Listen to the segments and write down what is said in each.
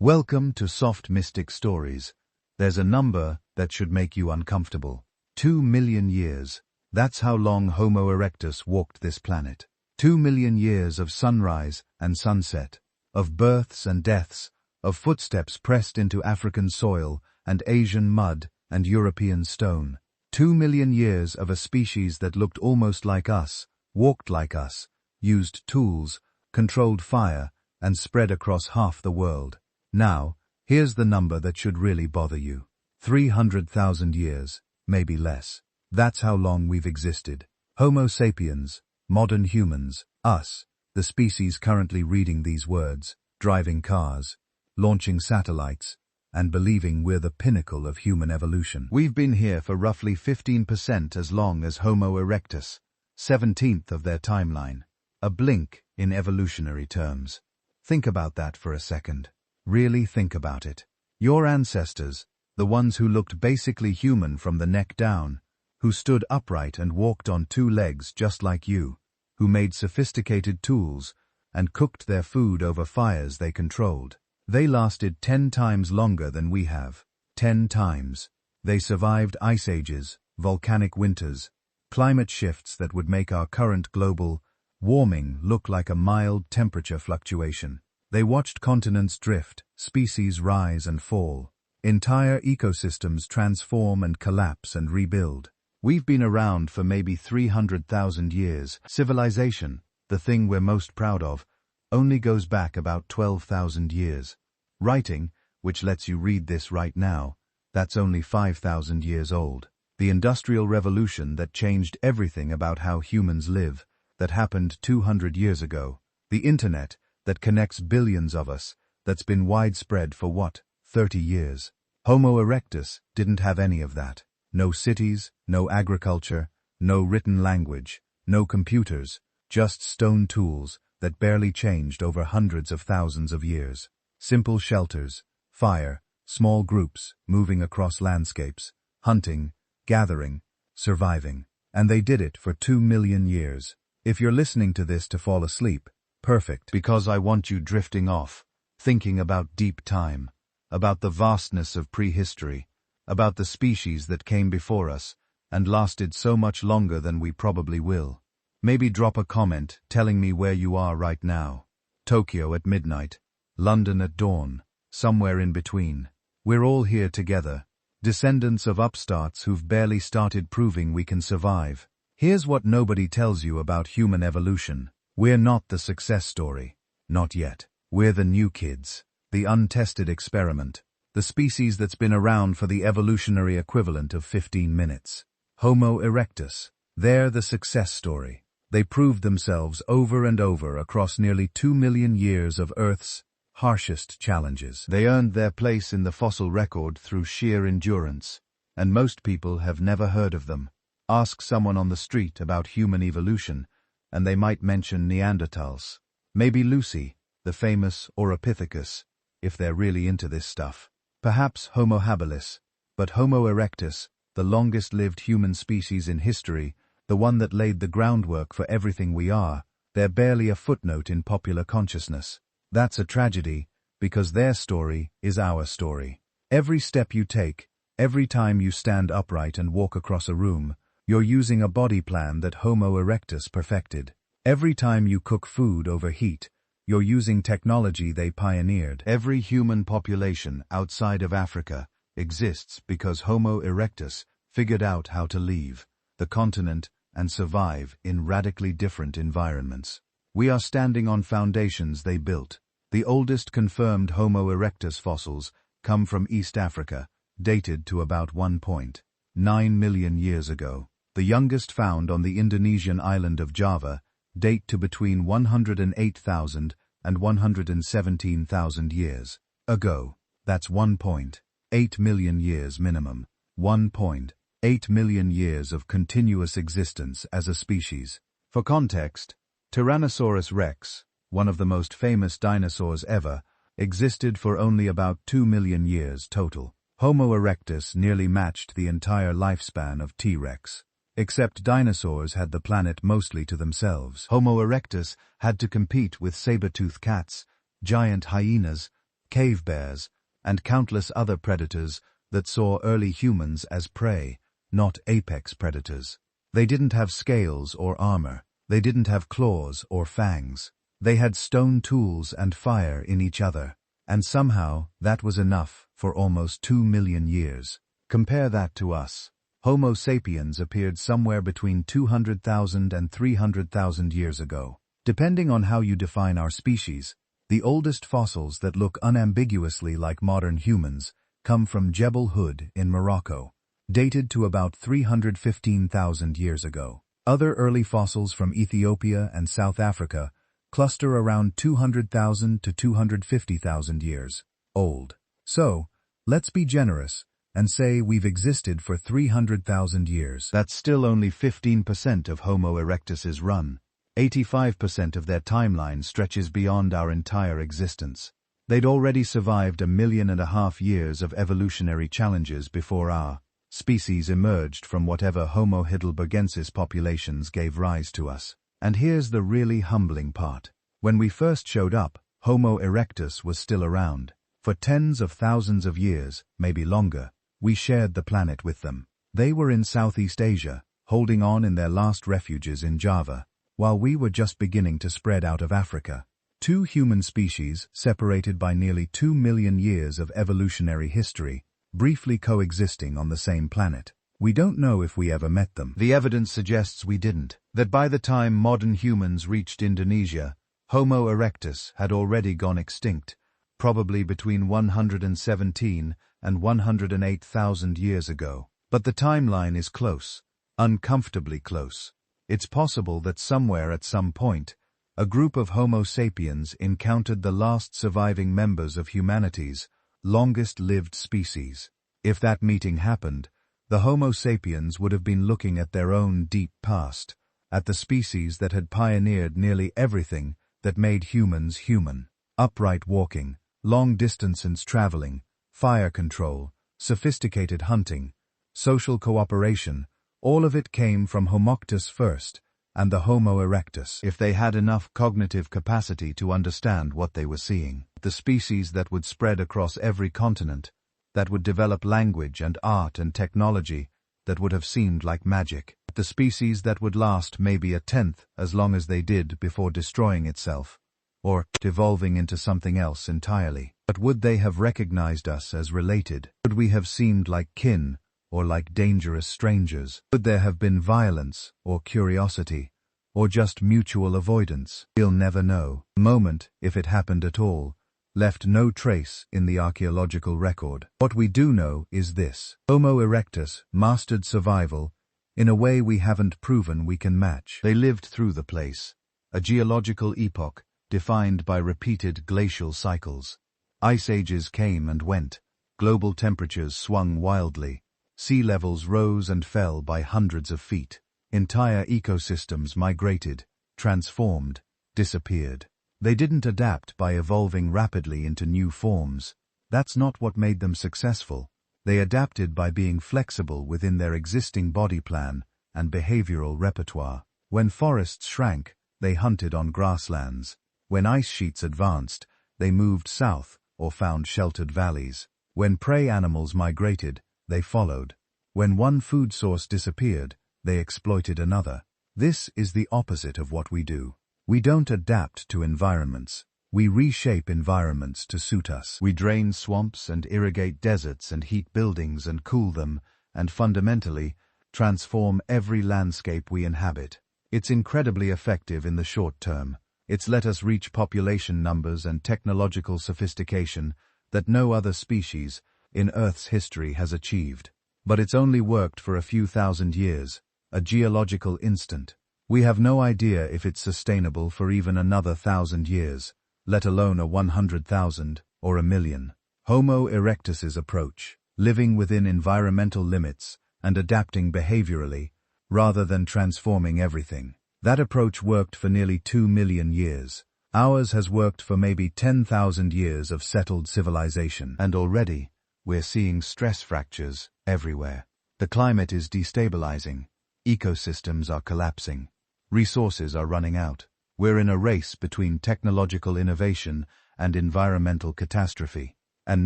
Welcome to Soft Mystic Stories. There's a number that should make you uncomfortable. 2 million years. That's how long Homo erectus walked this planet. 2 million years of sunrise and sunset, of births and deaths, of footsteps pressed into African soil and Asian mud and European stone. 2 million years of a species that looked almost like us, walked like us, used tools, controlled fire, and spread across half the world. Now, here's the number that should really bother you. 300,000 years, maybe less. That's how long we've existed. Homo sapiens, modern humans, us, the species currently reading these words, driving cars, launching satellites, and believing we're the pinnacle of human evolution. We've been here for roughly 15% as long as Homo erectus, 17th of their timeline. A blink in evolutionary terms. Think about that for a second. Really think about it. Your ancestors, the ones who looked basically human from the neck down, who stood upright and walked on 2 legs just like you, who made sophisticated tools and cooked their food over fires they controlled. They lasted 10 times longer than we have. 10 times. They survived ice ages, volcanic winters, climate shifts that would make our current global warming look like a mild temperature fluctuation. They watched continents drift, species rise and fall, entire ecosystems transform and collapse and rebuild. We've been around for maybe 300,000 years. Civilization, the thing we're most proud of, only goes back about 12,000 years. Writing, which lets you read this right now, that's only 5,000 years old. The Industrial Revolution that changed everything about how humans live, that happened 200 years ago. The Internet, that connects billions of us, that's been widespread for what, 30 years. Homo erectus didn't have any of that. No cities, no agriculture, no written language, no computers, just stone tools that barely changed over hundreds of thousands of years. Simple shelters, fire, small groups moving across landscapes, hunting, gathering, surviving. And they did it for 2 million years. If you're listening to this to fall asleep, perfect, because I want you drifting off, thinking about deep time, about the vastness of prehistory, about the species that came before us and lasted so much longer than we probably will. Maybe drop a comment telling me where you are right now. Tokyo at midnight, London at dawn, somewhere in between. We're all here together, descendants of upstarts who've barely started proving we can survive. Here's what nobody tells you about human evolution. We're not the success story. Not yet. We're the new kids, the untested experiment, the species that's been around for the evolutionary equivalent of 15 minutes. Homo erectus. They're the success story. They proved themselves over and over across nearly 2 million years of Earth's harshest challenges. They earned their place in the fossil record through sheer endurance, and most people have never heard of them. Ask someone on the street about human evolution, and they might mention Neanderthals. Maybe Lucy, the famous Australopithecus, if they're really into this stuff. Perhaps Homo habilis, but Homo erectus, the longest-lived human species in history, the one that laid the groundwork for everything we are, they're barely a footnote in popular consciousness. That's a tragedy, because their story is our story. Every step you take, every time you stand upright and walk across a room, you're using a body plan that Homo erectus perfected. Every time you cook food over heat, you're using technology they pioneered. Every human population outside of Africa exists because Homo erectus figured out how to leave the continent and survive in radically different environments. We are standing on foundations they built. The oldest confirmed Homo erectus fossils come from East Africa, dated to about 1.9 million years ago. The youngest found on the Indonesian island of Java date to between 108,000 and 117,000 years ago. That's 1.8 million years minimum. 1.8 million years of continuous existence as a species. For context, Tyrannosaurus rex, one of the most famous dinosaurs ever, existed for only about 2 million years total. Homo erectus nearly matched the entire lifespan of T-Rex. Except dinosaurs had the planet mostly to themselves. Homo erectus had to compete with saber-toothed cats, giant hyenas, cave bears, and countless other predators that saw early humans as prey, not apex predators. They didn't have scales or armor. They didn't have claws or fangs. They had stone tools and fire in each other. And somehow, that was enough for almost 2 million years. Compare that to us. Homo sapiens appeared somewhere between 200,000 and 300,000 years ago. Depending on how you define our species, the oldest fossils that look unambiguously like modern humans come from Jebel Hood in Morocco, dated to about 315,000 years ago. Other early fossils from Ethiopia and South Africa cluster around 200,000 to 250,000 years old. So, let's be generous and say we've existed for 300,000 years. That's still only 15% of Homo erectus's run. 85% of their timeline stretches beyond our entire existence. They'd already survived 1.5 million years of evolutionary challenges before our species emerged from whatever Homo heidelbergensis populations gave rise to us. And here's the really humbling part. When we first showed up, Homo erectus was still around. For tens of thousands of years, maybe longer, we shared the planet with them. They were in Southeast Asia, holding on in their last refuges in Java, while we were just beginning to spread out of Africa. Two human species, separated by nearly 2 million years of evolutionary history, briefly coexisting on the same planet. We don't know if we ever met them. The evidence suggests we didn't. That by the time modern humans reached Indonesia, Homo erectus had already gone extinct, probably between 117 and 108,000 years ago. But the timeline is close, uncomfortably close. It's possible that somewhere at some point, a group of Homo sapiens encountered the last surviving members of humanity's longest-lived species. If that meeting happened, the Homo sapiens would have been looking at their own deep past, at the species that had pioneered nearly everything that made humans human. Upright walking, long-distance traveling, fire control, sophisticated hunting, social cooperation, all of it came from Homo erectus first, and the Homo erectus. If they had enough cognitive capacity to understand what they were seeing, the species that would spread across every continent, that would develop language and art and technology that would have seemed like magic, the species that would last maybe a tenth as long as they did before destroying itself, or evolving into something else entirely. But would they have recognized us as related? Would we have seemed like kin, or like dangerous strangers? Would there have been violence, or curiosity, or just mutual avoidance? We'll never know. The moment, if it happened at all, left no trace in the archaeological record. What we do know is this: Homo erectus mastered survival in a way we haven't proven we can match. They lived through the place, a geological epoch defined by repeated glacial cycles. Ice ages came and went, global temperatures swung wildly, sea levels rose and fell by hundreds of feet. Entire ecosystems migrated, transformed, disappeared. They didn't adapt by evolving rapidly into new forms. That's not what made them successful. They adapted by being flexible within their existing body plan and behavioral repertoire. When forests shrank, they hunted on grasslands. When ice sheets advanced, they moved south or found sheltered valleys. When prey animals migrated, they followed. When one food source disappeared, they exploited another. This is the opposite of what we do. We don't adapt to environments. We reshape environments to suit us. We drain swamps and irrigate deserts and heat buildings and cool them, and fundamentally, transform every landscape we inhabit. It's incredibly effective in the short term. It's let us reach population numbers and technological sophistication that no other species in Earth's history has achieved. But it's only worked for a few thousand years, a geological instant. We have no idea if it's sustainable for even another 1,000 years, let alone a 100,000 or a million. Homo erectus's approach, living within environmental limits and adapting behaviorally, rather than transforming everything. That approach worked for nearly 2 million years. Ours has worked for maybe 10,000 years of settled civilization. And already, we're seeing stress fractures everywhere. The climate is destabilizing. Ecosystems are collapsing. Resources are running out. We're in a race between technological innovation and environmental catastrophe. And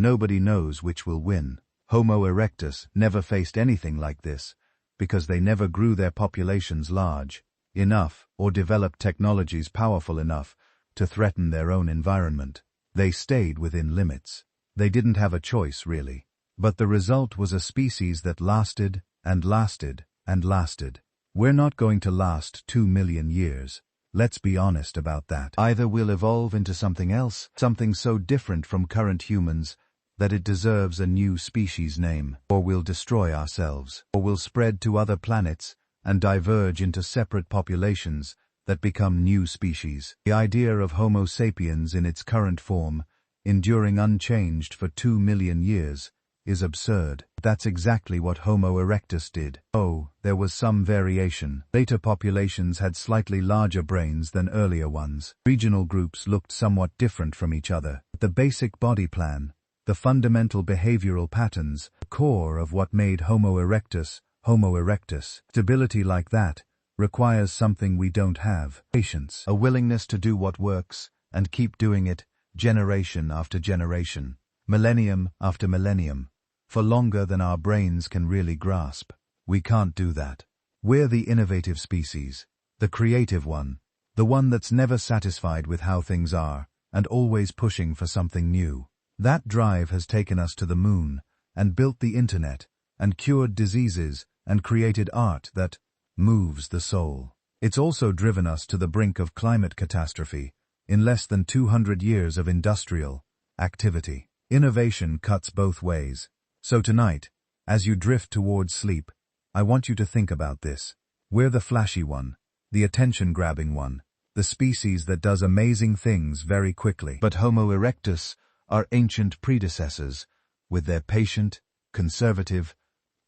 nobody knows which will win. Homo erectus never faced anything like this, because they never grew their populations large enough or developed technologies powerful enough to threaten their own environment. They stayed within limits. They didn't have a choice, really. But the result was a species that lasted and lasted and lasted. We're not going to last 2 million years. Let's be honest about that. Either we'll evolve into something else, something so different from current humans that it deserves a new species name, or we'll destroy ourselves, or we'll spread to other planets and diverge into separate populations that become new species. The idea of Homo sapiens in its current form, enduring unchanged for 2 million years, is absurd. That's exactly what Homo erectus did. Oh, there was some variation. Later populations had slightly larger brains than earlier ones. Regional groups looked somewhat different from each other. The basic body plan, the fundamental behavioral patterns, the core of what made Homo erectus Homo erectus. Stability like that requires something we don't have: patience, a willingness to do what works and keep doing it generation after generation, millennium after millennium, for longer than our brains can really grasp. We can't do that. We're the innovative species, the creative one, the one that's never satisfied with how things are and always pushing for something new. That drive has taken us to the moon and built the internet and cured diseases and created art that moves the soul. It's also driven us to the brink of climate catastrophe in less than 200 years of industrial activity. Innovation cuts both ways. So tonight, as you drift towards sleep, I want you to think about this. We're the flashy one, the attention-grabbing one, the species that does amazing things very quickly. But Homo erectus are ancient predecessors, with their patient, conservative,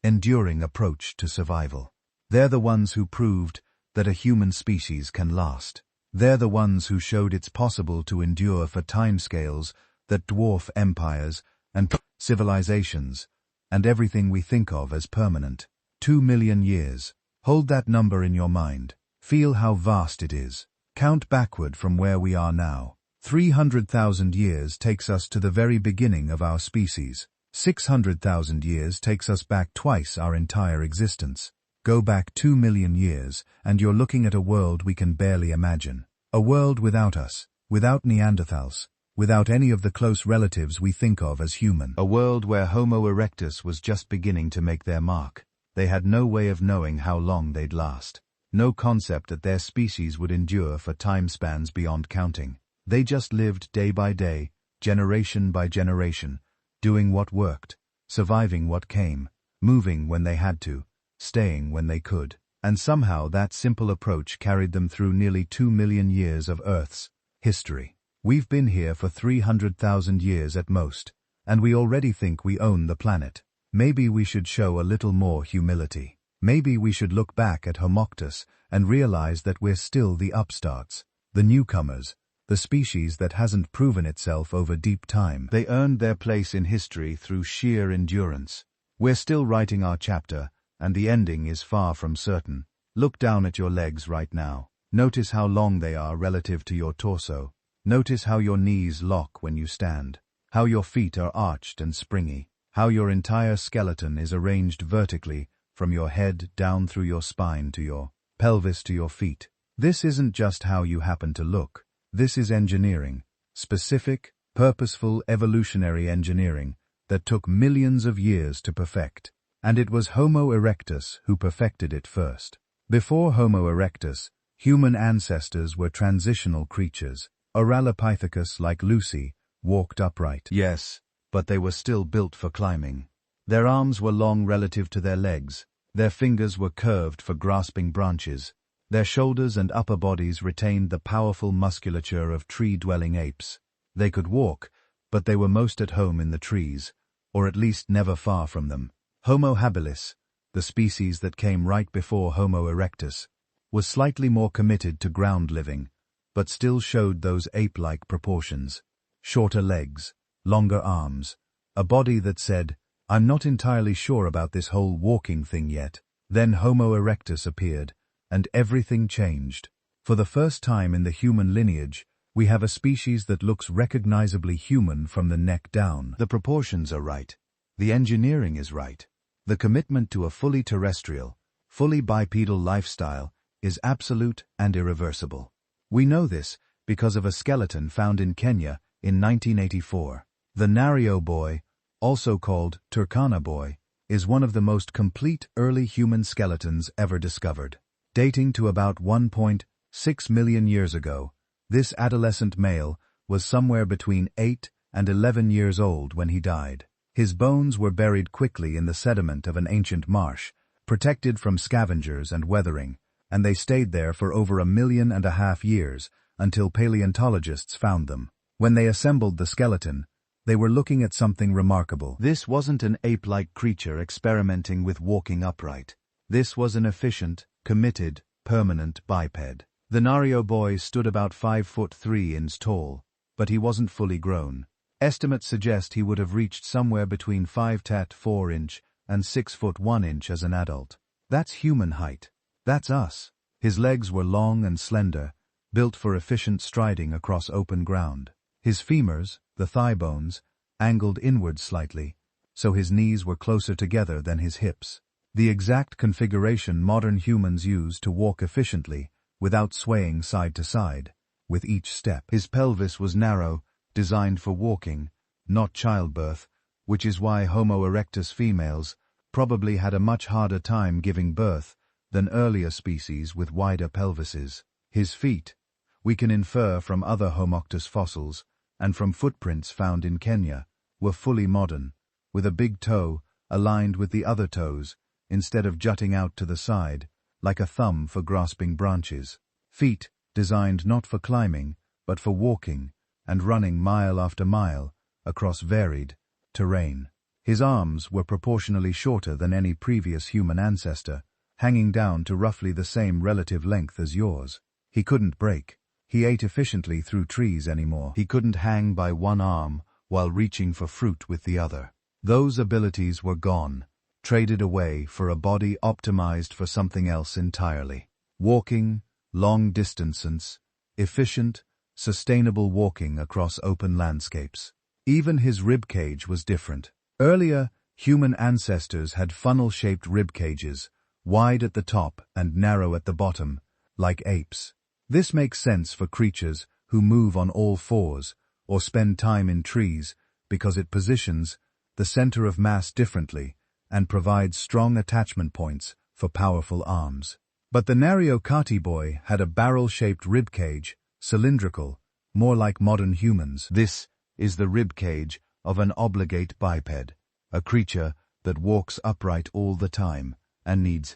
enduring approach to survival. They're the ones who proved that a human species can last. They're the ones who showed it's possible to endure for timescales that dwarf empires and civilizations, and everything we think of as permanent. 2 million years. Hold that number in your mind. Feel how vast it is. Count backward from where we are now. 300,000 years takes us to the very beginning of our species. 600,000 years takes us back twice our entire existence. Go back 2 million years, and you're looking at a world we can barely imagine. A world without us, without Neanderthals, without any of the close relatives we think of as human. A world where Homo erectus was just beginning to make their mark. They had no way of knowing how long they'd last. No concept that their species would endure for time spans beyond counting. They just lived day by day, generation by generation, doing what worked, surviving what came, moving when they had to, staying when they could. And somehow that simple approach carried them through nearly 2 million years of Earth's history. We've been here for 300,000 years at most, and we already think we own the planet. Maybe we should show a little more humility. Maybe we should look back at Homo erectus and realize that we're still the upstarts, the newcomers, the species that hasn't proven itself over deep time. They earned their place in history through sheer endurance. We're still writing our chapter, and the ending is far from certain. Look down at your legs right now. Notice how long they are relative to your torso. Notice how your knees lock when you stand, how your feet are arched and springy, how your entire skeleton is arranged vertically from your head down through your spine to your pelvis to your feet. This isn't just how you happen to look. This is engineering, specific, purposeful evolutionary engineering that took millions of years to perfect. And it was Homo erectus who perfected it first. Before Homo erectus, human ancestors were transitional creatures. Australopithecus, like Lucy, walked upright. Yes, but they were still built for climbing. Their arms were long relative to their legs. Their fingers were curved for grasping branches. Their shoulders and upper bodies retained the powerful musculature of tree-dwelling apes. They could walk, but they were most at home in the trees, or at least never far from them. Homo habilis, the species that came right before Homo erectus, was slightly more committed to ground living, but still showed those ape-like proportions. Shorter legs, longer arms, a body that said, "I'm not entirely sure about this whole walking thing yet." Then Homo erectus appeared, and everything changed. For the first time in the human lineage, We have a species that looks recognizably human from the neck down. The proportions are right. The engineering is right. The commitment to a fully terrestrial, fully bipedal lifestyle is absolute and irreversible. We know this because of a skeleton found in Kenya in 1984. The Nario boy, also called Turkana boy, is one of the most complete early human skeletons ever discovered. Dating to about 1.6 million years ago, this adolescent male was somewhere between 8 and 11 years old when he died. His bones were buried quickly in the sediment of an ancient marsh, protected from scavengers and weathering, and they stayed there for over 1.5 million years until paleontologists found them. When they assembled the skeleton, they were looking at something remarkable. This wasn't an ape-like creature experimenting with walking upright. This was an efficient, committed, permanent biped. The Nario boy stood about 5'3" tall, but he wasn't fully grown. Estimates suggest he would have reached somewhere between 5'4" and 6'1" as an adult. That's human height. That's us. His legs were long and slender, built for efficient striding across open ground. His femurs, the thigh bones, angled inward slightly, so his knees were closer together than his hips. The exact configuration modern humans use to walk efficiently, without swaying side to side, with each step. His pelvis was narrow, designed for walking, not childbirth, which is why Homo erectus females probably had a much harder time giving birth than earlier species with wider pelvises. His feet, we can infer from other Homo erectus fossils and from footprints found in Kenya, were fully modern, with a big toe aligned with the other toes instead of jutting out to the side, like a thumb for grasping branches. Feet designed not for climbing, but for walking and running mile after mile across varied terrain. His arms were proportionally shorter than any previous human ancestor, hanging down to roughly the same relative length as yours. He couldn't break. He ate efficiently through trees anymore. He couldn't hang by one arm while reaching for fruit with the other. Those abilities were gone, traded away for a body optimized for something else entirely. Walking, long distances, efficient, sustainable walking across open landscapes. Even his rib cage was different. Earlier, human ancestors had funnel-shaped rib cages, wide at the top and narrow at the bottom, like apes. This makes sense for creatures who move on all fours or spend time in trees because it positions the center of mass differently and provides strong attachment points for powerful arms. But the Nario boy had a barrel-shaped rib cage, cylindrical, more like modern humans. This is the rib cage of an obligate biped, a creature that walks upright all the time and needs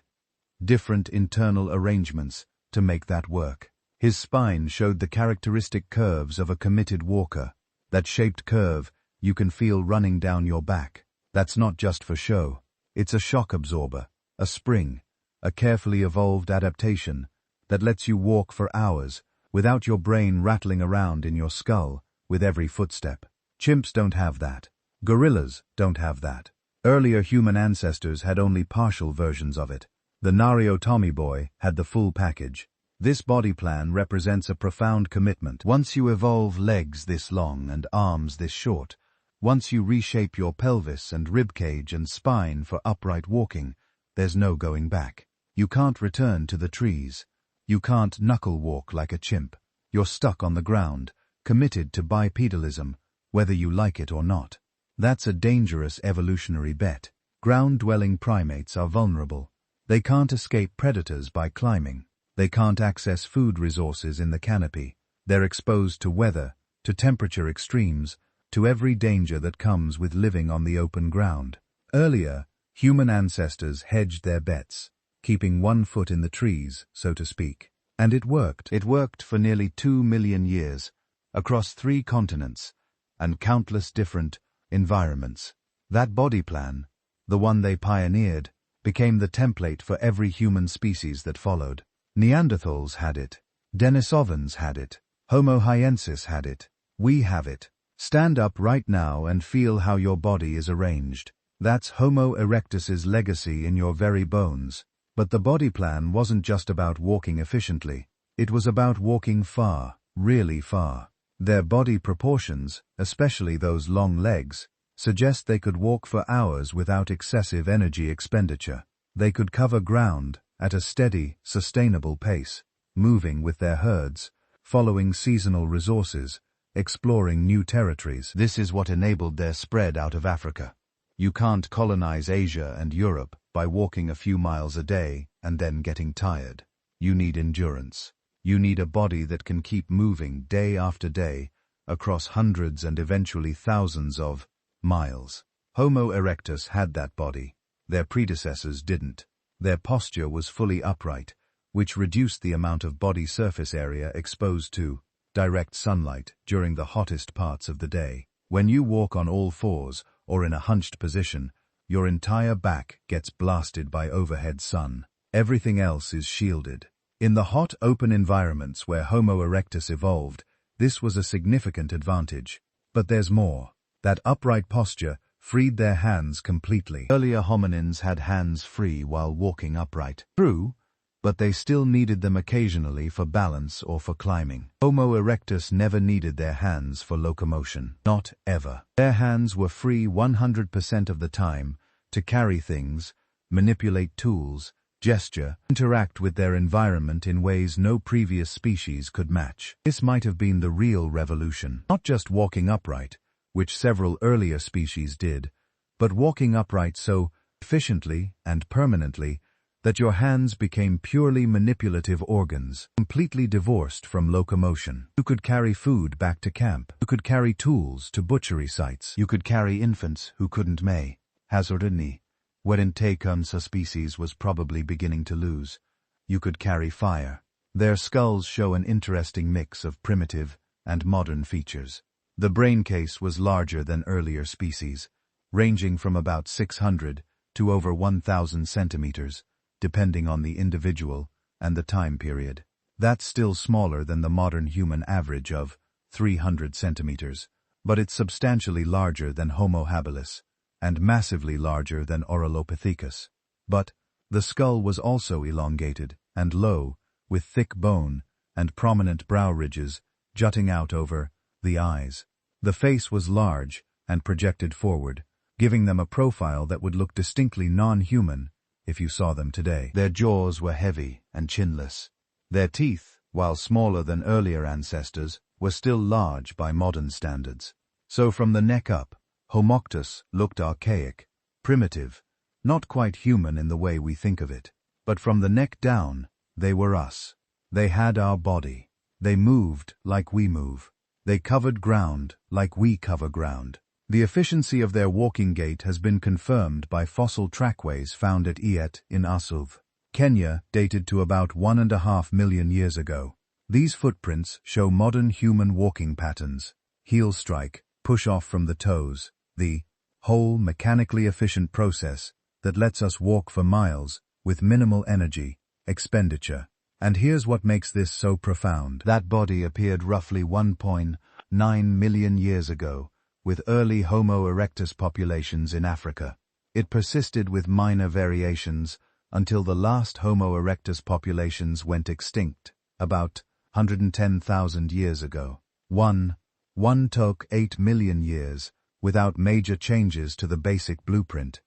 different internal arrangements to make that work. His spine showed the characteristic curves of a committed walker. That shaped curve you can feel running down your back. That's not just for show. It's a shock absorber, a spring, a carefully evolved adaptation that lets you walk for hours without your brain rattling around in your skull with every footstep. Chimps don't have that. Gorillas don't have that. Earlier human ancestors had only partial versions of it. The Nario boy had the full package. This body plan represents a profound commitment. Once you evolve legs this long and arms this short, once you reshape your pelvis and ribcage and spine for upright walking, there's no going back. You can't return to the trees. You can't knuckle walk like a chimp. You're stuck on the ground, committed to bipedalism, whether you like it or not. That's a dangerous evolutionary bet. Ground-dwelling primates are vulnerable. They can't escape predators by climbing. They can't access food resources in the canopy. They're exposed to weather, to temperature extremes, to every danger that comes with living on the open ground. Earlier, human ancestors hedged their bets, keeping one foot in the trees, so to speak. And it worked. It worked for nearly 2 million years, across 3 continents, and countless different environments. That body plan, the one they pioneered, became the template for every human species that followed. Neanderthals had it. Denisovans had it. Homo hiensis had it. We have it. Stand up right now and feel how your body is arranged. That's Homo erectus's legacy in your very bones. But the body plan wasn't just about walking efficiently. It was about walking far, really far. Their body proportions, especially those long legs, suggest they could walk for hours without excessive energy expenditure. They could cover ground at a steady, sustainable pace, moving with their herds, following seasonal resources, exploring new territories. This is what enabled their spread out of Africa. You can't colonize Asia and Europe by walking a few miles a day and then getting tired. You need endurance. You need a body that can keep moving day after day across hundreds and eventually thousands of miles. Homo erectus had that body. Their predecessors didn't. Their posture was fully upright, which reduced the amount of body surface area exposed to direct sunlight during the hottest parts of the day. When you walk on all fours or in a hunched position, your entire back gets blasted by overhead sun. Everything else is shielded. In the hot, open environments where Homo erectus evolved, this was a significant advantage. But there's more. That upright posture freed their hands completely. Earlier hominins had hands free while walking upright. True, but they still needed them occasionally for balance or for climbing. Homo erectus never needed their hands for locomotion. Not ever. Their hands were free 100% of the time to carry things, manipulate tools, gesture, interact with their environment in ways no previous species could match. This might have been the real revolution. Not just walking upright, which several earlier species did, but walking upright so efficiently and permanently that your hands became purely manipulative organs, completely divorced from locomotion. You could carry food back to camp. You could carry tools to butchery sites. You could carry infants who couldn't may. Hazardni, wherein Tecum's species was probably beginning to lose. You could carry fire. Their skulls show an interesting mix of primitive and modern features. The brain case was larger than earlier species, ranging from about 600 to over 1,000 centimeters, depending on the individual and the time period. That's still smaller than the modern human average of 300 centimeters, but it's substantially larger than Homo habilis, and massively larger than Australopithecus. But the skull was also elongated and low, with thick bone and prominent brow ridges jutting out over the eyes. The face was large and projected forward, giving them a profile that would look distinctly non-human if you saw them today. Their jaws were heavy and chinless. Their teeth, while smaller than earlier ancestors, were still large by modern standards. So from the neck up, Homo erectus looked archaic, primitive, not quite human in the way we think of it. But from the neck down, they were us. They had our body. They moved like we move. They covered ground like we cover ground. The efficiency of their walking gait has been confirmed by fossil trackways found at Iet in Asuv, Kenya, dated to about 1.5 million years ago. These footprints show modern human walking patterns: heel strike, push off from the toes, the whole mechanically efficient process that lets us walk for miles with minimal energy expenditure. And here's what makes this so profound. That body appeared roughly 1.9 million years ago, with early Homo erectus populations in Africa. It persisted with minor variations until the last Homo erectus populations went extinct, about 110,000 years ago. One took 8 million years, without major changes to the basic blueprint.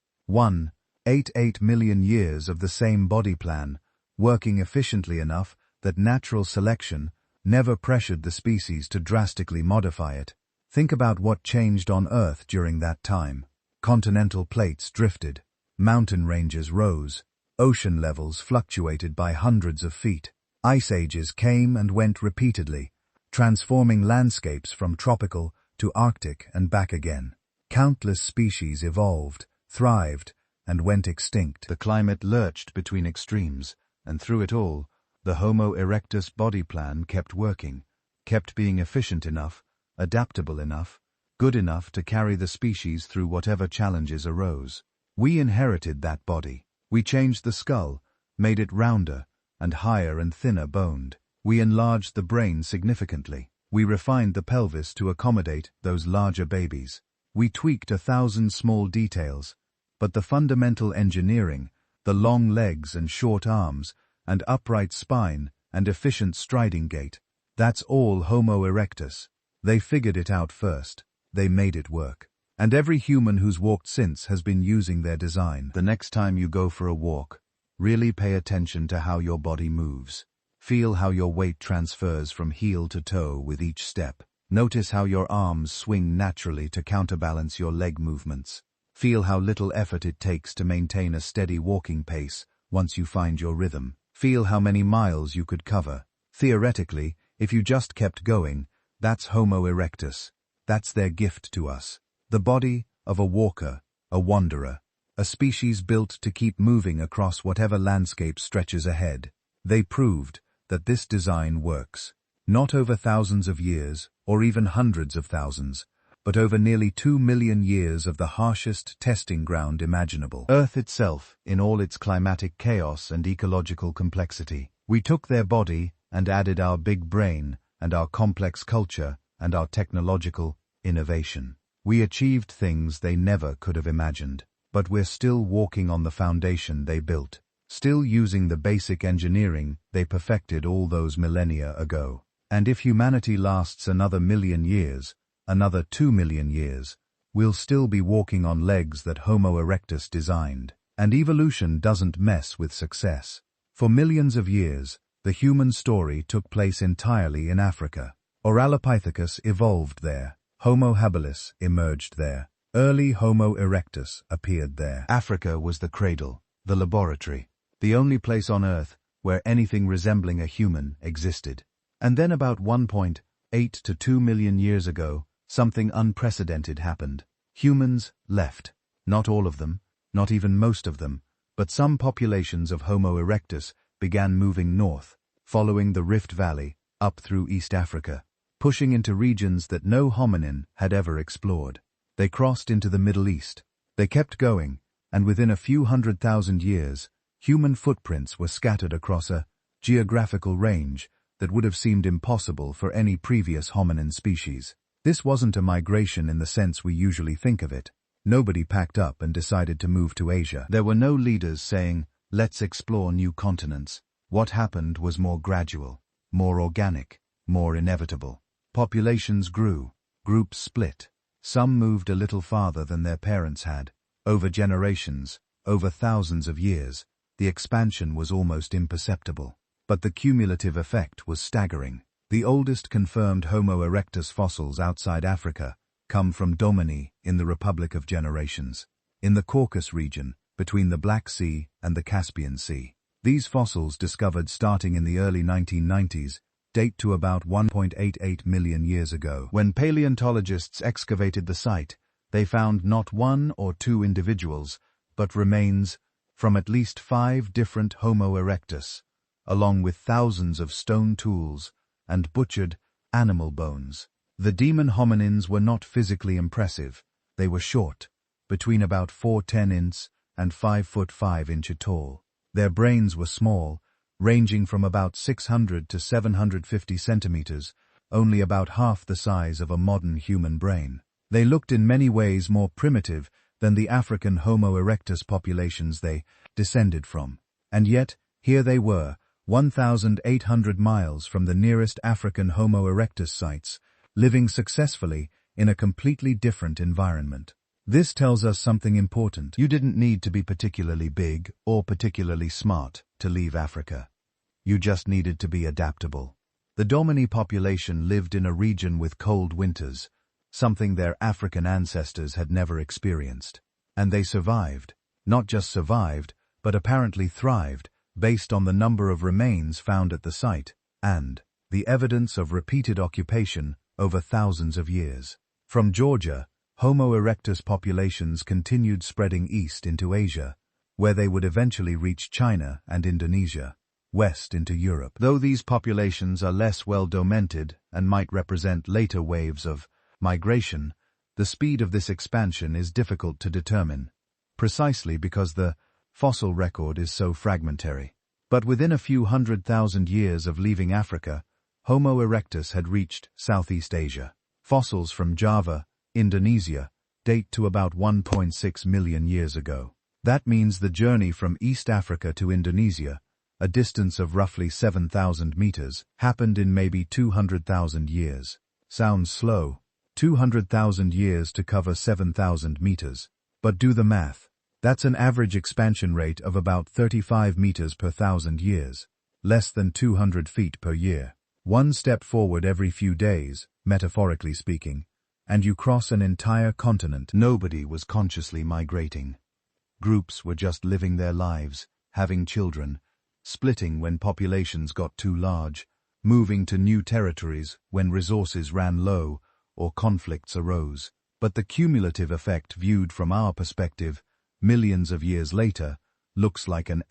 8 million years of the same body plan, working efficiently enough that natural selection never pressured the species to drastically modify it. Think about what changed on Earth during that time. Continental plates drifted, mountain ranges rose, ocean levels fluctuated by hundreds of feet. Ice ages came and went repeatedly, transforming landscapes from tropical to Arctic and back again. Countless species evolved, thrived, and went extinct. The climate lurched between extremes, and through it all, the Homo erectus body plan kept working, kept being efficient enough, adaptable enough, good enough to carry the species through whatever challenges arose. We inherited that body. We changed the skull, made it rounder and higher and thinner boned. We enlarged the brain significantly. We refined the pelvis to accommodate those larger babies. We tweaked 1,000 small details, but the fundamental engineering, the long legs and short arms, and upright spine and efficient striding gait, that's all Homo erectus. They figured it out first. They made it work. And every human who's walked since has been using their design. The next time you go for a walk, really pay attention to how your body moves. Feel how your weight transfers from heel to toe with each step. Notice how your arms swing naturally to counterbalance your leg movements. Feel how little effort it takes to maintain a steady walking pace once you find your rhythm. Feel how many miles you could cover. Theoretically, if you just kept going, that's Homo erectus. That's their gift to us. The body of a walker, a wanderer, a species built to keep moving across whatever landscape stretches ahead. They proved that this design works. Not over thousands of years, or even hundreds of thousands, but over nearly 2 million years of the harshest testing ground imaginable. Earth itself, in all its climatic chaos and ecological complexity. We took their body and added our big brain and our complex culture and our technological innovation. We achieved things they never could have imagined, but we're still walking on the foundation they built, still using the basic engineering they perfected all those millennia ago. And if humanity lasts another million years, another 2 million years, we'll still be walking on legs that Homo erectus designed. And evolution doesn't mess with success. For millions of years, the human story took place entirely in Africa. Australopithecus evolved there. Homo habilis emerged there. Early Homo erectus appeared there. Africa was the cradle, the laboratory, the only place on Earth where anything resembling a human existed. And then about 1.8 to 2 million years ago, something unprecedented happened. Humans left. Not all of them, not even most of them, but some populations of Homo erectus began moving north, following the Rift Valley, up through East Africa, pushing into regions that no hominin had ever explored. They crossed into the Middle East. They kept going, and within a few 100,000 years, human footprints were scattered across a geographical range that would have seemed impossible for any previous hominin species. This wasn't a migration in the sense we usually think of it. Nobody packed up and decided to move to Asia. There were no leaders saying, let's explore new continents. What happened was more gradual, more organic, more inevitable. Populations grew, groups split. Some moved a little farther than their parents had. Over generations, over thousands of years, the expansion was almost imperceptible. But the cumulative effect was staggering. The oldest confirmed Homo erectus fossils outside Africa come from Domini in the Republic of Generations, in the Caucasus region, between the Black Sea and the Caspian Sea. These fossils, discovered starting in the early 1990s, date to about 1.88 million years ago. When paleontologists excavated the site, they found not one or two individuals, but remains from at least 5 different Homo erectus, along with thousands of stone tools and butchered animal bones. The demon hominins were not physically impressive. They were short, between about 4'10" and 5'5" tall. Their brains were small, ranging from about 600 to 750 centimeters, only about half the size of a modern human brain. They looked in many ways more primitive than the African Homo erectus populations they descended from. And yet, here they were, 1,800 miles from the nearest African Homo erectus sites, living successfully in a completely different environment. This tells us something important. You didn't need to be particularly big or particularly smart to leave Africa. You just needed to be adaptable. The Domini population lived in a region with cold winters, something their African ancestors had never experienced. And they survived. Not just survived, but apparently thrived, based on the number of remains found at the site, and the evidence of repeated occupation over thousands of years. From Georgia, Homo erectus populations continued spreading east into Asia, where they would eventually reach China and Indonesia, west into Europe. Though these populations are less well documented and might represent later waves of migration, the speed of this expansion is difficult to determine, precisely because the fossil record is so fragmentary. But within a few 100,000 years of leaving Africa, Homo erectus had reached Southeast Asia. Fossils from Java, Indonesia, date to about 1.6 million years ago. That means the journey from East Africa to Indonesia, a distance of roughly 7,000 meters, happened in maybe 200,000 years. Sounds slow. 200,000 years to cover 7,000 meters. But do the math. That's an average expansion rate of about 35 meters per 1,000 years. Less than 200 feet per year. One step forward every few days, metaphorically speaking, and you cross an entire continent. Nobody was consciously migrating. Groups were just living their lives, having children, splitting when populations got too large, moving to new territories when resources ran low or conflicts arose. But the cumulative effect viewed from our perspective, millions of years later, looks like an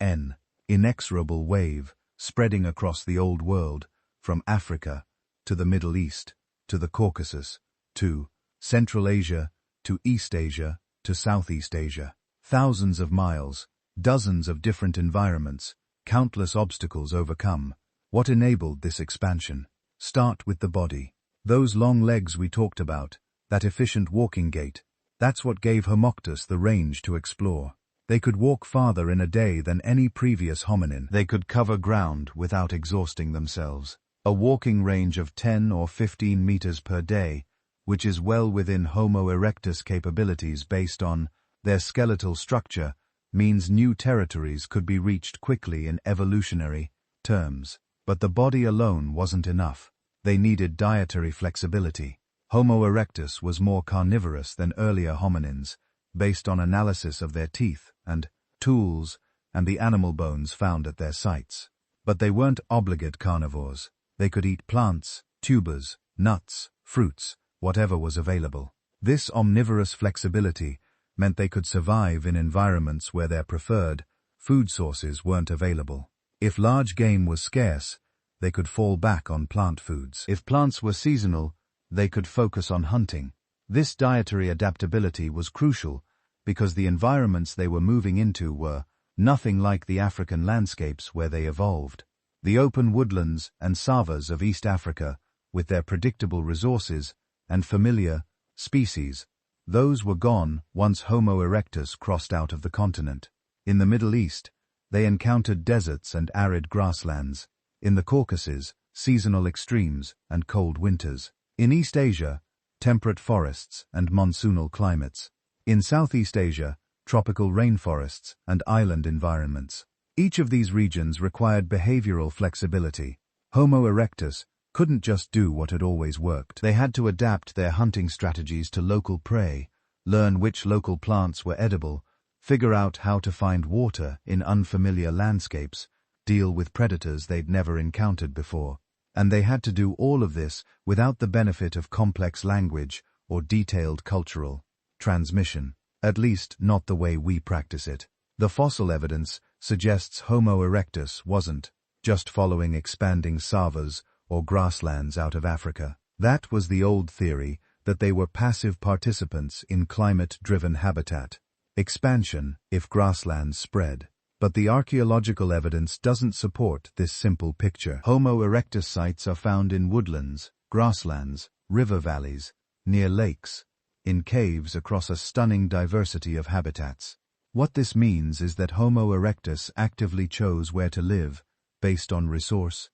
inexorable wave spreading across the old world, from Africa to the Middle East, to the Caucasus, to Central Asia, to East Asia, to Southeast Asia. Thousands of miles, dozens of different environments, countless obstacles overcome. What enabled this expansion? Start with the body. Those long legs we talked about, that efficient walking gait, that's what gave Homo erectus the range to explore. They could walk farther in a day than any previous hominin. They could cover ground without exhausting themselves. A walking range of 10 or 15 meters per day, which is well within Homo erectus capabilities based on their skeletal structure, means new territories could be reached quickly in evolutionary terms. But the body alone wasn't enough. They needed dietary flexibility. Homo erectus was more carnivorous than earlier hominins, based on analysis of their teeth and tools and the animal bones found at their sites. But they weren't obligate carnivores. They could eat plants, tubers, nuts, fruits, whatever was available. This omnivorous flexibility meant they could survive in environments where their preferred food sources weren't available. If large game was scarce, they could fall back on plant foods. If plants were seasonal, they could focus on hunting. This dietary adaptability was crucial because the environments they were moving into were nothing like the African landscapes where they evolved. The open woodlands and savas of East Africa, with their predictable resources and familiar species, those were gone once Homo erectus crossed out of the continent. In the Middle East, they encountered deserts and arid grasslands. In the Caucasus, seasonal extremes and cold winters. In East Asia, temperate forests and monsoonal climates. In Southeast Asia, tropical rainforests and island environments. Each of these regions required behavioral flexibility. Homo erectus couldn't just do what had always worked. They had to adapt their hunting strategies to local prey, learn which local plants were edible, figure out how to find water in unfamiliar landscapes, deal with predators they'd never encountered before. And they had to do all of this without the benefit of complex language or detailed cultural transmission, at least not the way we practice it. The fossil evidence suggests Homo erectus wasn't just following expanding savas or grasslands out of Africa. That was the old theory that they were passive participants in climate-driven habitat expansion if grasslands spread. But the archaeological evidence doesn't support this simple picture. Homo erectus sites are found in woodlands, grasslands, river valleys, near lakes, in caves across a stunning diversity of habitats. What this means is that Homo erectus actively chose where to live, based on resource,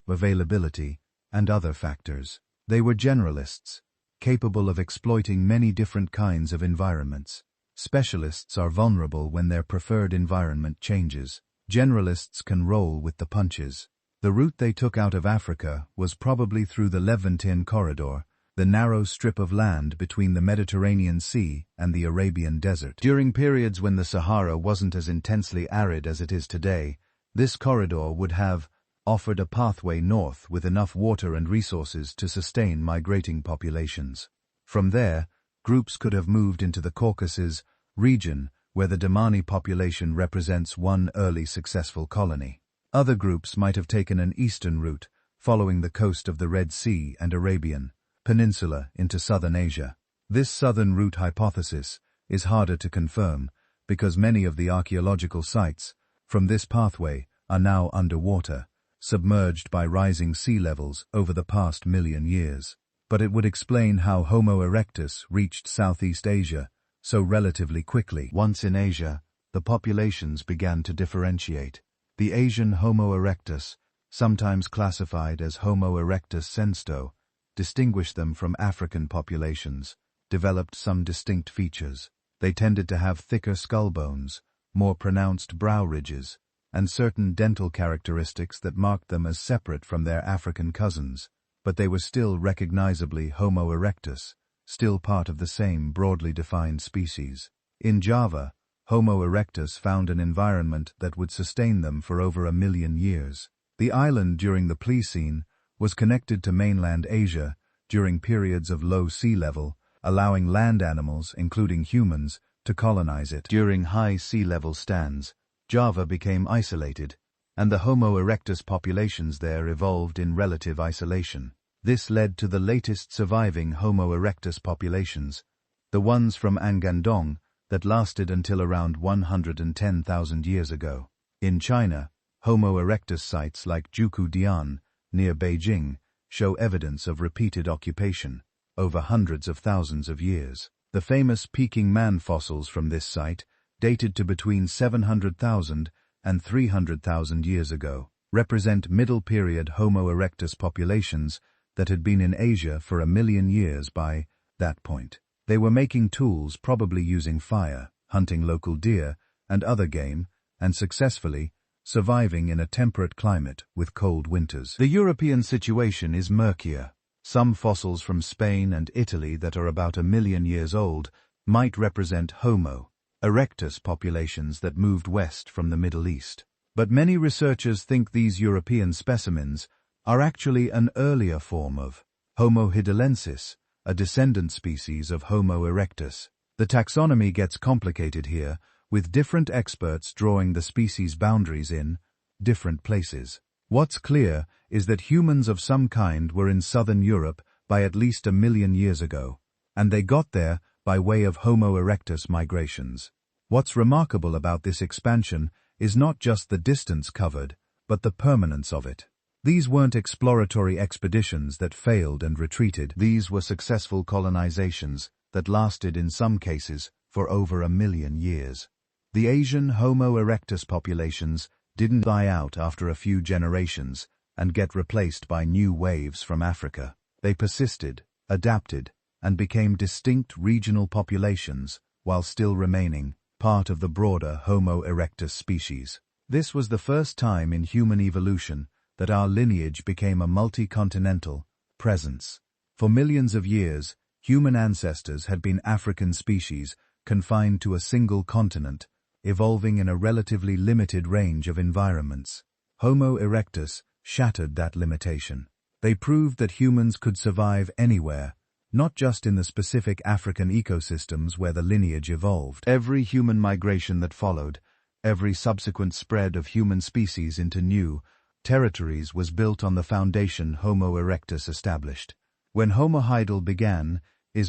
availability, and other factors. They were generalists, capable of exploiting many different kinds of environments. Specialists are vulnerable when their preferred environment changes. Generalists can roll with the punches. The route they took out of Africa was probably through the Levantine corridor, the narrow strip of land between the Mediterranean Sea and the Arabian Desert. During periods when the Sahara wasn't as intensely arid as it is today, this corridor would have offered a pathway north with enough water and resources to sustain migrating populations. From there, groups could have moved into the Caucasus region, where the Damani population represents one early successful colony. Other groups might have taken an eastern route, following the coast of the Red Sea and Arabian Peninsula into southern Asia. This southern route hypothesis is harder to confirm because many of the archaeological sites from this pathway are now underwater, submerged by rising sea levels over the past million years. But it would explain how Homo erectus reached Southeast Asia so relatively quickly. Once in Asia, the populations began to differentiate. The Asian Homo erectus, sometimes classified as Homo erectus sensto, distinguished them from African populations, developed some distinct features. They tended to have thicker skull bones, more pronounced brow ridges, and certain dental characteristics that marked them as separate from their African cousins, but they were still recognizably Homo erectus, still part of the same broadly defined species. In Java, Homo erectus found an environment that would sustain them for over 1 million years. The island during the Pleistocene was connected to mainland Asia during periods of low sea level, allowing land animals, including humans, to colonize it. During high sea level stands, Java became isolated, and the Homo erectus populations there evolved in relative isolation. This led to the latest surviving Homo erectus populations, the ones from Angandong, that lasted until around 110,000 years ago. In China, Homo erectus sites like Zhukudian, near Beijing, show evidence of repeated occupation over hundreds of thousands of years. The famous Peking man fossils from this site, dated to between 700,000 and 300,000 years ago, represent middle period Homo erectus populations that had been in Asia for 1 million years by that point. They were making tools, probably using fire, hunting local deer and other game, and successfully surviving in a temperate climate with cold winters. The European situation is murkier. Some fossils from Spain and Italy that are about 1 million years old might represent Homo erectus populations that moved west from the Middle East. But many researchers think these European specimens are actually an earlier form of Homo heidelbergensis, a descendant species of Homo erectus. The taxonomy gets complicated here, with different experts drawing the species boundaries in different places. What's clear is that humans of some kind were in southern Europe by at least 1 million years ago, and they got there by way of Homo erectus migrations. What's remarkable about this expansion is not just the distance covered, but the permanence of it. These weren't exploratory expeditions that failed and retreated. These were successful colonizations that lasted in some cases for over 1 million years. The Asian Homo erectus populations didn't die out after a few generations and get replaced by new waves from Africa. They persisted, adapted, and became distinct regional populations while still remaining part of the broader Homo erectus species. This was the first time in human evolution that our lineage became a multi-continental presence. For millions of years, human ancestors had been African species confined to a single continent, evolving in a relatively limited range of environments. Homo erectus shattered that limitation. They proved that humans could survive anywhere, not just in the specific African ecosystems where the lineage evolved. Every human migration that followed, every subsequent spread of human species into new territories was built on the foundation Homo erectus established. When Homo heidelbergensis began,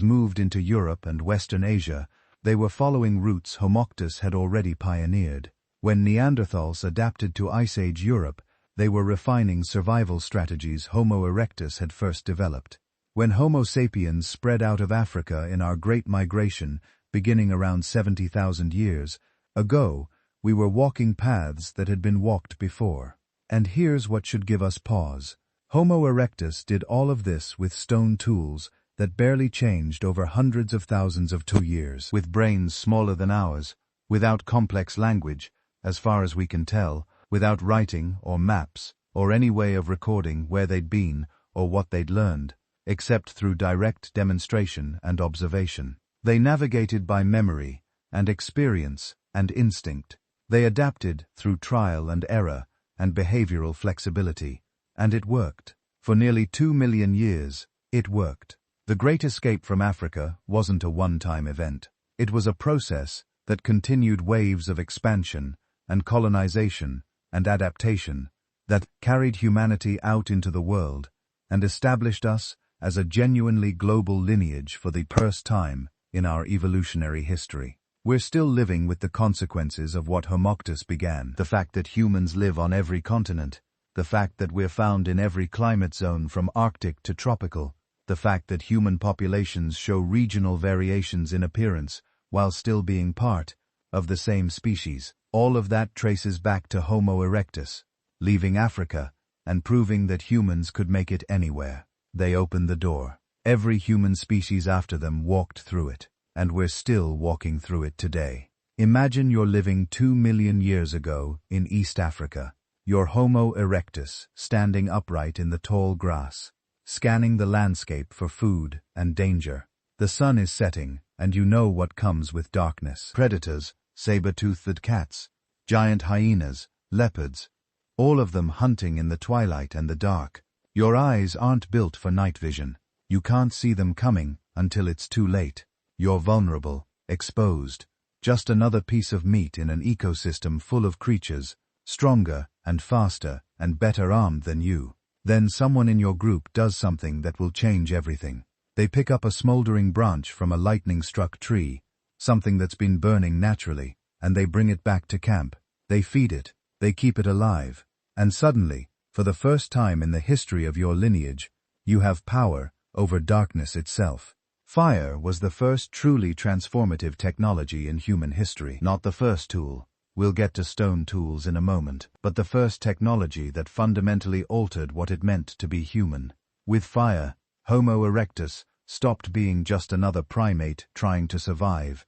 moved into Europe and Western Asia, they were following routes Homo erectus had already pioneered. When Neanderthals adapted to Ice Age Europe, they were refining survival strategies Homo erectus had first developed. When Homo sapiens spread out of Africa in our Great Migration, beginning around 70,000 years ago, we were walking paths that had been walked before. And here's what should give us pause. Homo erectus did all of this with stone tools that barely changed over hundreds of thousands of years. With brains smaller than ours, without complex language, as far as we can tell, without writing or maps, or any way of recording where they'd been or what they'd learned, except through direct demonstration and observation. They navigated by memory and experience and instinct. They adapted through trial and error and behavioral flexibility. And it worked. For nearly 2 million years, it worked. The Great Escape from Africa wasn't a one-time event. It was a process that continued waves of expansion and colonization and adaptation that carried humanity out into the world and established us as a genuinely global lineage for the first time in our evolutionary history. We're still living with the consequences of what Homo erectus began. The fact that humans live on every continent, the fact that we're found in every climate zone from Arctic to tropical, the fact that human populations show regional variations in appearance while still being part of the same species. All of that traces back to Homo erectus, leaving Africa and proving that humans could make it anywhere. they opened the door. Every human species after them walked through it, and we're still walking through it today. Imagine you're living 2 million years ago in East Africa. You're Homo erectus, standing upright in the tall grass, scanning the landscape for food and danger. The sun is setting, and you know what comes with darkness. Predators, saber-toothed cats, giant hyenas, leopards, all of them hunting in the twilight and the dark. Your eyes aren't built for night vision. You can't see them coming until it's too late. You're vulnerable, exposed, just another piece of meat in an ecosystem full of creatures, stronger and faster and better armed than you. Then someone in your group does something that will change everything. They pick up a smoldering branch from a lightning-struck tree, something that's been burning naturally, and they bring it back to camp. They feed it, they keep it alive, and suddenly, for the first time in the history of your lineage, you have power over darkness itself. Fire was the first truly transformative technology in human history. Not the first tool, we'll get to stone tools in a moment, but the first technology that fundamentally altered what it meant to be human. With fire, Homo erectus stopped being just another primate trying to survive,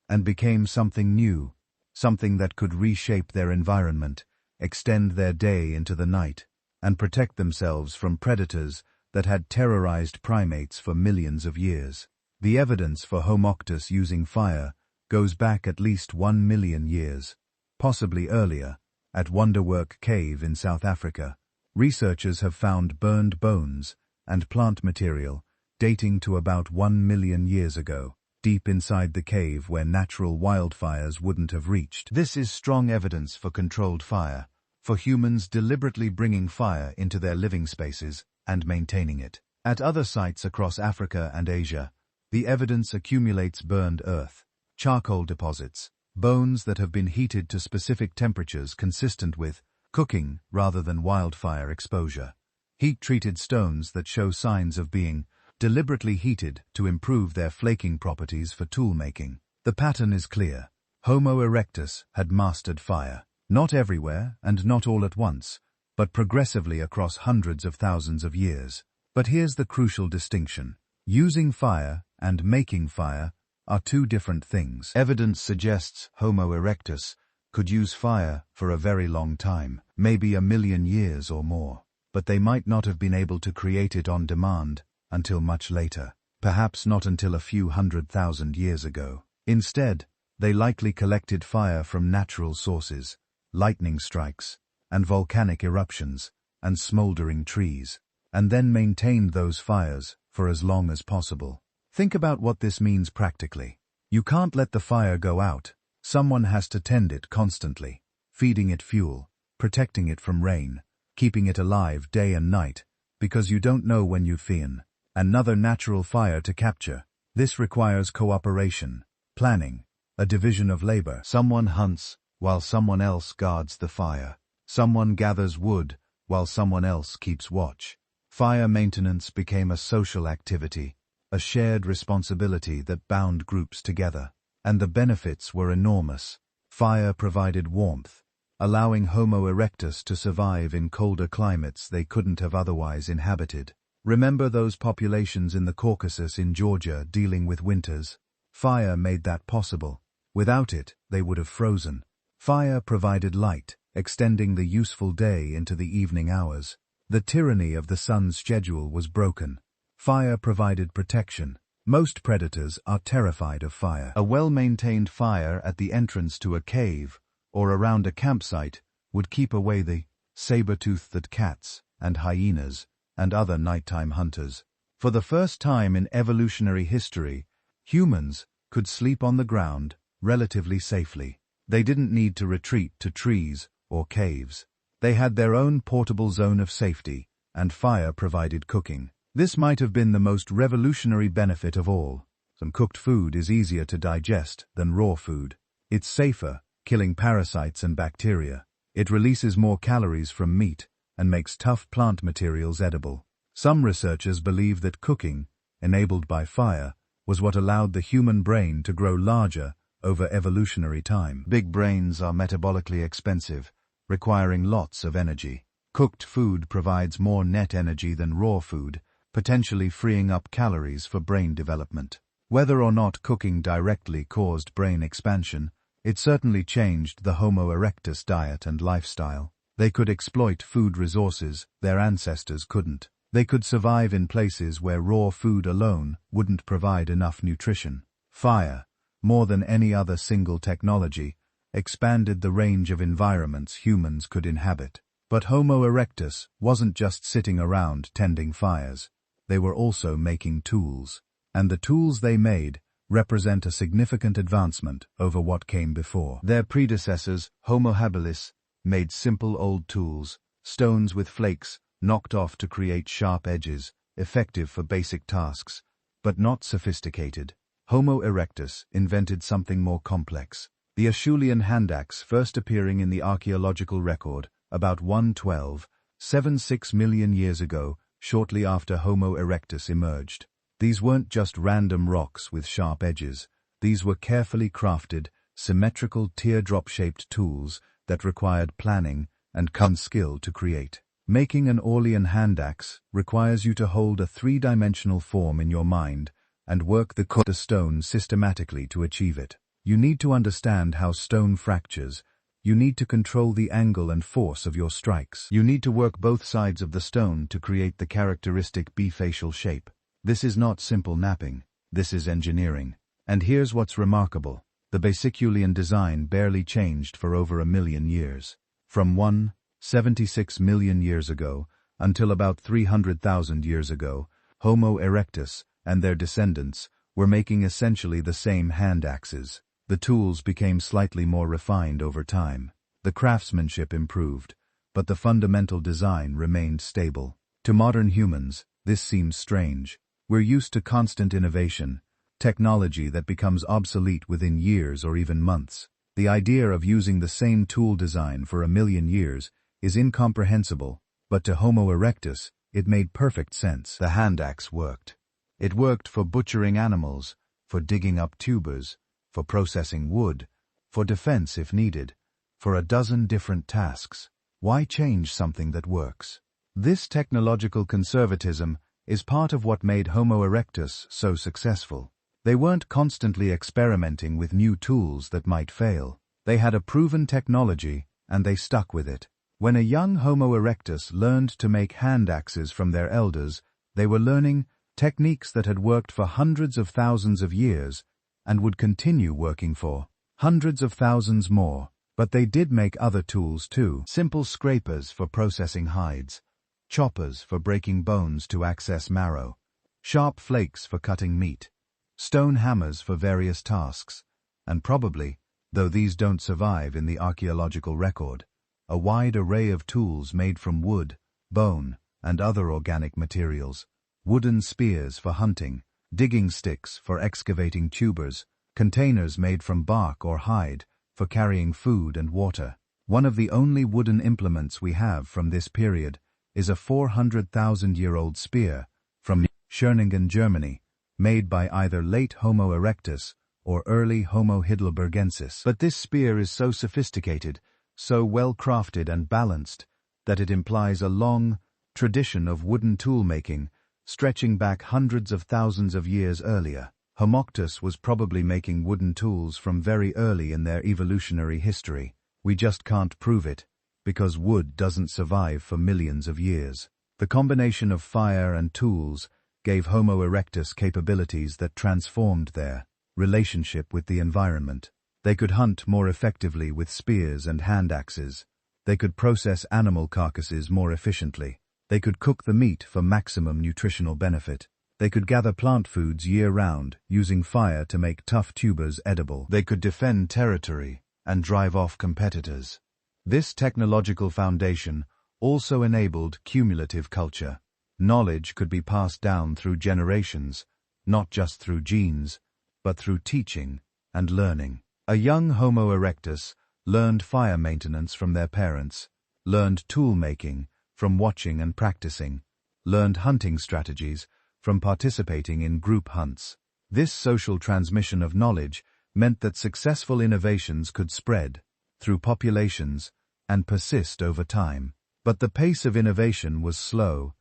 and became something new, something that could reshape their environment, extend their day into the night, and protect themselves from predators that had terrorized primates for millions of years. The evidence for Homo erectus using fire goes back at least 1 million years, possibly earlier. At Wonderwork Cave in South Africa, researchers have found burned bones and plant material dating to about 1 million years ago, deep inside the cave where natural wildfires wouldn't have reached. This is strong evidence for controlled fire, for humans deliberately bringing fire into their living spaces and maintaining it. At other sites across Africa and Asia, the evidence accumulates: burned earth, charcoal deposits, bones that have been heated to specific temperatures consistent with cooking rather than wildfire exposure, heat-treated stones that show signs of being deliberately heated to improve their flaking properties for tool-making. The pattern is clear. Homo erectus had mastered fire, not everywhere and not all at once, but progressively across hundreds of thousands of years. But here's the crucial distinction. Using fire and making fire are two different things. Evidence suggests Homo erectus could use fire for a very long time, maybe 1 million years or more, but they might not have been able to create it on demand until much later, perhaps not until a few 100,000 years ago. Instead, they likely collected fire from natural sources, lightning strikes, and volcanic eruptions, and smoldering trees, and then maintained those fires for as long as possible. Think about what this means practically. You can't let the fire go out. Someone has to tend it constantly, feeding it fuel, protecting it from rain, keeping it alive day and night, because you don't know when you've found another natural fire to capture. This requires cooperation, planning, a division of labor. Someone hunts while someone else guards the fire. Someone gathers wood while someone else keeps watch. Fire maintenance became a social activity, a shared responsibility that bound groups together. And the benefits were enormous. Fire provided warmth, allowing Homo erectus to survive in colder climates they couldn't have otherwise inhabited. Remember those populations in the Caucasus in Georgia dealing with winters? Fire made that possible. Without it, they would have frozen. Fire provided light, extending the useful day into the evening hours. The tyranny of the sun's schedule was broken. Fire provided protection. Most predators are terrified of fire. A well-maintained fire at the entrance to a cave or around a campsite would keep away the saber-toothed cats and hyenas and other nighttime hunters. For the first time in evolutionary history, humans could sleep on the ground relatively safely. They didn't need to retreat to trees or caves. They had their own portable zone of safety, and fire provided cooking. This might have been the most revolutionary benefit of all. Some cooked food is easier to digest than raw food. It's safer, killing parasites and bacteria. It releases more calories from meat and makes tough plant materials edible. Some researchers believe that cooking, enabled by fire, was what allowed the human brain to grow larger over evolutionary time. Big brains are metabolically expensive, requiring lots of energy. Cooked food provides more net energy than raw food, potentially freeing up calories for brain development. Whether or not cooking directly caused brain expansion, it certainly changed the Homo erectus diet and lifestyle. They could exploit food resources their ancestors couldn't. They could survive in places where raw food alone wouldn't provide enough nutrition. Fire, more than any other single technology, expanded the range of environments humans could inhabit. But Homo erectus wasn't just sitting around tending fires. They were also making tools. And the tools they made represent a significant advancement over what came before. Their predecessors, Homo habilis, made simple old tools, stones with flakes knocked off to create sharp edges, effective for basic tasks, but not sophisticated. Homo erectus invented something more complex. The Acheulean hand axe, first appearing in the archaeological record about 112.76 million years ago, shortly after Homo erectus emerged. These weren't just random rocks with sharp edges. These were carefully crafted, symmetrical teardrop-shaped tools that required planning and skill to create. Making an Orlean hand axe requires you to hold a three-dimensional form in your mind and work the stone systematically to achieve it. You need to understand how stone fractures. You need to control the angle and force of your strikes. You need to work both sides of the stone to create the characteristic bifacial shape. This is not simple knapping. This is engineering. And here's what's remarkable. The Basiculean design barely changed for over 1 million years. From 176 million years ago until about 300,000 years ago, Homo erectus and their descendants were making essentially the same hand axes. The tools became slightly more refined over time. The craftsmanship improved, but the fundamental design remained stable. To modern humans, this seems strange. We're used to constant innovation, technology that becomes obsolete within years or even months. The idea of using the same tool design for 1 million years is incomprehensible, but to Homo erectus, it made perfect sense. The hand axe worked. It worked for butchering animals, for digging up tubers, for processing wood, for defense if needed, for a dozen different tasks. Why change something that works? This technological conservatism is part of what made Homo erectus so successful. They weren't constantly experimenting with new tools that might fail. They had a proven technology, and they stuck with it. When a young Homo erectus learned to make hand axes from their elders, they were learning techniques that had worked for hundreds of thousands of years and would continue working for hundreds of thousands more. But they did make other tools too. Simple scrapers for processing hides, choppers for breaking bones to access marrow, sharp flakes for cutting meat, stone hammers for various tasks, and probably, though these don't survive in the archaeological record, a wide array of tools made from wood, bone, and other organic materials, wooden spears for hunting, digging sticks for excavating tubers, containers made from bark or hide for carrying food and water. One of the only wooden implements we have from this period is a 400,000-year-old spear from Schöningen, Germany, made by either late Homo erectus or early Homo heidelbergensis. But this spear is so sophisticated, so well crafted and balanced, that it implies a long tradition of wooden tool-making stretching back hundreds of thousands of years earlier. Homo erectus was probably making wooden tools from very early in their evolutionary history. We just can't prove it, because wood doesn't survive for millions of years. The combination of fire and tools gave Homo erectus capabilities that transformed their relationship with the environment. They could hunt more effectively with spears and hand axes. They could process animal carcasses more efficiently. They could cook the meat for maximum nutritional benefit. They could gather plant foods year-round, using fire to make tough tubers edible. They could defend territory and drive off competitors. This technological foundation also enabled cumulative culture. Knowledge could be passed down through generations, not just through genes, but through teaching and learning. A young Homo erectus learned fire maintenance from their parents, learned tool-making from watching and practicing, learned hunting strategies from participating in group hunts. This social transmission of knowledge meant that successful innovations could spread through populations and persist over time. But the pace of innovation was slow.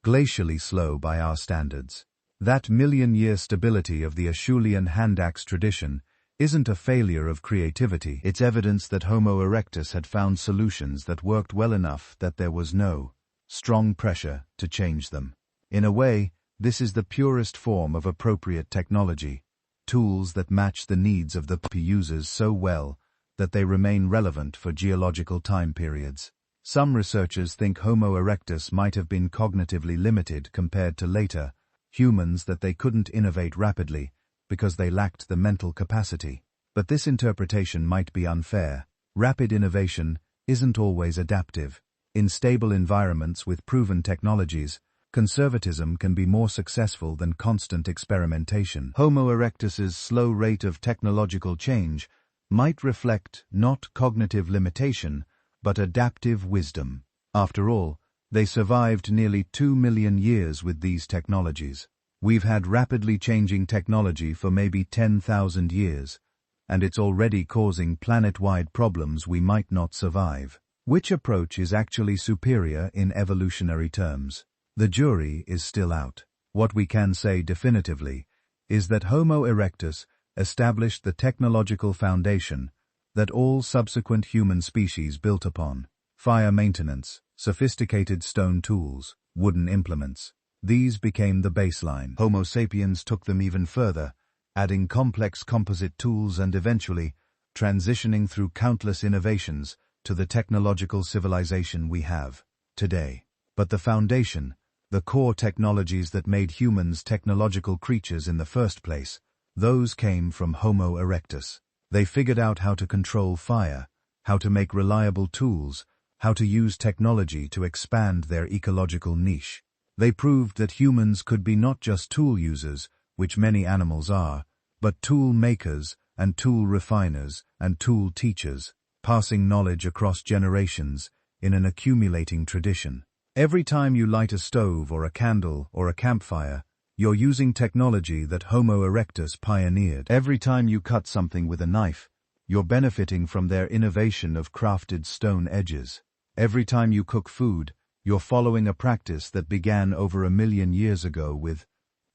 glacially slow by our standards. That million-year stability of the Acheulean hand-axe tradition isn't a failure of creativity. It's evidence that Homo erectus had found solutions that worked well enough that there was no strong pressure to change them. In a way, this is the purest form of appropriate technology, tools that match the needs of the users so well that they remain relevant for geological time periods. Some researchers think Homo erectus might have been cognitively limited compared to later humans, that they couldn't innovate rapidly because they lacked the mental capacity. But this interpretation might be unfair. Rapid innovation isn't always adaptive. In stable environments with proven technologies, conservatism can be more successful than constant experimentation. Homo erectus's slow rate of technological change might reflect not cognitive limitation, but adaptive wisdom. After all, they survived nearly 2 million years with these technologies. We've had rapidly changing technology for maybe 10,000 years, and it's already causing planet-wide problems we might not survive. Which approach is actually superior in evolutionary terms? The jury is still out. What we can say definitively is that Homo erectus established the technological foundation that all subsequent human species built upon. Fire maintenance, sophisticated stone tools, wooden implements. These became the baseline. Homo sapiens took them even further, adding complex composite tools and eventually transitioning through countless innovations to the technological civilization we have today. But the foundation, the core technologies that made humans technological creatures in the first place, those came from Homo erectus. They figured out how to control fire, how to make reliable tools, how to use technology to expand their ecological niche. They proved that humans could be not just tool users, which many animals are, but tool makers and tool refiners and tool teachers, passing knowledge across generations in an accumulating tradition. Every time you light a stove or a candle or a campfire, you're using technology that Homo erectus pioneered. Every time you cut something with a knife, you're benefiting from their innovation of crafted stone edges. Every time you cook food, you're following a practice that began over 1 million years ago with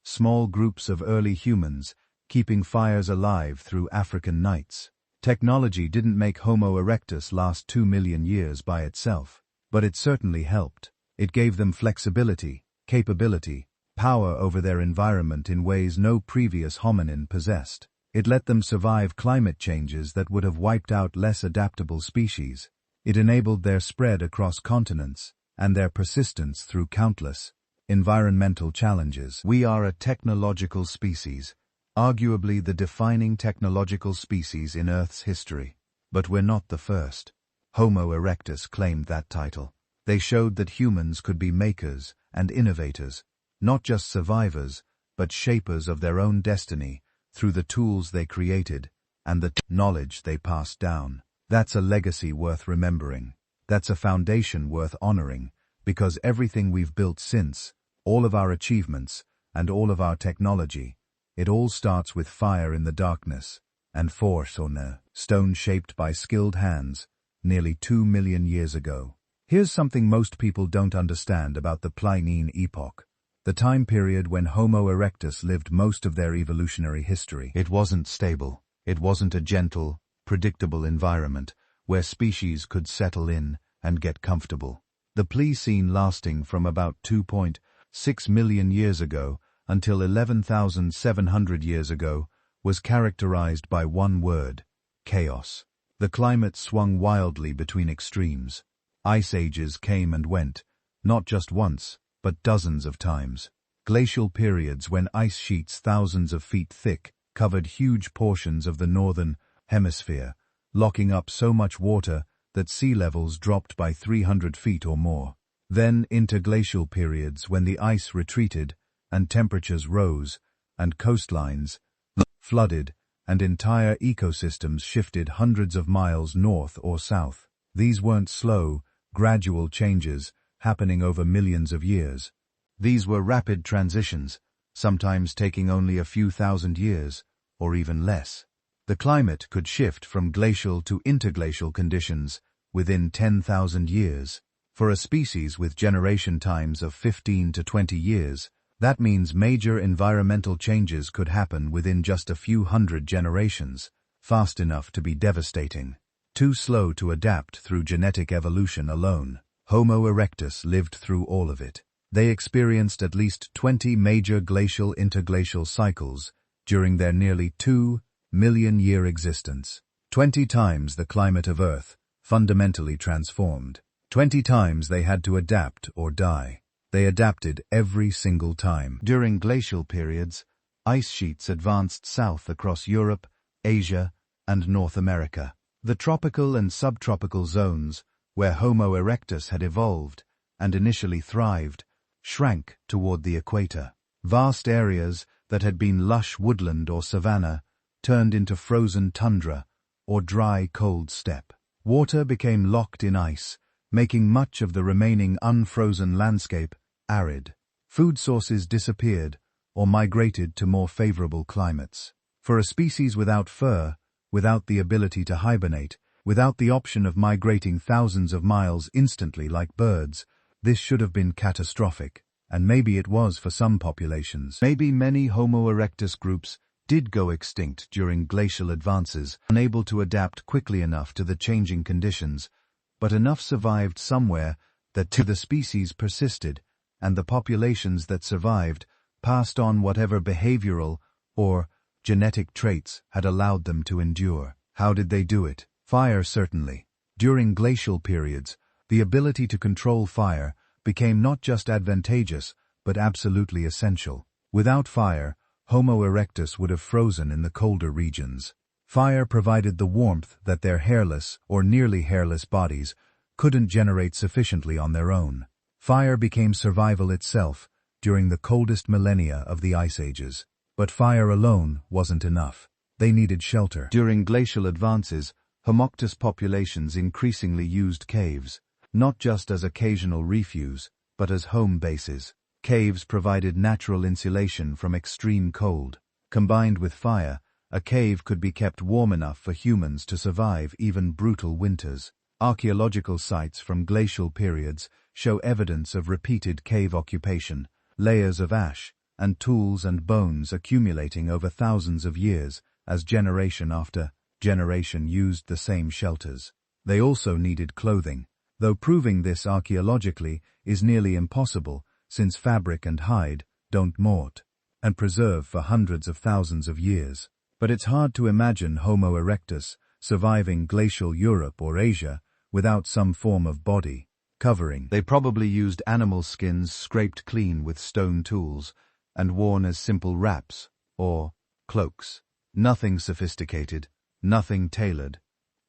small groups of early humans keeping fires alive through African nights. Technology didn't make Homo erectus last 2 million years by itself, but it certainly helped. It gave them flexibility, capability, power over their environment in ways no previous hominin possessed. It let them survive climate changes that would have wiped out less adaptable species. It enabled their spread across continents and their persistence through countless environmental challenges. We are a technological species, arguably the defining technological species in Earth's history. But we're not the first. Homo erectus claimed that title. They showed that humans could be makers and innovators, not just survivors, but shapers of their own destiny through the tools they created and the knowledge they passed down. That's a legacy worth remembering. That's a foundation worth honoring, because everything we've built since, all of our achievements, and all of our technology, it all starts with fire in the darkness, and force on a stone shaped by skilled hands, nearly 2 million years ago. Here's something most people don't understand about the Pliocene epoch, the time period when Homo erectus lived most of their evolutionary history. It wasn't stable. It wasn't a gentle, predictable environment where species could settle in and get comfortable. The Pliocene, lasting from about 2.6 million years ago until 11,700 years ago, was characterized by one word: chaos. The climate swung wildly between extremes. Ice ages came and went, not just once, but dozens of times. Glacial periods when ice sheets thousands of feet thick covered huge portions of the northern hemisphere, locking up so much water that sea levels dropped by 300 feet or more. Then interglacial periods when the ice retreated and temperatures rose, and coastlines flooded, and entire ecosystems shifted hundreds of miles north or south. These weren't slow, gradual changes happening over millions of years. These were rapid transitions, sometimes taking only a few thousand years, or even less. The climate could shift from glacial to interglacial conditions within 10,000 years. For a species with generation times of 15 to 20 years, that means major environmental changes could happen within just a few hundred generations, fast enough to be devastating. Too slow to adapt through genetic evolution alone, Homo erectus lived through all of it. They experienced at least 20 major glacial-interglacial cycles during their nearly 2 million-year existence. 20 times the climate of Earth, fundamentally transformed. 20 times they had to adapt or die. They adapted every single time. During glacial periods, ice sheets advanced south across Europe, Asia, and North America. The tropical and subtropical zones, where Homo erectus had evolved and initially thrived, shrank toward the equator. Vast areas that had been lush woodland or savanna turned into frozen tundra or dry, cold steppe. Water became locked in ice, making much of the remaining unfrozen landscape arid. Food sources disappeared or migrated to more favorable climates. For a species without fur, without the ability to hibernate, without the option of migrating thousands of miles instantly like birds, this should have been catastrophic, and maybe it was for some populations. Maybe many Homo erectus groups did go extinct during glacial advances, unable to adapt quickly enough to the changing conditions, but enough survived somewhere that the species persisted, and the populations that survived passed on whatever behavioral or genetic traits had allowed them to endure. How did they do it? Fire, certainly. During glacial periods, the ability to control fire became not just advantageous, but absolutely essential. Without fire, Homo erectus would have frozen in the colder regions. Fire provided the warmth that their hairless or nearly hairless bodies couldn't generate sufficiently on their own. Fire became survival itself during the coldest millennia of the ice ages. But fire alone wasn't enough. They needed shelter. During glacial advances, Homo erectus populations increasingly used caves, not just as occasional refuse, but as home bases. Caves provided natural insulation from extreme cold. Combined with fire, a cave could be kept warm enough for humans to survive even brutal winters. Archaeological sites from glacial periods show evidence of repeated cave occupation, layers of ash, and tools and bones accumulating over thousands of years as generation after generation used the same shelters. They also needed clothing, though proving this archaeologically is nearly impossible since fabric and hide don't moult and preserve for hundreds of thousands of years. But it's hard to imagine Homo erectus surviving glacial Europe or Asia without some form of body covering. They probably used animal skins scraped clean with stone tools and worn as simple wraps or cloaks. Nothing sophisticated, nothing tailored,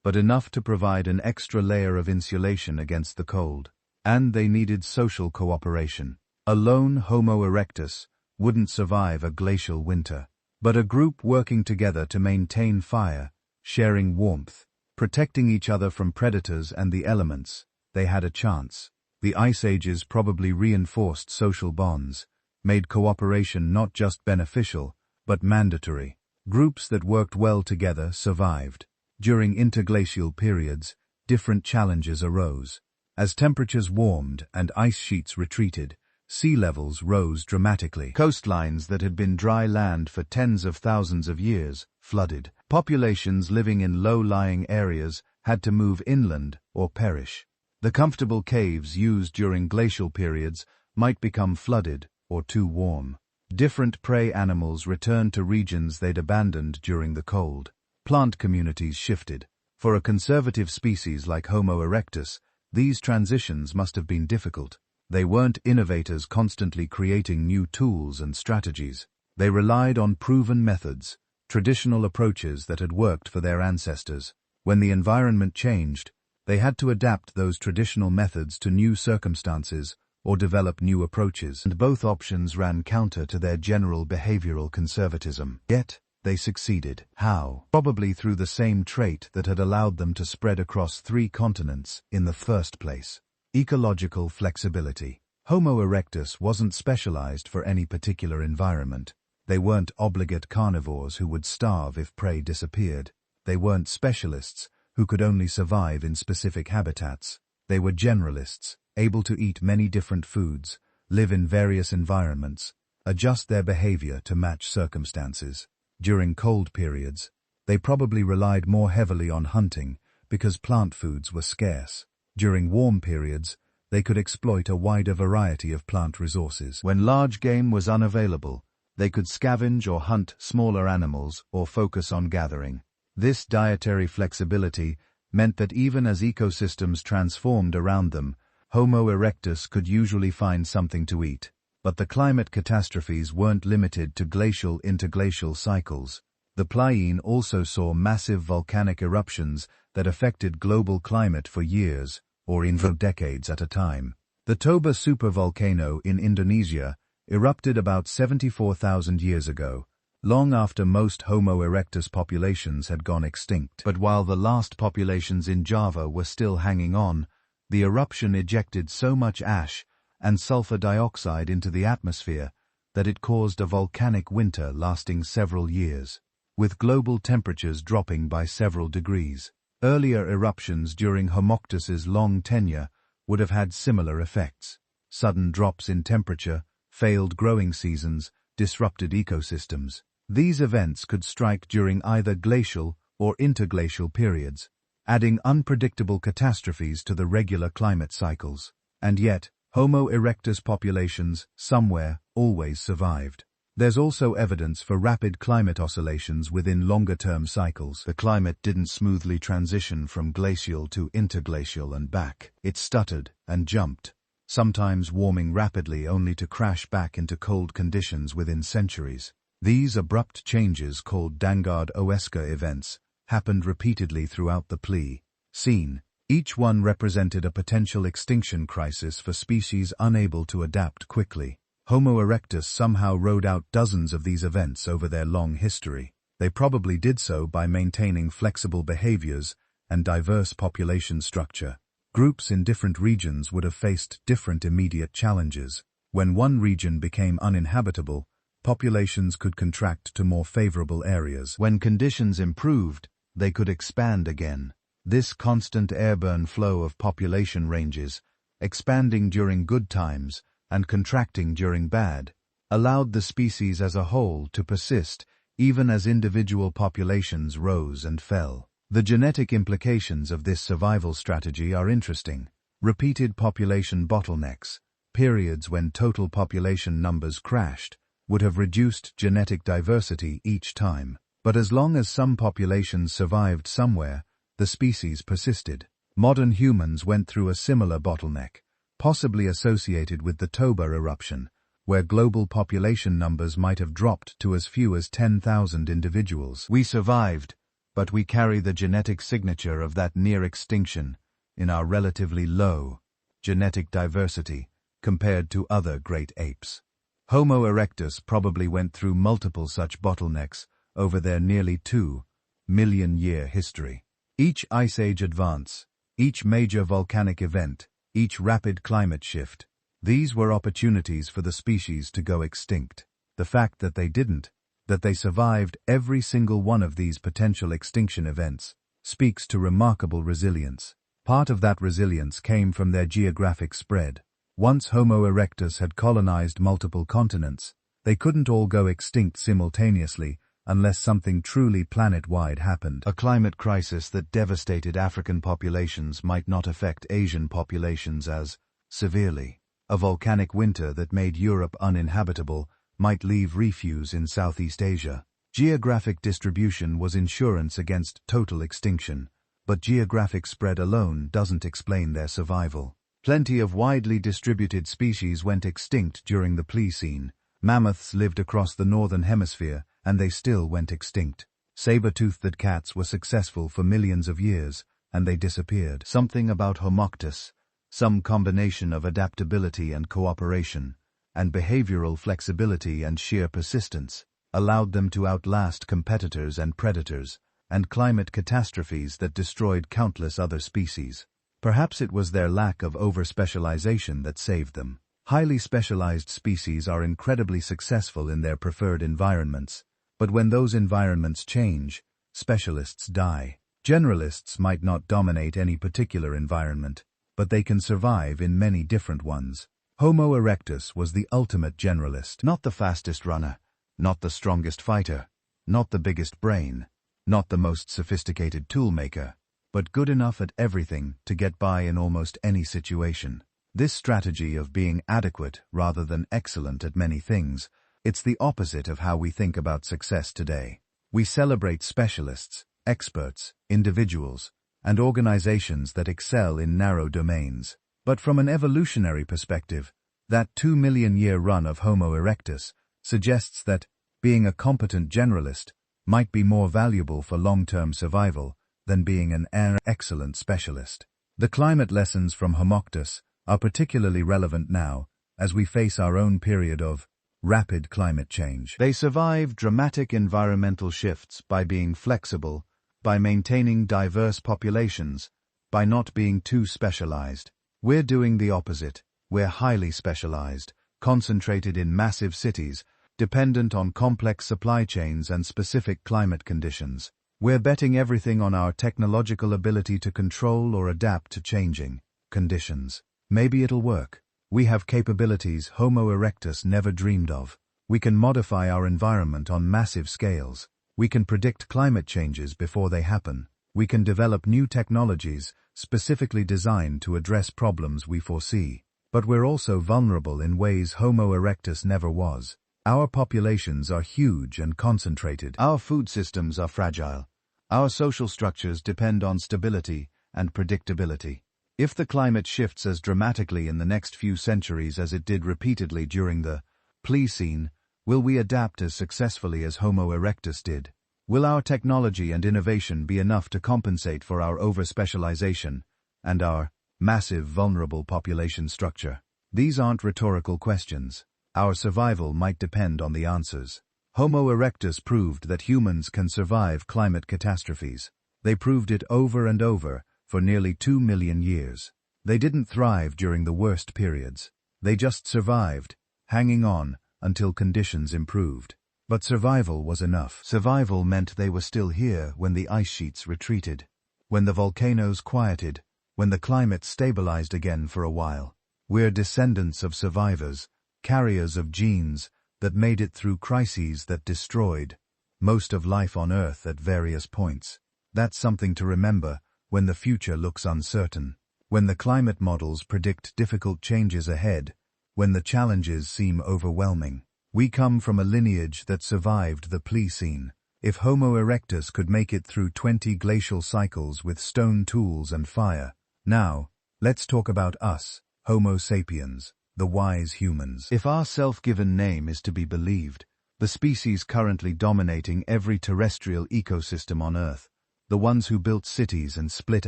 but enough to provide an extra layer of insulation against the cold. And they needed social cooperation. A lone Homo erectus wouldn't survive a glacial winter, but a group working together to maintain fire, sharing warmth, protecting each other from predators and the elements, they had a chance. The ice ages probably reinforced social bonds, made cooperation not just beneficial, but mandatory. Groups that worked well together survived. During interglacial periods, different challenges arose. As temperatures warmed and ice sheets retreated, sea levels rose dramatically. Coastlines that had been dry land for tens of thousands of years flooded. Populations living in low-lying areas had to move inland or perish. The comfortable caves used during glacial periods might become flooded or too warm. Different prey animals returned to regions they'd abandoned during the cold. Plant communities shifted. For a conservative species like Homo erectus, these transitions must have been difficult. They weren't innovators constantly creating new tools and strategies. They relied on proven methods, traditional approaches that had worked for their ancestors. When the environment changed, they had to adapt those traditional methods to new circumstances or develop new approaches, and both options ran counter to their general behavioral conservatism. Yet, they succeeded. How? Probably through the same trait that had allowed them to spread across 3 continents in the first place: ecological flexibility. Homo erectus wasn't specialized for any particular environment. They weren't obligate carnivores who would starve if prey disappeared. They weren't specialists who could only survive in specific habitats. They were generalists, able to eat many different foods, live in various environments, adjust their behavior to match circumstances. During cold periods, they probably relied more heavily on hunting because plant foods were scarce. During warm periods, they could exploit a wider variety of plant resources. When large game was unavailable, they could scavenge or hunt smaller animals or focus on gathering. This dietary flexibility meant that even as ecosystems transformed around them, Homo erectus could usually find something to eat. But the climate catastrophes weren't limited to glacial-interglacial cycles. The Pliene also saw massive volcanic eruptions that affected global climate for years, or even decades at a time. The Toba supervolcano in Indonesia erupted about 74,000 years ago, long after most Homo erectus populations had gone extinct. But while the last populations in Java were still hanging on, the eruption ejected so much ash and sulfur dioxide into the atmosphere that it caused a volcanic winter lasting several years, with global temperatures dropping by several degrees. Earlier eruptions during Homo erectus's long tenure would have had similar effects. Sudden drops in temperature, failed growing seasons, disrupted ecosystems. These events could strike during either glacial or interglacial periods, adding unpredictable catastrophes to the regular climate cycles. And yet, Homo erectus populations, somewhere, always survived. There's also evidence for rapid climate oscillations within longer-term cycles. The climate didn't smoothly transition from glacial to interglacial and back. It stuttered and jumped, sometimes warming rapidly only to crash back into cold conditions within centuries. These abrupt changes, called Dangard-Oeschger events, happened repeatedly throughout the Pliene. Each one represented a potential extinction crisis for species unable to adapt quickly. Homo erectus somehow rode out dozens of these events over their long history. They probably did so by maintaining flexible behaviors and diverse population structure. Groups in different regions would have faced different immediate challenges. When one region became uninhabitable, populations could contract to more favorable areas. When conditions improved, they could expand again. This constant airborne flow of population ranges, expanding during good times and contracting during bad, allowed the species as a whole to persist even as individual populations rose and fell. The genetic implications of this survival strategy are interesting. Repeated population bottlenecks, periods when total population numbers crashed, would have reduced genetic diversity each time. But as long as some populations survived somewhere, the species persisted. Modern humans went through a similar bottleneck, possibly associated with the Toba eruption, where global population numbers might have dropped to as few as 10,000 individuals. We survived, but we carry the genetic signature of that near extinction in our relatively low genetic diversity compared to other great apes. Homo erectus probably went through multiple such bottlenecks over their nearly 2 million year history. Each ice age advance, each major volcanic event, each rapid climate shift, these were opportunities for the species to go extinct. The fact that they didn't, that they survived every single one of these potential extinction events, speaks to remarkable resilience. Part of that resilience came from their geographic spread. Once Homo erectus had colonized multiple continents, they couldn't all go extinct simultaneously unless something truly planet-wide happened. A climate crisis that devastated African populations might not affect Asian populations as severely. A volcanic winter that made Europe uninhabitable might leave refuse in Southeast Asia. Geographic distribution was insurance against total extinction, but geographic spread alone doesn't explain their survival. Plenty of widely distributed species went extinct during the Pliocene. Mammoths lived across the northern hemisphere, and they still went extinct. Saber-toothed cats were successful for millions of years, and they disappeared. Something about Homo erectus, some combination of adaptability and cooperation, and behavioral flexibility and sheer persistence, allowed them to outlast competitors and predators, and climate catastrophes that destroyed countless other species. Perhaps it was their lack of over-specialization that saved them. Highly specialized species are incredibly successful in their preferred environments, but when those environments change, specialists die. Generalists might not dominate any particular environment, but they can survive in many different ones. Homo erectus was the ultimate generalist. Not the fastest runner, not the strongest fighter, not the biggest brain, not the most sophisticated toolmaker, but good enough at everything to get by in almost any situation. This strategy of being adequate rather than excellent at many things, it's the opposite of how we think about success today. We celebrate specialists, experts, individuals, and organizations that excel in narrow domains. But from an evolutionary perspective, that 2-million-year run of Homo erectus suggests that being a competent generalist might be more valuable for long-term survival than being an excellent specialist. The climate lessons from Homo erectus are particularly relevant now as we face our own period of rapid climate change. They survive dramatic environmental shifts by being flexible, by maintaining diverse populations, by not being too specialized. We're doing the opposite. We're highly specialized, concentrated in massive cities, dependent on complex supply chains and specific climate conditions. We're betting everything on our technological ability to control or adapt to changing conditions. Maybe it'll work. We have capabilities Homo erectus never dreamed of. We can modify our environment on massive scales. We can predict climate changes before they happen. We can develop new technologies specifically designed to address problems we foresee. But we're also vulnerable in ways Homo erectus never was. Our populations are huge and concentrated. Our food systems are fragile. Our social structures depend on stability and predictability. If the climate shifts as dramatically in the next few centuries as it did repeatedly during the Pliocene, will we adapt as successfully as Homo erectus did? Will our technology and innovation be enough to compensate for our over-specialization and our massive vulnerable population structure? These aren't rhetorical questions. Our survival might depend on the answers. Homo erectus proved that humans can survive climate catastrophes. They proved it over and over for nearly 2 million years. They didn't thrive during the worst periods. They just survived, hanging on until conditions improved. But survival was enough. Survival meant they were still here when the ice sheets retreated, when the volcanoes quieted, when the climate stabilized again for a while. We're descendants of survivors, carriers of genes that made it through crises that destroyed most of life on Earth at various points. That's something to remember when the future looks uncertain, when the climate models predict difficult changes ahead, when the challenges seem overwhelming. We come from a lineage that survived the Pliocene. If Homo erectus could make it through 20 glacial cycles with stone tools and fire. Now, let's talk about us, Homo sapiens, the wise humans. If our self-given name is to be believed, the species currently dominating every terrestrial ecosystem on Earth, the ones who built cities and split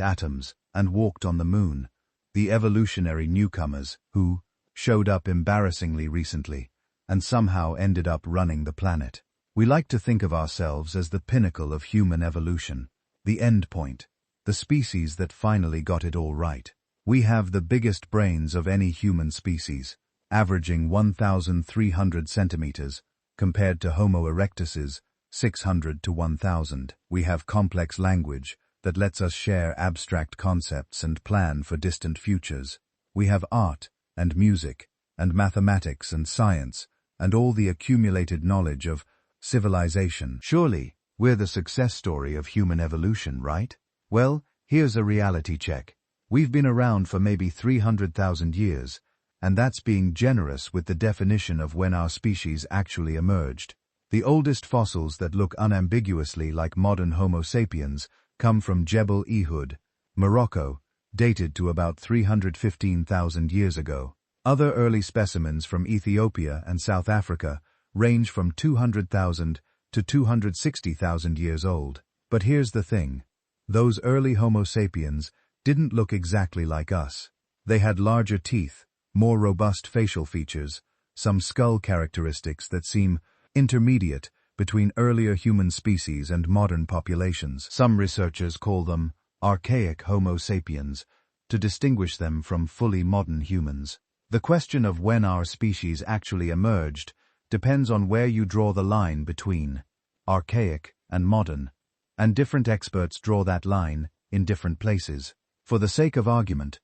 atoms and walked on the moon, the evolutionary newcomers who showed up embarrassingly recently and somehow ended up running the planet. We like to think of ourselves as the pinnacle of human evolution, the end point, the species that finally got it all right. We have the biggest brains of any human species, averaging 1,300 centimeters, compared to Homo erectus's 600 to 1,000. We have complex language that lets us share abstract concepts and plan for distant futures. We have art and music and mathematics and science and all the accumulated knowledge of civilization. Surely, we're the success story of human evolution, right? Well, here's a reality check. We've been around for maybe 300,000 years, and that's being generous with the definition of when our species actually emerged. The oldest fossils that look unambiguously like modern Homo sapiens come from Jebel Ehud, Morocco, dated to about 315,000 years ago. Other early specimens from Ethiopia and South Africa range from 200,000 to 260,000 years old. But here's the thing. Those early Homo sapiens didn't look exactly like us. They had larger teeth, more robust facial features, some skull characteristics that seem intermediate between earlier human species and modern populations. Some researchers call them archaic Homo sapiens to distinguish them from fully modern humans. The question of when our species actually emerged depends on where you draw the line between archaic and modern, and different experts draw that line in different places. For the sake of argument,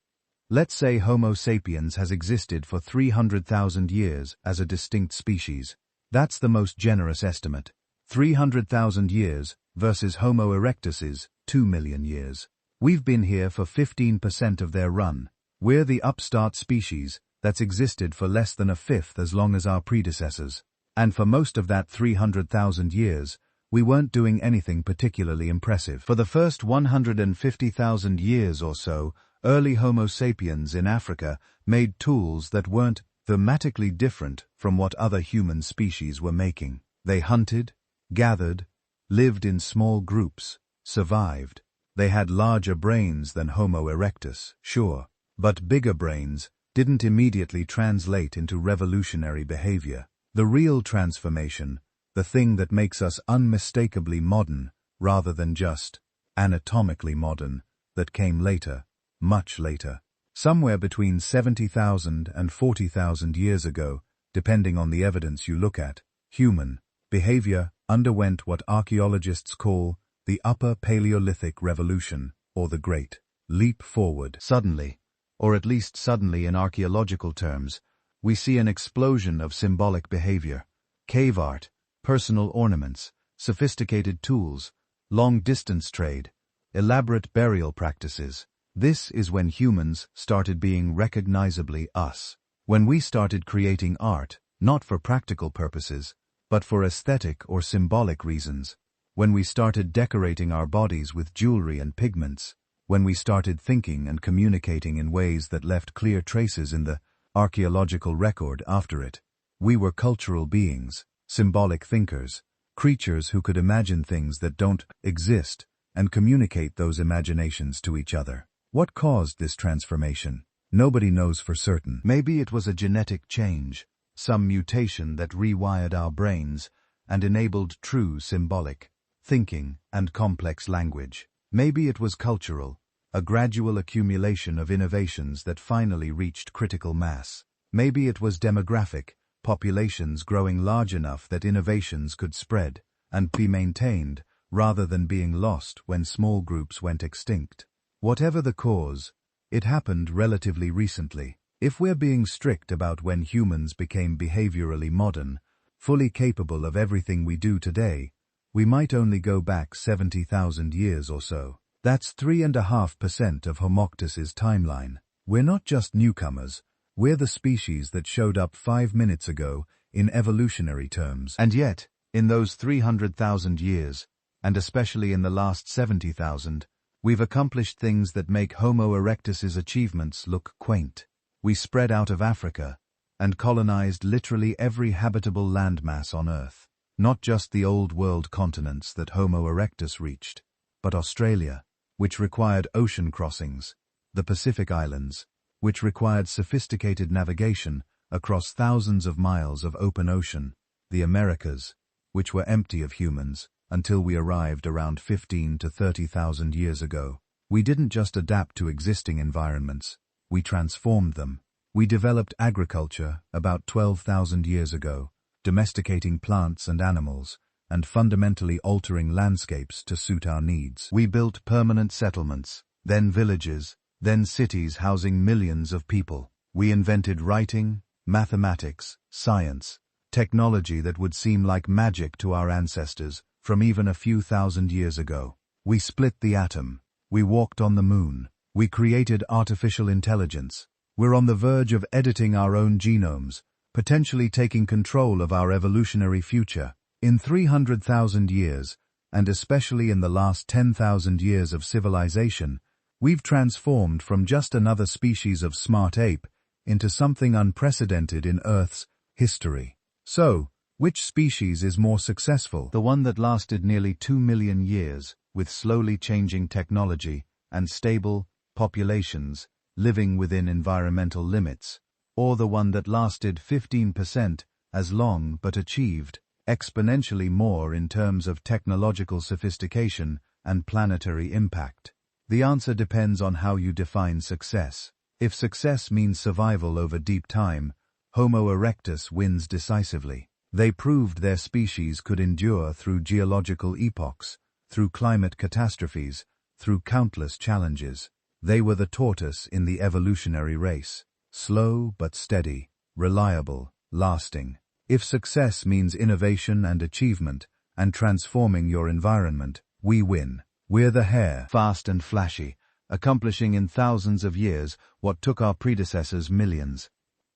Let's say Homo sapiens has existed for 300,000 years as a distinct species. That's the most generous estimate. 300,000 years versus Homo erectus's 2 million years. We've been here for 15% of their run. We're the upstart species that's existed for less than a fifth as long as our predecessors. And for most of that 300,000 years, we weren't doing anything particularly impressive. For the first 150,000 years or so, early Homo sapiens in Africa made tools that weren't thematically different from what other human species were making. They hunted, gathered, lived in small groups, survived. They had larger brains than Homo erectus, sure, but bigger brains didn't immediately translate into revolutionary behavior. The real transformation, the thing that makes us unmistakably modern rather than just anatomically modern, that came later, much later. Somewhere between 70,000 and 40,000 years ago, depending on the evidence you look at, human behavior underwent what archaeologists call the Upper Paleolithic Revolution, or the Great Leap Forward. Suddenly, or at least suddenly in archaeological terms, we see an explosion of symbolic behavior. Cave art, personal ornaments, sophisticated tools, long-distance trade, elaborate burial practices. This is when humans started being recognizably us. When we started creating art, not for practical purposes, but for aesthetic or symbolic reasons. When we started decorating our bodies with jewelry and pigments. When we started thinking and communicating in ways that left clear traces in the archaeological record after it. We were cultural beings, symbolic thinkers, creatures who could imagine things that don't exist and communicate those imaginations to each other. What caused this transformation? Nobody knows for certain. Maybe it was a genetic change, some mutation that rewired our brains and enabled true symbolic thinking and complex language. Maybe it was cultural, a gradual accumulation of innovations that finally reached critical mass. Maybe it was demographic, populations growing large enough that innovations could spread and be maintained rather than being lost when small groups went extinct. Whatever the cause, it happened relatively recently. If we're being strict about when humans became behaviorally modern, fully capable of everything we do today, we might only go back 70,000 years or so. That's 3.5% of Homo Erectus's timeline. We're not just newcomers, we're the species that showed up 5 minutes ago in evolutionary terms. And yet, in those 300,000 years, and especially in the last 70,000, we've accomplished things that make Homo erectus's achievements look quaint. We spread out of Africa and colonized literally every habitable landmass on Earth. Not just the old world continents that Homo erectus reached, but Australia, which required ocean crossings, the Pacific Islands, which required sophisticated navigation across thousands of miles of open ocean, the Americas, which were empty of humans until we arrived around 15 to 30,000 years ago. We didn't just adapt to existing environments, we transformed them. We developed agriculture about 12,000 years ago, domesticating plants and animals, and fundamentally altering landscapes to suit our needs. We built permanent settlements, then villages, then cities housing millions of people. We invented writing, mathematics, science, technology that would seem like magic to our ancestors from even a few thousand years ago. We split the atom. We walked on the moon. We created artificial intelligence. We're on the verge of editing our own genomes, potentially taking control of our evolutionary future. In 300,000 years, and especially in the last 10,000 years of civilization, we've transformed from just another species of smart ape into something unprecedented in Earth's history. So, which species is more successful? The one that lasted nearly 2 million years, with slowly changing technology and stable populations living within environmental limits, or the one that lasted 15% as long but achieved exponentially more in terms of technological sophistication and planetary impact? The answer depends on how you define success. If success means survival over deep time, Homo erectus wins decisively. They proved their species could endure through geological epochs, through climate catastrophes, through countless challenges. They were the tortoise in the evolutionary race. Slow but steady, reliable, lasting. If success means innovation and achievement, and transforming your environment, we win. We're the hare, fast and flashy, accomplishing in thousands of years what took our predecessors millions.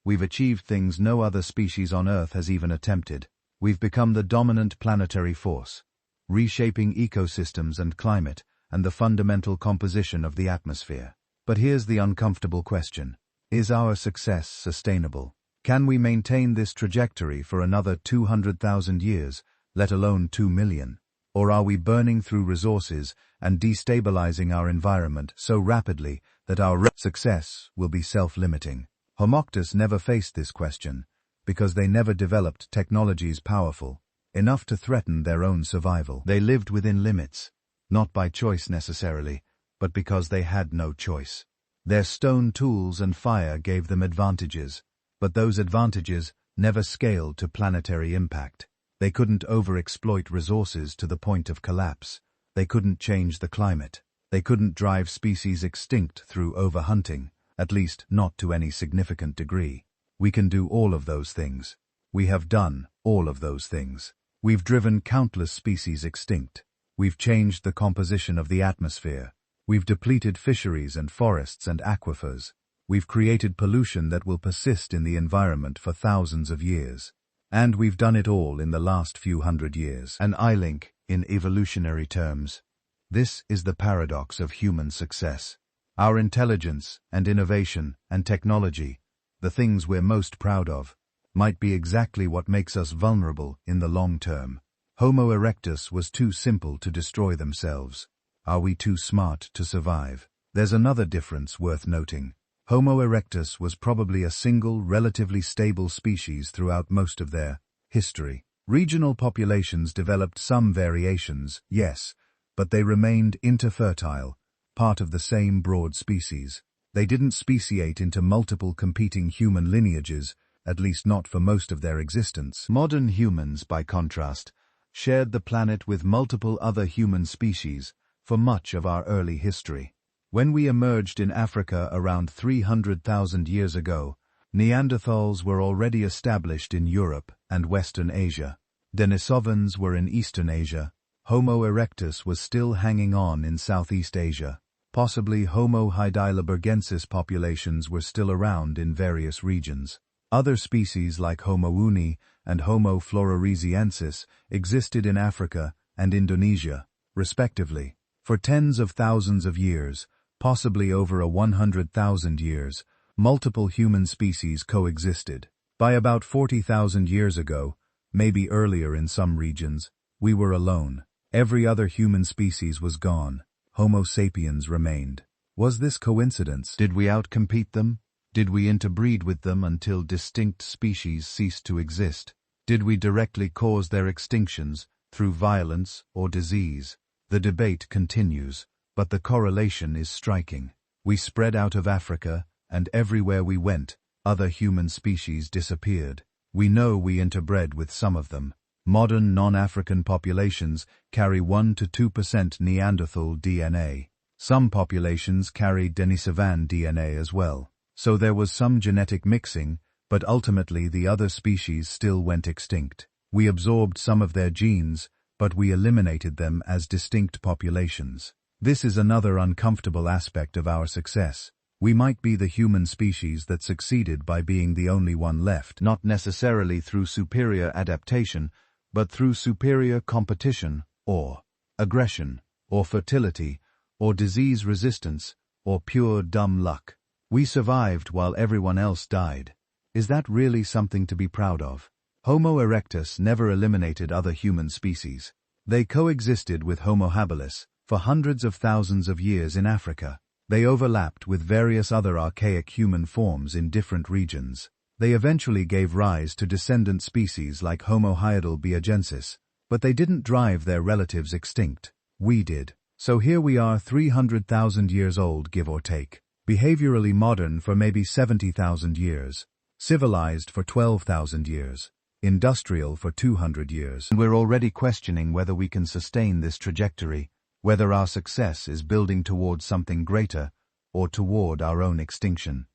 We've achieved things no other species on Earth has even attempted. We've become the dominant planetary force, reshaping ecosystems and climate, and the fundamental composition of the atmosphere. But here's the uncomfortable question. Is our success sustainable? Can we maintain this trajectory for another 200,000 years, let alone 2 million? Or are we burning through resources and destabilizing our environment so rapidly that our success will be self-limiting? Homo Erectus never faced this question, because they never developed technologies powerful enough to threaten their own survival. They lived within limits, not by choice necessarily, but because they had no choice. Their stone tools and fire gave them advantages, but those advantages never scaled to planetary impact. They couldn't overexploit resources to the point of collapse. They couldn't change the climate. They couldn't drive species extinct through overhunting, at least not to any significant degree. We can do all of those things. We have done all of those things. We've driven countless species extinct. We've changed the composition of the atmosphere. We've depleted fisheries and forests and aquifers. We've created pollution that will persist in the environment for thousands of years. And we've done it all in the last few hundred years. An eye-link in evolutionary terms. This is the paradox of human success. Our intelligence and innovation and technology, the things we're most proud of, might be exactly what makes us vulnerable in the long term. Homo erectus was too simple to destroy themselves. Are we too smart to survive? There's another difference worth noting. Homo erectus was probably a single, relatively stable species throughout most of their history. Regional populations developed some variations, yes, but they remained interfertile, part of the same broad species. They didn't speciate into multiple competing human lineages, at least not for most of their existence. Modern humans, by contrast, shared the planet with multiple other human species for much of our early history. When we emerged in Africa around 300,000 years ago, Neanderthals were already established in Europe and Western Asia. Denisovans were in Eastern Asia. Homo erectus was still hanging on in Southeast Asia. Possibly Homo heidelbergensis populations were still around in various regions. Other species like Homo uni and Homo floresiensis existed in Africa and Indonesia, respectively. For tens of thousands of years, possibly over 100,000 years, multiple human species coexisted. By about 40,000 years ago, maybe earlier in some regions, we were alone. Every other human species was gone. Homo sapiens remained. Was this coincidence? Did we outcompete them? Did we interbreed with them until distinct species ceased to exist? Did we directly cause their extinctions through violence or disease? The debate continues, but the correlation is striking. We spread out of Africa, and everywhere we went, other human species disappeared. We know we interbred with some of them. Modern non-African populations carry 1 to 2% Neanderthal DNA. Some populations carry Denisovan DNA as well. So there was some genetic mixing, but ultimately the other species still went extinct. We absorbed some of their genes, but we eliminated them as distinct populations. This is another uncomfortable aspect of our success. We might be the human species that succeeded by being the only one left, not necessarily through superior adaptation, but through superior competition, or aggression, or fertility, or disease resistance, or pure dumb luck. We survived while everyone else died. Is that really something to be proud of? Homo erectus never eliminated other human species. They coexisted with Homo habilis for hundreds of thousands of years in Africa. They overlapped with various other archaic human forms in different regions. They eventually gave rise to descendant species like Homo heidelbergensis, but they didn't drive their relatives extinct. We did. So here we are 300,000 years old, give or take. Behaviorally modern for maybe 70,000 years. Civilized for 12,000 years. Industrial for 200 years. And we're already questioning whether we can sustain this trajectory, whether our success is building towards something greater, or toward our own extinction.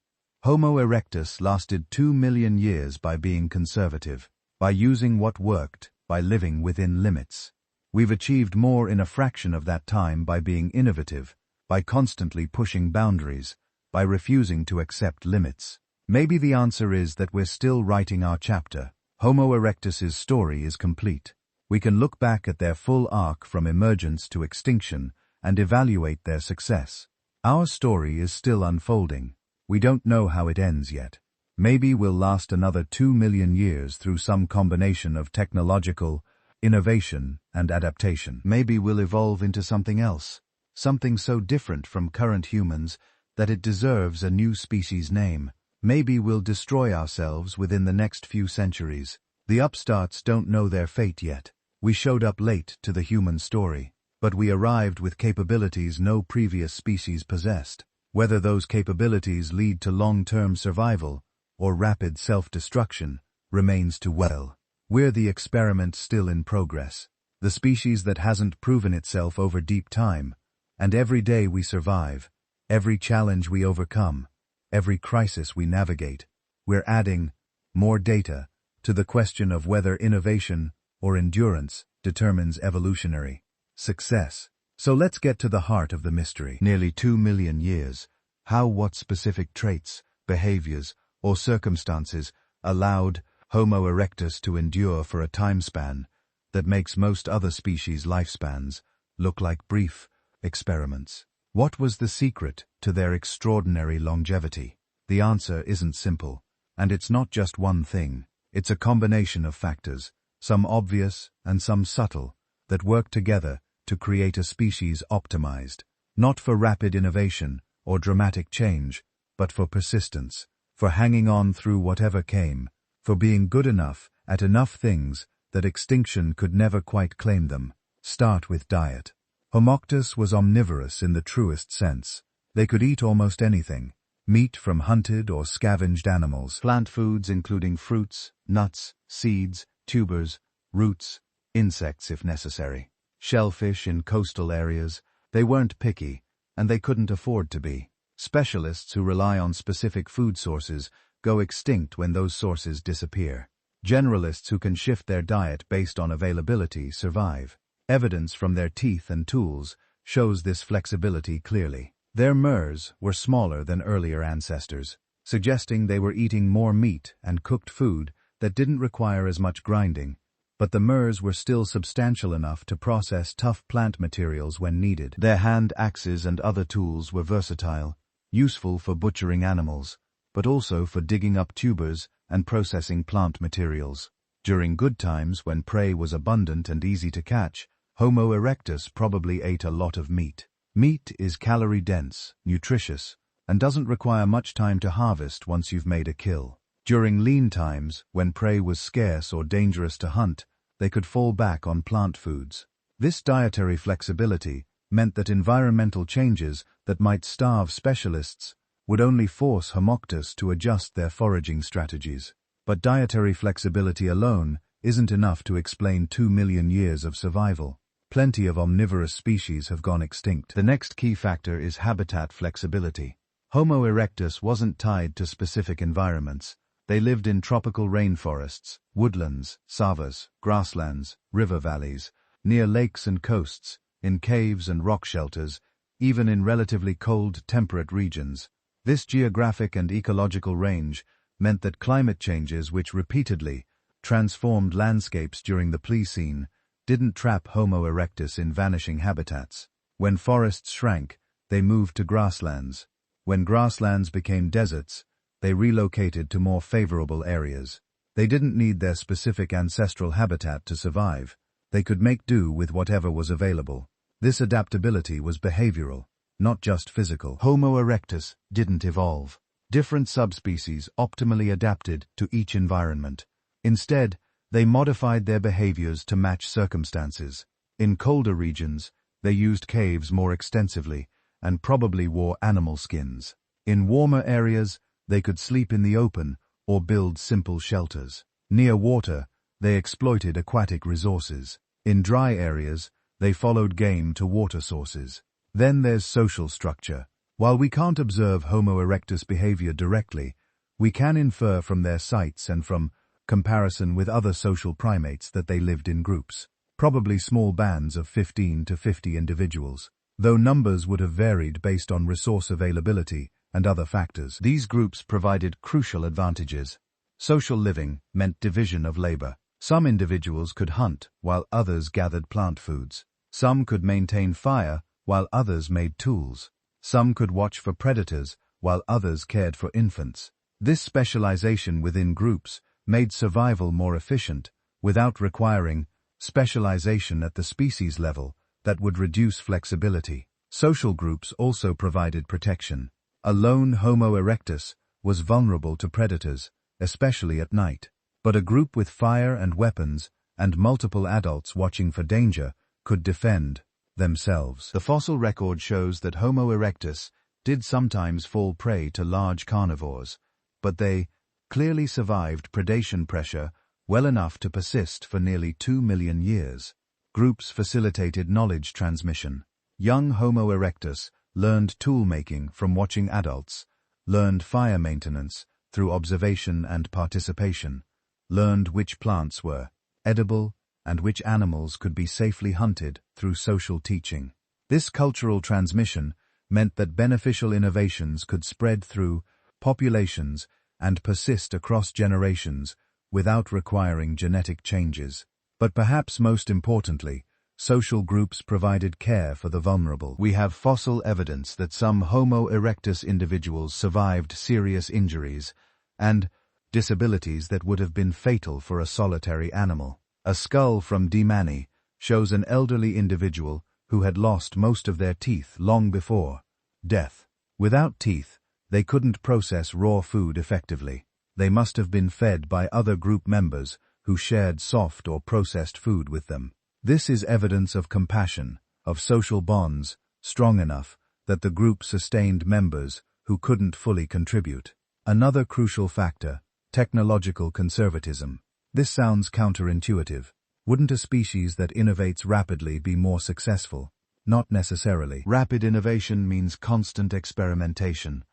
Homo erectus lasted 2 million years by being conservative, by using what worked, by living within limits. We've achieved more in a fraction of that time by being innovative, by constantly pushing boundaries, by refusing to accept limits. Maybe the answer is that we're still writing our chapter. Homo erectus's story is complete. We can look back at their full arc from emergence to extinction and evaluate their success. Our story is still unfolding. We don't know how it ends yet. Maybe we'll last another 2 million years through some combination of technological innovation and adaptation. Maybe we'll evolve into something else, something so different from current humans that it deserves a new species name. Maybe we'll destroy ourselves within the next few centuries. The upstarts don't know their fate yet. We showed up late to the human story, but we arrived with capabilities no previous species possessed. Whether those capabilities lead to long-term survival or rapid self-destruction remains to well. We're the experiment still in progress, the species that hasn't proven itself over deep time, and every day we survive, every challenge we overcome, every crisis we navigate, we're adding more data to the question of whether innovation or endurance determines evolutionary success. So let's get to the heart of the mystery. Nearly 2 million years. How, what specific traits, behaviors, or circumstances allowed Homo erectus to endure for a time span that makes most other species' lifespans look like brief experiments? What was the secret to their extraordinary longevity? The answer isn't simple, and it's not just one thing. It's a combination of factors, some obvious and some subtle, that work together to create a species optimized, not for rapid innovation or dramatic change, but for persistence, for hanging on through whatever came, for being good enough at enough things that extinction could never quite claim them. Start with diet. Homo erectus was omnivorous in the truest sense. They could eat almost anything, meat from hunted or scavenged animals, plant foods including fruits, nuts, seeds, tubers, roots, insects if necessary, shellfish in coastal areas. They weren't picky, and they couldn't afford to be. Specialists who rely on specific food sources go extinct when those sources disappear. Generalists who can shift their diet based on availability survive. Evidence from their teeth and tools shows this flexibility clearly. Their murs were smaller than earlier ancestors, suggesting they were eating more meat and cooked food that didn't require as much grinding, but the murs were still substantial enough to process tough plant materials when needed. Their hand axes and other tools were versatile, useful for butchering animals, but also for digging up tubers and processing plant materials. During good times when prey was abundant and easy to catch, Homo erectus probably ate a lot of meat. Meat is calorie-dense, nutritious, and doesn't require much time to harvest once you've made a kill. During lean times, when prey was scarce or dangerous to hunt, they could fall back on plant foods. This dietary flexibility meant that environmental changes that might starve specialists would only force Homo erectus to adjust their foraging strategies. But dietary flexibility alone isn't enough to explain 2 million years of survival. Plenty of omnivorous species have gone extinct. The next key factor is habitat flexibility. Homo erectus wasn't tied to specific environments. They lived in tropical rainforests, woodlands, savas, grasslands, river valleys, near lakes and coasts, in caves and rock shelters, even in relatively cold, temperate regions. This geographic and ecological range meant that climate changes which repeatedly transformed landscapes during the Pleistocene didn't trap Homo erectus in vanishing habitats. When forests shrank, they moved to grasslands. When grasslands became deserts, they relocated to more favorable areas. They didn't need their specific ancestral habitat to survive. They could make do with whatever was available. This adaptability was behavioral, not just physical. Homo erectus didn't evolve. Different subspecies optimally adapted to each environment. Instead, they modified their behaviors to match circumstances. In colder regions, they used caves more extensively and probably wore animal skins. In warmer areas, they could sleep in the open or build simple shelters. Near water, they exploited aquatic resources. In dry areas, they followed game to water sources. Then there's social structure. While we can't observe Homo erectus behavior directly, we can infer from their sites and from comparison with other social primates that they lived in groups, probably small bands of 15 to 50 individuals. Though numbers would have varied based on resource availability and other factors, these groups provided crucial advantages. Social living meant division of labor. Some individuals could hunt, while others gathered plant foods. Some could maintain fire, while others made tools. Some could watch for predators, while others cared for infants. This specialization within groups made survival more efficient, without requiring specialization at the species level that would reduce flexibility. Social groups also provided protection. A lone Homo erectus was vulnerable to predators, especially at night. But a group with fire and weapons, and multiple adults watching for danger, could defend themselves. The fossil record shows that Homo erectus did sometimes fall prey to large carnivores, but they clearly survived predation pressure well enough to persist for nearly 2 million years. Groups facilitated knowledge transmission. Young Homo erectus learned tool-making from watching adults, learned fire maintenance through observation and participation, learned which plants were edible and which animals could be safely hunted through social teaching. This cultural transmission meant that beneficial innovations could spread through populations and persist across generations without requiring genetic changes. But perhaps most importantly, social groups provided care for the vulnerable. We have fossil evidence that some Homo erectus individuals survived serious injuries and disabilities that would have been fatal for a solitary animal. A skull from Dimani shows an elderly individual who had lost most of their teeth long before death. Without teeth, they couldn't process raw food effectively. They must have been fed by other group members who shared soft or processed food with them. This is evidence of compassion, of social bonds, strong enough that the group sustained members who couldn't fully contribute. Another crucial factor, technological conservatism. This sounds counterintuitive. Wouldn't a species that innovates rapidly be more successful? Not necessarily. Rapid innovation means constant experimentation,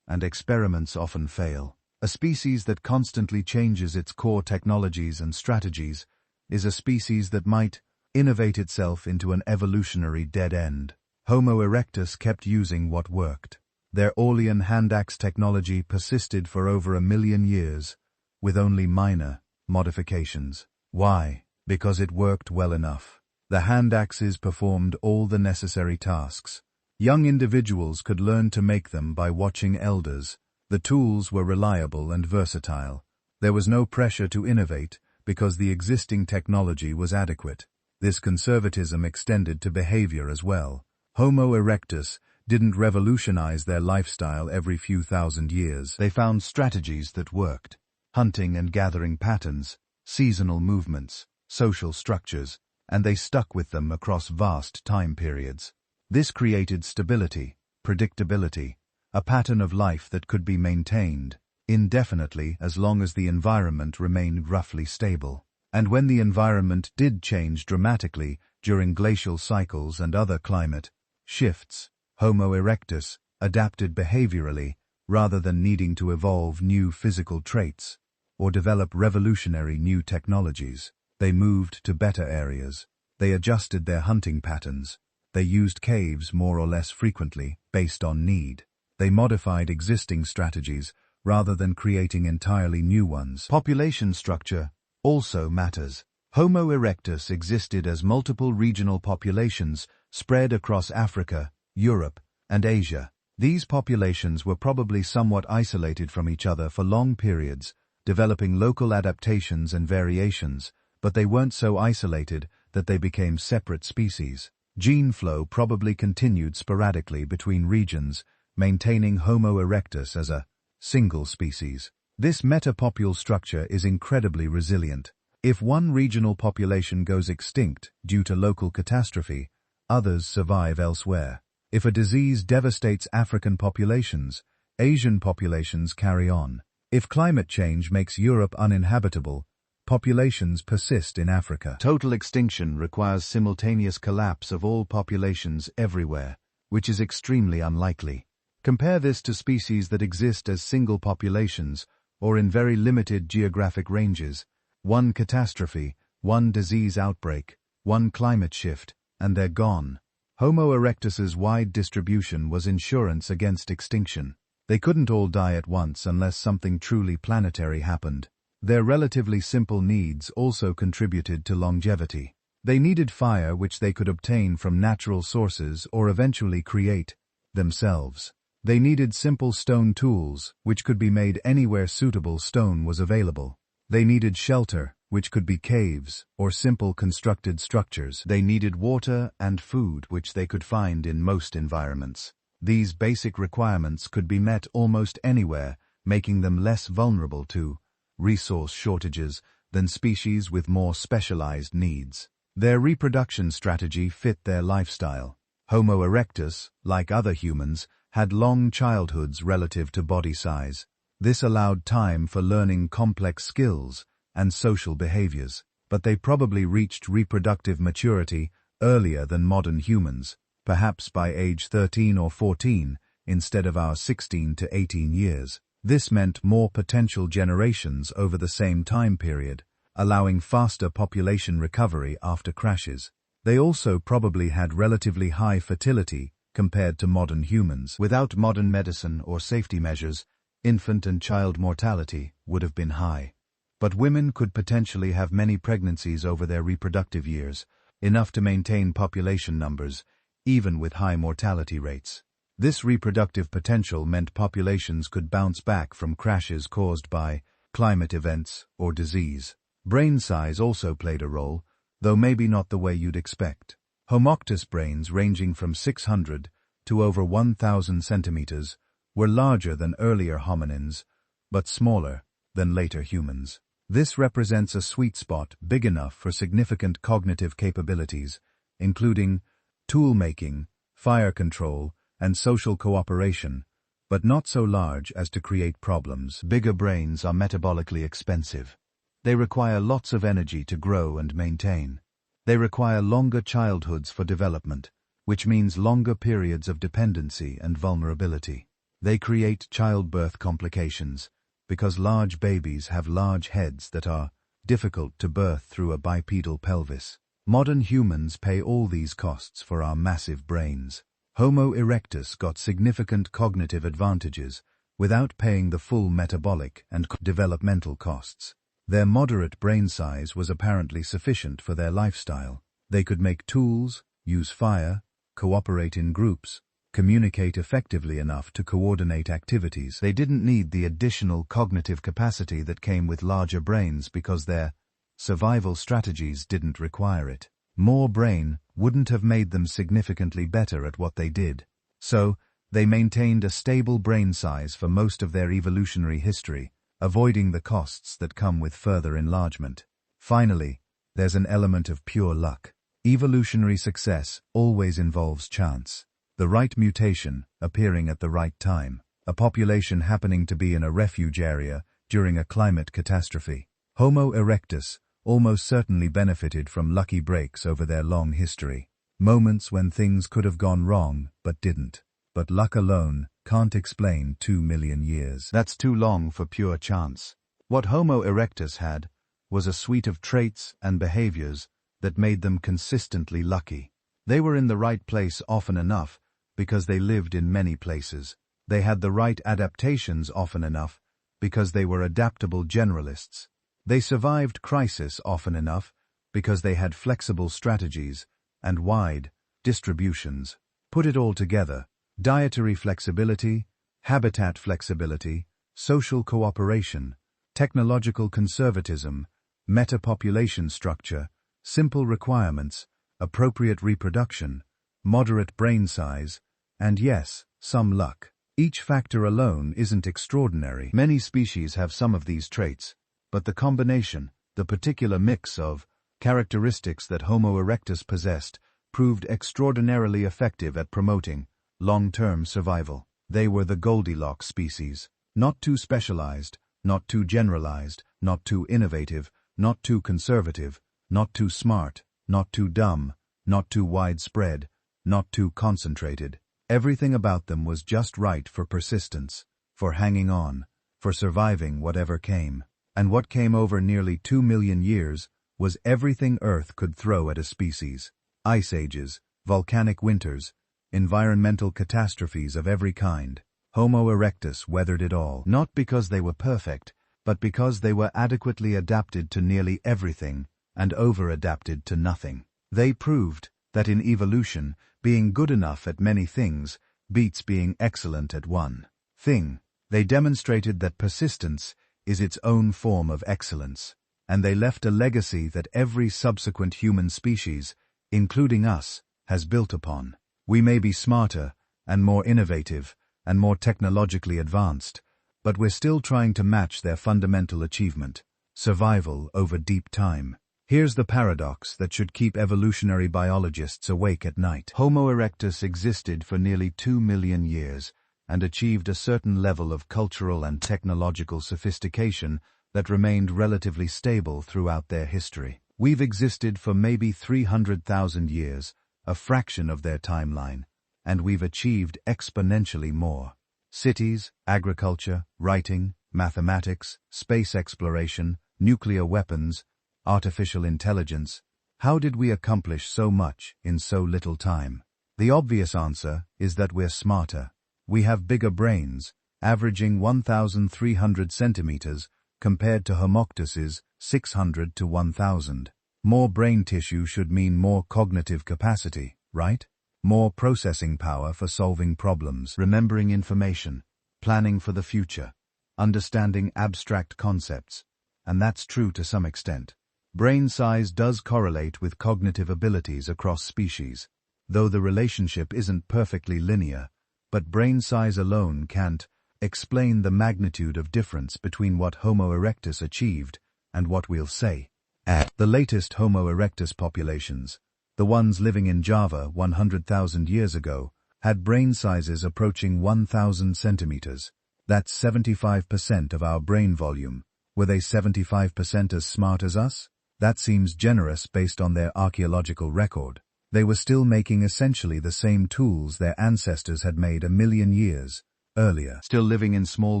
and experiments often fail. A species that constantly changes its core technologies and strategies is a species that might innovate itself into an evolutionary dead end. Homo erectus kept using what worked. Their Orlean hand-axe technology persisted for over 1 million years, with only minor modifications. Why? Because it worked well enough. The hand-axes performed all the necessary tasks. Young individuals could learn to make them by watching elders. The tools were reliable and versatile. There was no pressure to innovate because the existing technology was adequate. This conservatism extended to behavior as well. Homo erectus didn't revolutionize their lifestyle every few thousand years. They found strategies that worked. Hunting and gathering patterns, seasonal movements, social structures, and they stuck with them across vast time periods. This created stability, predictability, a pattern of life that could be maintained indefinitely as long as the environment remained roughly stable. And when the environment did change dramatically during glacial cycles and other climate shifts, Homo erectus adapted behaviorally rather than needing to evolve new physical traits or develop revolutionary new technologies. They moved to better areas. They adjusted their hunting patterns. They used caves more or less frequently based on need. They modified existing strategies rather than creating entirely new ones. Population structure also matters. Homo erectus existed as multiple regional populations spread across Africa, Europe, and Asia. These populations were probably somewhat isolated from each other for long periods, developing local adaptations and variations, but they weren't so isolated that they became separate species. Gene flow probably continued sporadically between regions, maintaining Homo erectus as a single species. This metapopule structure is incredibly resilient. If one regional population goes extinct due to local catastrophe, others survive elsewhere. If a disease devastates African populations, Asian populations carry on. If climate change makes Europe uninhabitable, populations persist in Africa. Total extinction requires simultaneous collapse of all populations everywhere, which is extremely unlikely. Compare this to species that exist as single populations or in very limited geographic ranges. One catastrophe, one disease outbreak, one climate shift, and they're gone. Homo erectus's wide distribution was insurance against extinction. They couldn't all die at once unless something truly planetary happened. Their relatively simple needs also contributed to longevity. They needed fire, which they could obtain from natural sources or eventually create themselves. They needed simple stone tools, which could be made anywhere suitable stone was available. They needed shelter, which could be caves or simple constructed structures. They needed water and food, which they could find in most environments. These basic requirements could be met almost anywhere, making them less vulnerable to resource shortages than species with more specialized needs. Their reproduction strategy fit their lifestyle. Homo erectus, like other humans, had long childhoods relative to body size. This allowed time for learning complex skills and social behaviors, but they probably reached reproductive maturity earlier than modern humans, perhaps by age 13 or 14, instead of our 16 to 18 years. This meant more potential generations over the same time period, allowing faster population recovery after crashes. They also probably had relatively high fertility compared to modern humans. Without modern medicine or safety measures, infant and child mortality would have been high. But women could potentially have many pregnancies over their reproductive years, enough to maintain population numbers, even with high mortality rates. This reproductive potential meant populations could bounce back from crashes caused by climate events or disease. Brain size also played a role, though maybe not the way you'd expect. Homo erectus brains ranging from 600 to over 1,000 centimeters were larger than earlier hominins, but smaller than later humans. This represents a sweet spot big enough for significant cognitive capabilities, including tool-making, fire control, and social cooperation, but not so large as to create problems. Bigger brains are metabolically expensive. They require lots of energy to grow and maintain. They require longer childhoods for development, which means longer periods of dependency and vulnerability. They create childbirth complications, because large babies have large heads that are difficult to birth through a bipedal pelvis. Modern humans pay all these costs for our massive brains. Homo erectus got significant cognitive advantages without paying the full metabolic and developmental costs. Their moderate brain size was apparently sufficient for their lifestyle. They could make tools, use fire, cooperate in groups, communicate effectively enough to coordinate activities. They didn't need the additional cognitive capacity that came with larger brains because their survival strategies didn't require it. More brain wouldn't have made them significantly better at what they did. So, they maintained a stable brain size for most of their evolutionary history, avoiding the costs that come with further enlargement. Finally, there's an element of pure luck. Evolutionary success always involves chance. The right mutation appearing at the right time, a population happening to be in a refuge area during a climate catastrophe. Homo erectus almost certainly benefited from lucky breaks over their long history. Moments when things could have gone wrong but didn't. But luck alone can't explain 2 million years. That's too long for pure chance. What Homo erectus had was a suite of traits and behaviors that made them consistently lucky. They were in the right place often enough because they lived in many places. They had the right adaptations often enough because they were adaptable generalists. They survived crisis often enough because they had flexible strategies and wide distributions. Put it all together: dietary flexibility, habitat flexibility, social cooperation, technological conservatism, metapopulation structure, simple requirements, appropriate reproduction, moderate brain size, and yes, some luck. Each factor alone isn't extraordinary. Many species have some of these traits, but the combination, the particular mix of characteristics that Homo erectus possessed, proved extraordinarily effective at promoting long-term survival. They were the Goldilocks species. Not too specialized, not too generalized, not too innovative, not too conservative, not too smart, not too dumb, not too widespread, not too concentrated. Everything about them was just right for persistence, for hanging on, for surviving whatever came. And what came over nearly 2 million years was everything Earth could throw at a species. Ice ages, volcanic winters, environmental catastrophes of every kind. Homo erectus weathered it all, not because they were perfect, but because they were adequately adapted to nearly everything and over-adapted to nothing. They proved that in evolution, being good enough at many things beats being excellent at one thing. They demonstrated that persistence is its own form of excellence, and they left a legacy that every subsequent human species, including us, has built upon. We may be smarter and more innovative and more technologically advanced, but we're still trying to match their fundamental achievement: survival over deep time. Here's the paradox that should keep evolutionary biologists awake at night. Homo erectus existed for nearly 2 million years and achieved a certain level of cultural and technological sophistication that remained relatively stable throughout their history. We've existed for maybe 300,000 years, a fraction of their timeline, and we've achieved exponentially more. Cities, agriculture, writing, mathematics, space exploration, nuclear weapons, artificial intelligence. How did we accomplish so much in so little time? The obvious answer is that we're smarter. We have bigger brains, averaging 1,300 centimeters compared to Homo Erectus's 600 to 1,000. More brain tissue should mean more cognitive capacity, right? More processing power for solving problems, remembering information, planning for the future, understanding abstract concepts. And that's true to some extent. Brain size does correlate with cognitive abilities across species, though the relationship isn't perfectly linear, but brain size alone can't explain the magnitude of difference between what Homo erectus achieved and what we'll say. The latest Homo erectus populations, the ones living in Java 100,000 years ago, had brain sizes approaching 1,000 centimeters. That's 75% of our brain volume. Were they 75% as smart as us? That seems generous based on their archaeological record. They were still making essentially the same tools their ancestors had made 1 million years earlier. Still living in small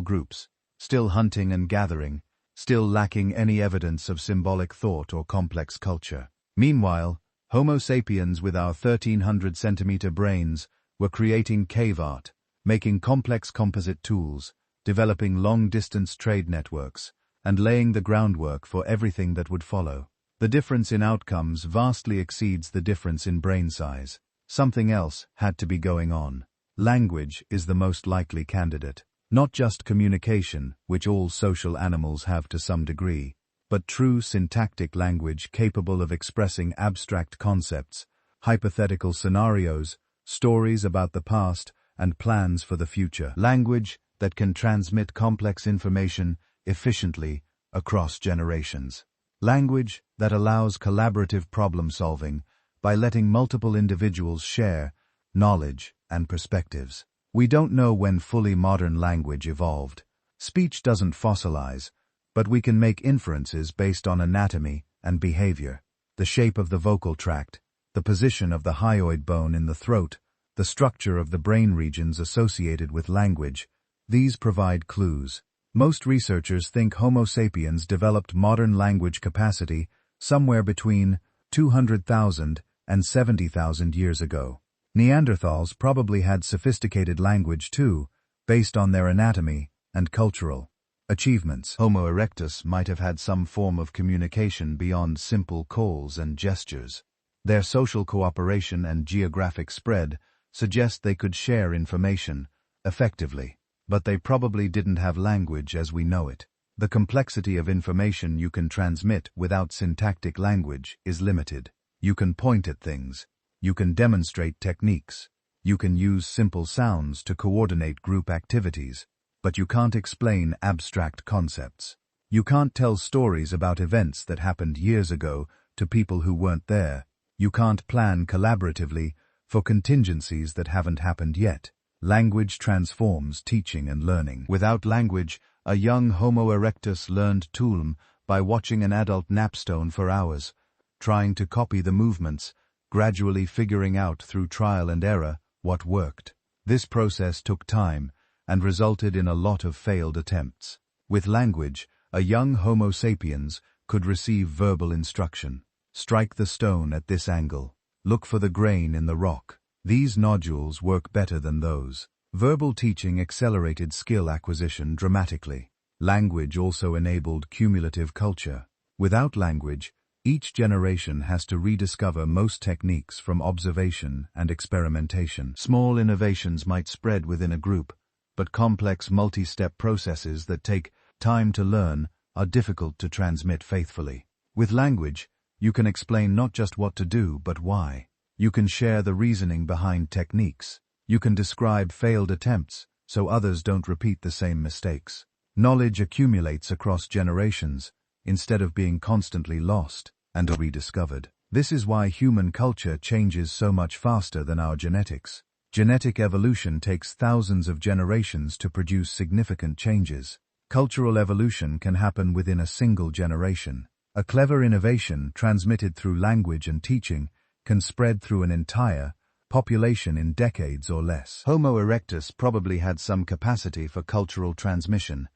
groups, still hunting and gathering, still lacking any evidence of symbolic thought or complex culture. Meanwhile, Homo sapiens with our 1,300-centimeter brains were creating cave art, making complex composite tools, developing long-distance trade networks, and laying the groundwork for everything that would follow. The difference in outcomes vastly exceeds the difference in brain size. Something else had to be going on. Language is the most likely candidate. Not just communication, which all social animals have to some degree, but true syntactic language capable of expressing abstract concepts, hypothetical scenarios, stories about the past, and plans for the future. Language that can transmit complex information efficiently across generations. Language that allows collaborative problem-solving by letting multiple individuals share knowledge and perspectives. We don't know when fully modern language evolved. Speech doesn't fossilize, but we can make inferences based on anatomy and behavior. The shape of the vocal tract, the position of the hyoid bone in the throat, the structure of the brain regions associated with language. These provide clues. Most researchers think Homo sapiens developed modern language capacity somewhere between 200,000 and 70,000 years ago. Neanderthals probably had sophisticated language too, based on their anatomy and cultural achievements. Homo erectus might have had some form of communication beyond simple calls and gestures. Their social cooperation and geographic spread suggest they could share information effectively. But they probably didn't have language as we know it. The complexity of information you can transmit without syntactic language is limited. You can point at things. You can demonstrate techniques. You can use simple sounds to coordinate group activities. But you can't explain abstract concepts. You can't tell stories about events that happened years ago to people who weren't there. You can't plan collaboratively for contingencies that haven't happened yet. Language transforms teaching and learning. Without language, a young Homo erectus learned Tulm by watching an adult napstone for hours, trying to copy the movements, gradually figuring out through trial and error what worked. This process took time and resulted in a lot of failed attempts. With language, a young Homo sapiens could receive verbal instruction. Strike the stone at this angle. Look for the grain in the rock. These nodules work better than those. Verbal teaching accelerated skill acquisition dramatically. Language also enabled cumulative culture. Without language, each generation has to rediscover most techniques from observation and experimentation. Small innovations might spread within a group, but complex multi-step processes that take time to learn are difficult to transmit faithfully. With language, you can explain not just what to do, but why. You can share the reasoning behind techniques. You can describe failed attempts so others don't repeat the same mistakes. Knowledge accumulates across generations instead of being constantly lost and rediscovered. This is why human culture changes so much faster than our genetics. Genetic evolution takes thousands of generations to produce significant changes. Cultural evolution can happen within a single generation. A clever innovation transmitted through language and teaching can spread through an entire population in decades or less. Homo erectus probably had some capacity for cultural transmission,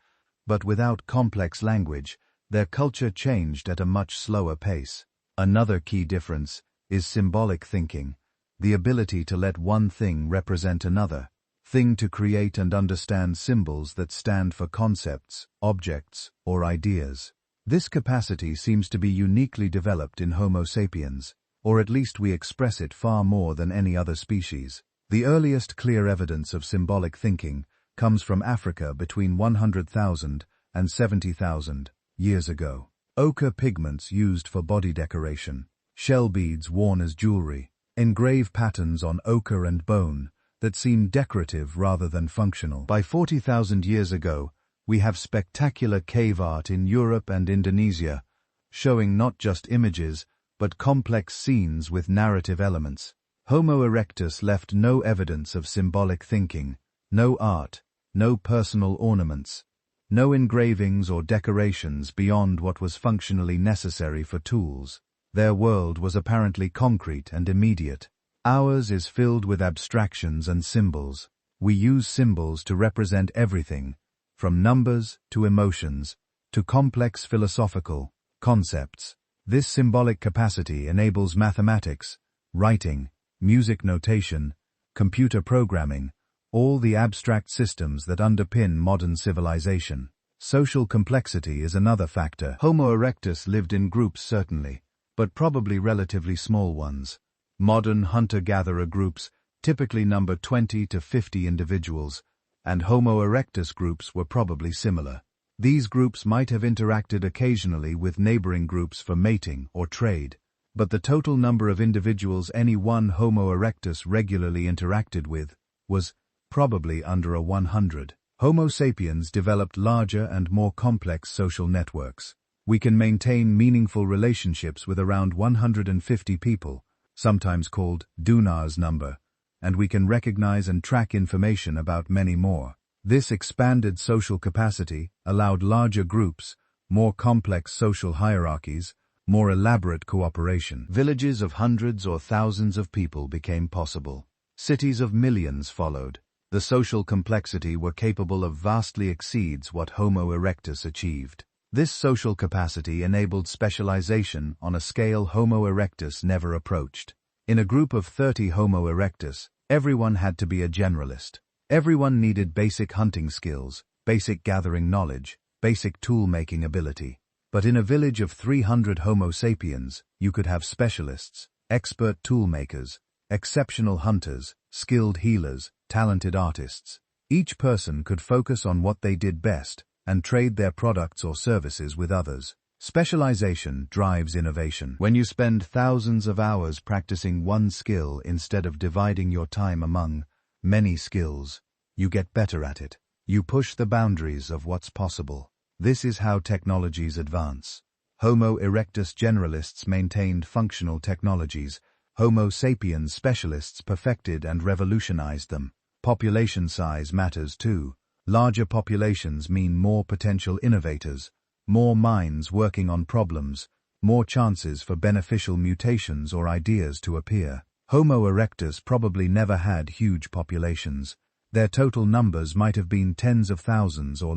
but without complex language, their culture changed at a much slower pace. Another key difference is symbolic thinking, the ability to let one thing represent another thing, to create and understand symbols that stand for concepts, objects, or ideas. This capacity seems to be uniquely developed in Homo sapiens, or at least we express it far more than any other species. The earliest clear evidence of symbolic thinking comes from Africa between 100,000 and 70,000 years ago. Ochre pigments used for body decoration, shell beads worn as jewelry, engrave patterns on ochre and bone that seem decorative rather than functional. By 40,000 years ago, we have spectacular cave art in Europe and Indonesia, showing not just images, but complex scenes with narrative elements. Homo erectus left no evidence of symbolic thinking, no art, no personal ornaments, no engravings or decorations beyond what was functionally necessary for tools. Their world was apparently concrete and immediate. Ours is filled with abstractions and symbols. We use symbols to represent everything, from numbers to emotions, to complex philosophical concepts. This symbolic capacity enables mathematics, writing, music notation, computer programming, all the abstract systems that underpin modern civilization. Social complexity is another factor. Homo erectus lived in groups certainly, but probably relatively small ones. Modern hunter-gatherer groups typically number 20 to 50 individuals, and Homo erectus groups were probably similar. These groups might have interacted occasionally with neighboring groups for mating or trade, but the total number of individuals any one Homo erectus regularly interacted with was probably under 100. Homo sapiens developed larger and more complex social networks. We can maintain meaningful relationships with around 150 people, sometimes called Dunar's number, and we can recognize and track information about many more. This expanded social capacity allowed larger groups, more complex social hierarchies, more elaborate cooperation. Villages of hundreds or thousands of people became possible. Cities of millions followed. The social complexity were capable of vastly exceeds what Homo erectus achieved. This social capacity enabled specialization on a scale Homo erectus never approached. In a group of 30 Homo erectus, everyone had to be a generalist. Everyone needed basic hunting skills, basic gathering knowledge, basic tool-making ability. But in a village of 300 Homo sapiens, you could have specialists, expert tool-makers, exceptional hunters, skilled healers, talented artists. Each person could focus on what they did best and trade their products or services with others. Specialization drives innovation. When you spend thousands of hours practicing one skill instead of dividing your time among many skills, you get better at it. You push the boundaries of what's possible. This is how technologies advance. Homo erectus generalists maintained functional technologies. Homo sapiens specialists perfected and revolutionized them. Population size matters too. Larger populations mean more potential innovators, more minds working on problems, more chances for beneficial mutations or ideas to appear. Homo erectus probably never had huge populations. Their total numbers might have been tens of thousands or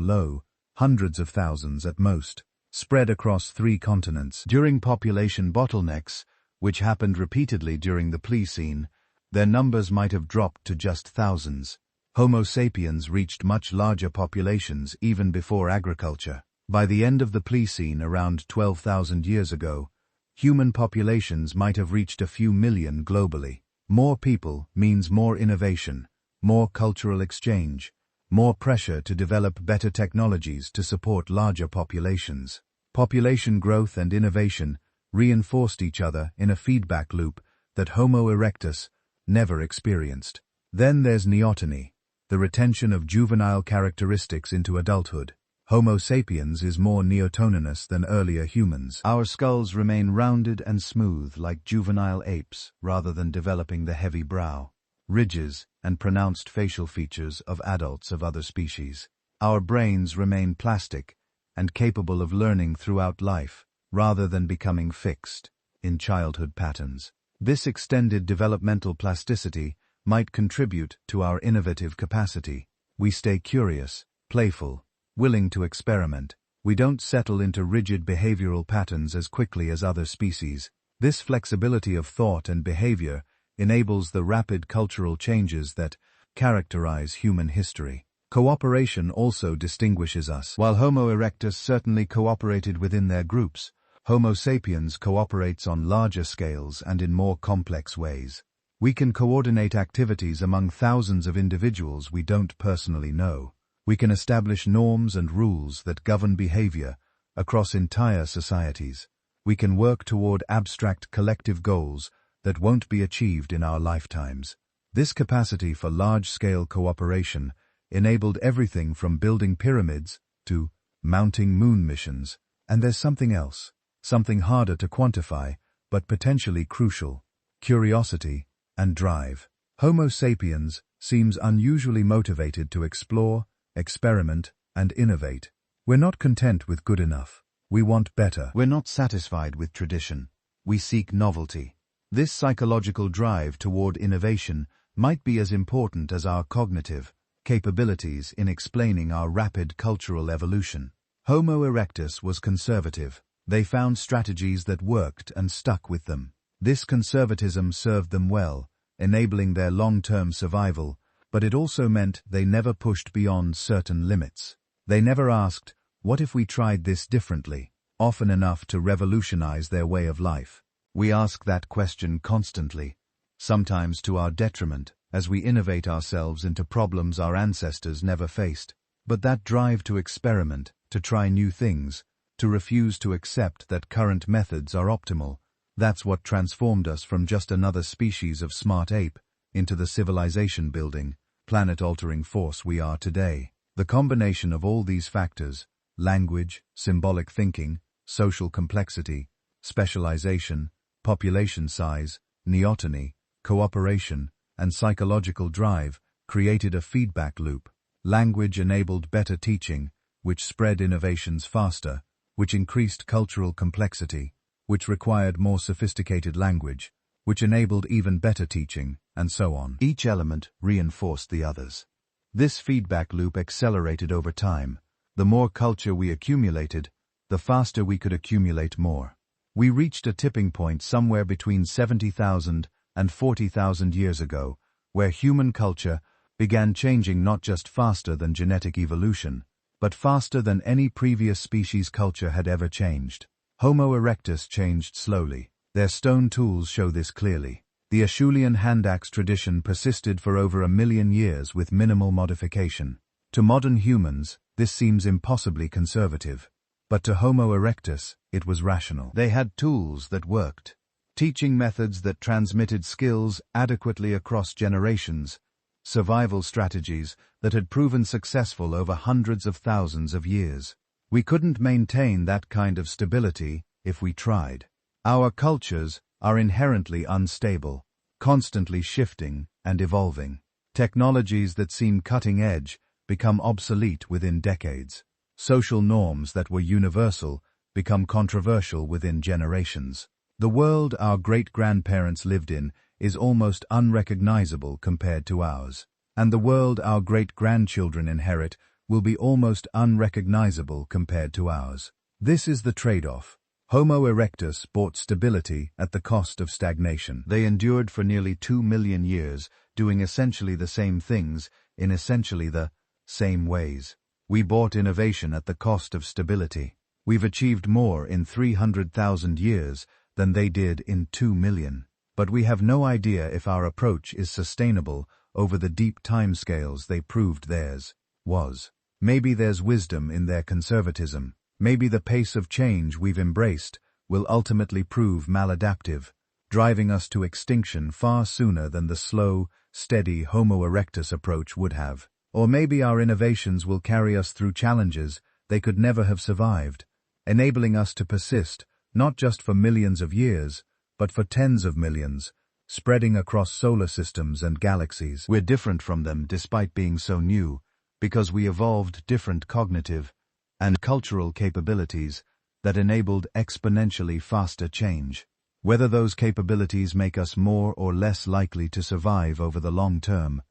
hundreds of thousands at most, spread across 3 continents. During population bottlenecks, which happened repeatedly during the Pliocene, their numbers might have dropped to just thousands. Homo sapiens reached much larger populations even before agriculture. By the end of the Pliocene, around 12,000 years ago, human populations might have reached a few million globally. More people means more innovation, more cultural exchange, more pressure to develop better technologies to support larger populations. Population growth and innovation reinforced each other in a feedback loop that Homo erectus never experienced. Then there's neoteny, the retention of juvenile characteristics into adulthood. Homo sapiens is more neotonous than earlier humans. Our skulls remain rounded and smooth like juvenile apes rather than developing the heavy brow, ridges, and pronounced facial features of adults of other species. Our brains remain plastic and capable of learning throughout life rather than becoming fixed in childhood patterns. This extended developmental plasticity might contribute to our innovative capacity. We stay curious, playful, willing to experiment. We don't settle into rigid behavioral patterns as quickly as other species. This flexibility of thought and behavior enables the rapid cultural changes that characterize human history. Cooperation also distinguishes us. While Homo erectus certainly cooperated within their groups, Homo sapiens cooperates on larger scales and in more complex ways. We can coordinate activities among thousands of individuals we don't personally know. We can establish norms and rules that govern behavior across entire societies. We can work toward abstract collective goals that won't be achieved in our lifetimes. This capacity for large-scale cooperation enabled everything from building pyramids to mounting moon missions. And there's something else, something harder to quantify, but potentially crucial: curiosity and drive. Homo sapiens seems unusually motivated to explore, experiment, and innovate. We're not content with good enough. We want better. We're not satisfied with tradition. We seek novelty. This psychological drive toward innovation might be as important as our cognitive capabilities in explaining our rapid cultural evolution. Homo erectus was conservative. They found strategies that worked and stuck with them. This conservatism served them well, enabling their long-term survival, but it also meant they never pushed beyond certain limits. They never asked, "What if we tried this differently?" often enough to revolutionize their way of life. We ask that question constantly, sometimes to our detriment, as we innovate ourselves into problems our ancestors never faced. But that drive to experiment, to try new things, to refuse to accept that current methods are optimal, that's what transformed us from just another species of smart ape into the civilization-building, planet-altering force we are today. The combination of all these factors, language, symbolic thinking, social complexity, specialization, population size, neoteny, cooperation, and psychological drive, created a feedback loop. Language enabled better teaching, which spread innovations faster, which increased cultural complexity, which required more sophisticated language, which enabled even better teaching, and so on. Each element reinforced the others. This feedback loop accelerated over time. The more culture we accumulated, the faster we could accumulate more. We reached a tipping point somewhere between 70,000 and 40,000 years ago, where human culture began changing not just faster than genetic evolution, but faster than any previous species culture had ever changed. Homo erectus changed slowly. Their stone tools show this clearly. The Acheulean hand-axe tradition persisted for over 1 million years with minimal modification. To modern humans, this seems impossibly conservative. But to Homo erectus, it was rational. They had tools that worked, teaching methods that transmitted skills adequately across generations, survival strategies that had proven successful over hundreds of thousands of years. We couldn't maintain that kind of stability if we tried. Our cultures are inherently unstable, constantly shifting and evolving. Technologies that seem cutting-edge become obsolete within decades. Social norms that were universal become controversial within generations. The world our great-grandparents lived in is almost unrecognizable compared to ours. And the world our great-grandchildren inherit will be almost unrecognizable compared to ours. This is the trade-off. Homo erectus bought stability at the cost of stagnation. They endured for nearly 2 million years, doing essentially the same things in essentially the same ways. We bought innovation at the cost of stability. We've achieved more in 300,000 years than they did in 2 million. But we have no idea if our approach is sustainable over the deep timescales they proved theirs was. Maybe there's wisdom in their conservatism. Maybe the pace of change we've embraced will ultimately prove maladaptive, driving us to extinction far sooner than the slow, steady Homo erectus approach would have. Or maybe our innovations will carry us through challenges they could never have survived, enabling us to persist not just for millions of years, but for tens of millions, spreading across solar systems and galaxies. We're different from them despite being so new, because we evolved different cognitive and cultural capabilities that enabled exponentially faster change. Whether those capabilities make us more or less likely to survive over the long term,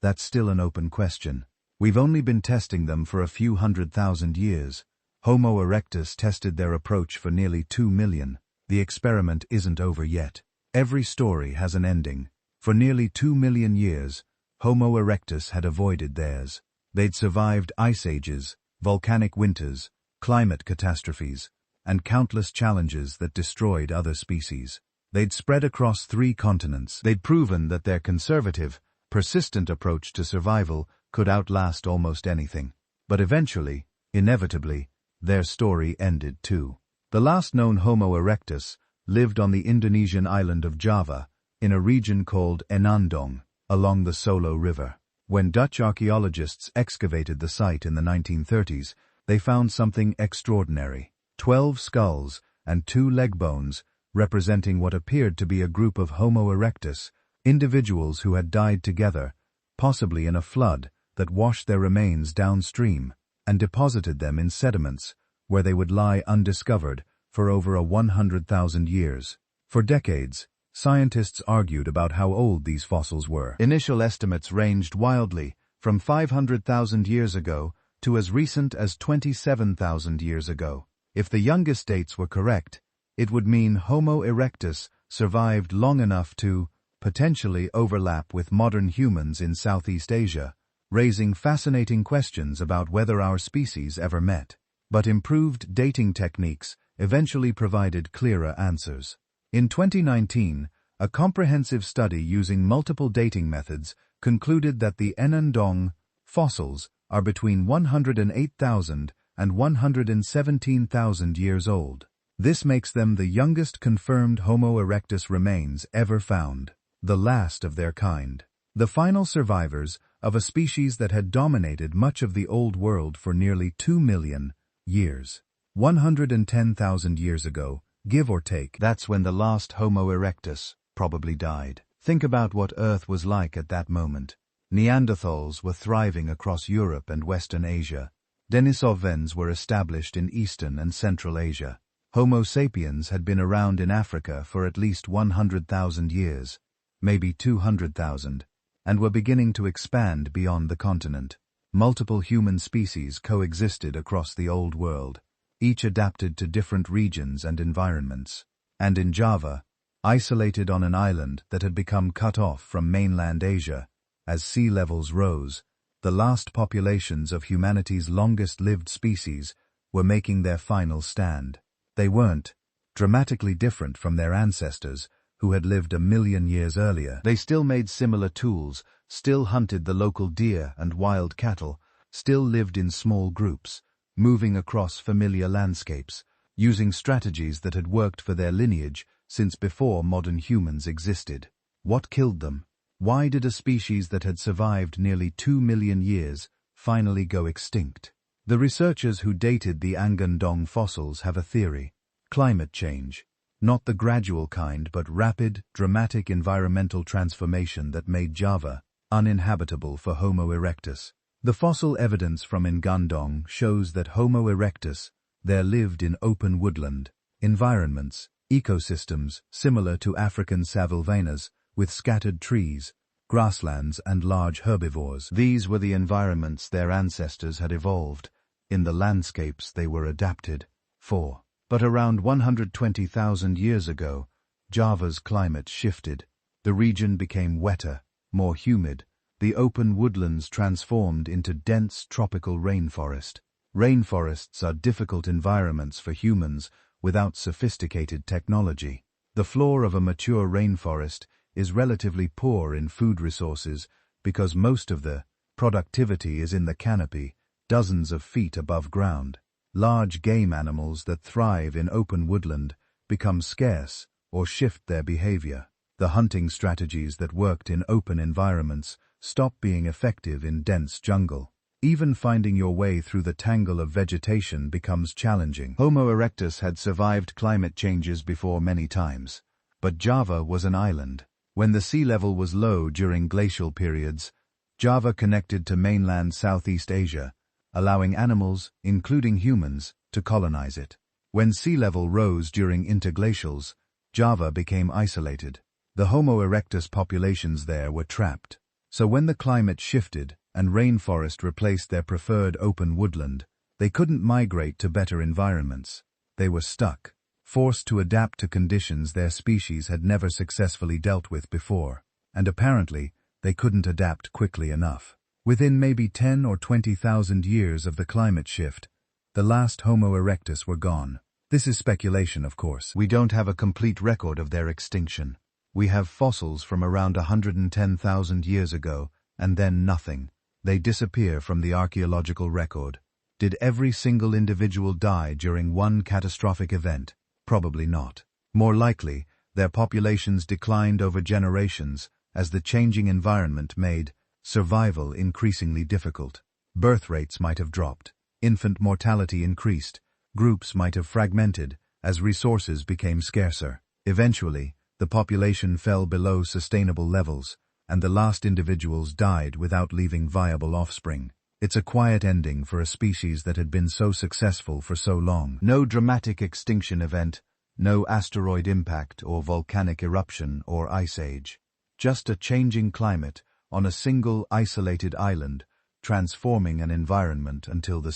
that's still an open question. We've only been testing them for a few 100,000 years. Homo erectus tested their approach for nearly 2 million. The experiment isn't over yet. Every story has an ending. For nearly 2 million years, Homo erectus had avoided theirs. They'd survived ice ages, volcanic winters, climate catastrophes, and countless challenges that destroyed other species. They'd spread across 3 continents. They'd proven that their conservative, persistent approach to survival could outlast almost anything. But eventually, inevitably, their story ended too. The last known Homo erectus lived on the Indonesian island of Java, in a region called Enandong, along the Solo River. When Dutch archaeologists excavated the site in the 1930s, they found something extraordinary. 12 skulls and 2 leg bones, representing what appeared to be a group of Homo erectus, individuals who had died together, possibly in a flood that washed their remains downstream and deposited them in sediments, where they would lie undiscovered for over 100,000 years. For decades, scientists argued about how old these fossils were. Initial estimates ranged wildly, from 500,000 years ago to as recent as 27,000 years ago. If the youngest dates were correct, it would mean Homo erectus survived long enough to potentially overlap with modern humans in Southeast Asia, raising fascinating questions about whether our species ever met. But improved dating techniques eventually provided clearer answers. In 2019, a comprehensive study using multiple dating methods concluded that the Enandong fossils are between 108,000 and 117,000 years old. This makes them the youngest confirmed Homo erectus remains ever found, the last of their kind. The final survivors of a species that had dominated much of the Old World for nearly 2 million years. 110,000 years ago, give or take, that's when the last Homo erectus probably died. Think about what Earth was like at that moment. Neanderthals were thriving across Europe and Western Asia. Denisovans were established in Eastern and Central Asia. Homo sapiens had been around in Africa for at least 100,000 years, maybe 200,000, and were beginning to expand beyond the continent. Multiple human species coexisted across the Old World, each adapted to different regions and environments. And in Java, isolated on an island that had become cut off from mainland Asia, as sea levels rose, the last populations of humanity's longest-lived species were making their final stand. They weren't dramatically different from their ancestors, who had lived 1 million years earlier. They still made similar tools, still hunted the local deer and wild cattle, still lived in small groups, moving across familiar landscapes, using strategies that had worked for their lineage since before modern humans existed. What killed them? Why did a species that had survived nearly 2 million years finally go extinct? The researchers who dated the Enandong fossils have a theory. Climate change. Not the gradual kind, but rapid, dramatic environmental transformation that made Java uninhabitable for Homo erectus. The fossil evidence from Enandong shows that Homo erectus there lived in open woodland environments, ecosystems similar to African savannas, with scattered trees, grasslands and large herbivores. These were the environments their ancestors had evolved. In the landscapes they were adapted for. But around 120,000 years ago, Java's climate shifted. The region became wetter, more humid. The open woodlands transformed into dense tropical rainforest. Rainforests are difficult environments for humans without sophisticated technology. The floor of a mature rainforest is relatively poor in food resources because most of the productivity is in the canopy, dozens of feet above ground. Large game animals that thrive in open woodland become scarce or shift their behavior. The hunting strategies that worked in open environments stop being effective in dense jungle. Even finding your way through the tangle of vegetation becomes challenging. Homo erectus had survived climate changes before many times, but Java was an island. When the sea level was low during glacial periods, Java connected to mainland Southeast Asia, allowing animals, including humans, to colonize it. When sea level rose during interglacials, Java became isolated. The Homo erectus populations there were trapped. So when the climate shifted and rainforest replaced their preferred open woodland, they couldn't migrate to better environments. They were stuck, forced to adapt to conditions their species had never successfully dealt with before, and apparently they couldn't adapt quickly enough. Within maybe 10 or 20,000 years of the climate shift, the last Homo erectus were gone. This is speculation, of course. We don't have a complete record of their extinction. We have fossils from around 110,000 years ago, and then nothing. They disappear from the archaeological record. Did every single individual die during one catastrophic event? Probably not. More likely, their populations declined over generations as the changing environment made survival increasingly difficult. Birth rates might have dropped. Infant mortality increased. Groups might have fragmented as resources became scarcer. Eventually, the population fell below sustainable levels, and the last individuals died without leaving viable offspring. It's a quiet ending for a species that had been so successful for so long. No dramatic extinction event, no asteroid impact or volcanic eruption or ice age. Just a changing climate on a single isolated island, transforming an environment until the